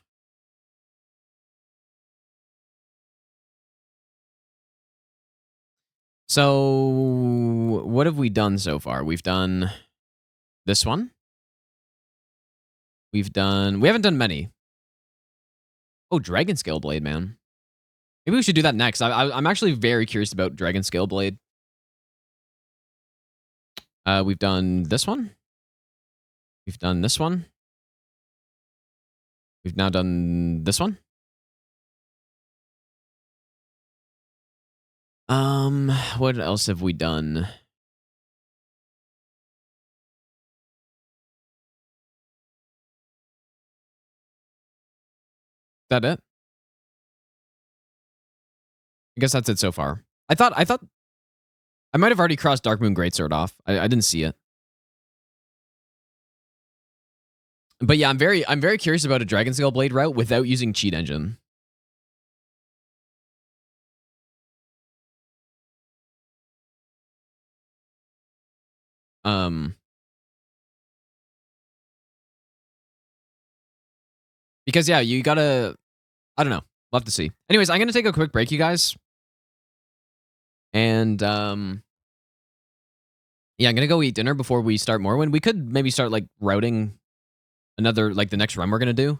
So what have we done so far? We've done this one. We haven't done many. Oh, Dragon Scale Blade, man. Maybe we should do that next. I'm actually very curious about Dragon Scale Blade. We've done this one. We've done this one. We've now done this one. What else have we done? That it? I guess that's it so far. I thought I might have already crossed Darkmoon Greatsword off. I didn't see it. But yeah, I'm very curious about a Dragon Scale Blade route without using cheat engine. Because yeah, you gotta, I don't know. We'll have to see. Anyways, I'm gonna take a quick break, you guys. And yeah, I'm gonna go eat dinner before we start Morrowind. We could maybe start like routing another like the next run we're gonna do.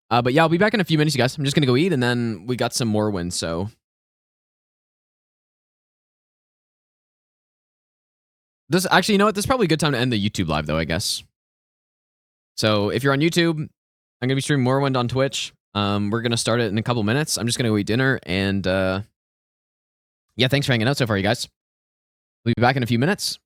But yeah, I'll be back in a few minutes, you guys. I'm just gonna go eat, and then we got some Morrowind. So this actually, you know what? This is probably a good time to end the YouTube live, though. I guess. So if you're on YouTube, I'm gonna be streaming Morrowind on Twitch. We're gonna start it in a couple minutes. I'm just gonna go eat dinner, and yeah, thanks for hanging out so far, you guys. We'll be back in a few minutes.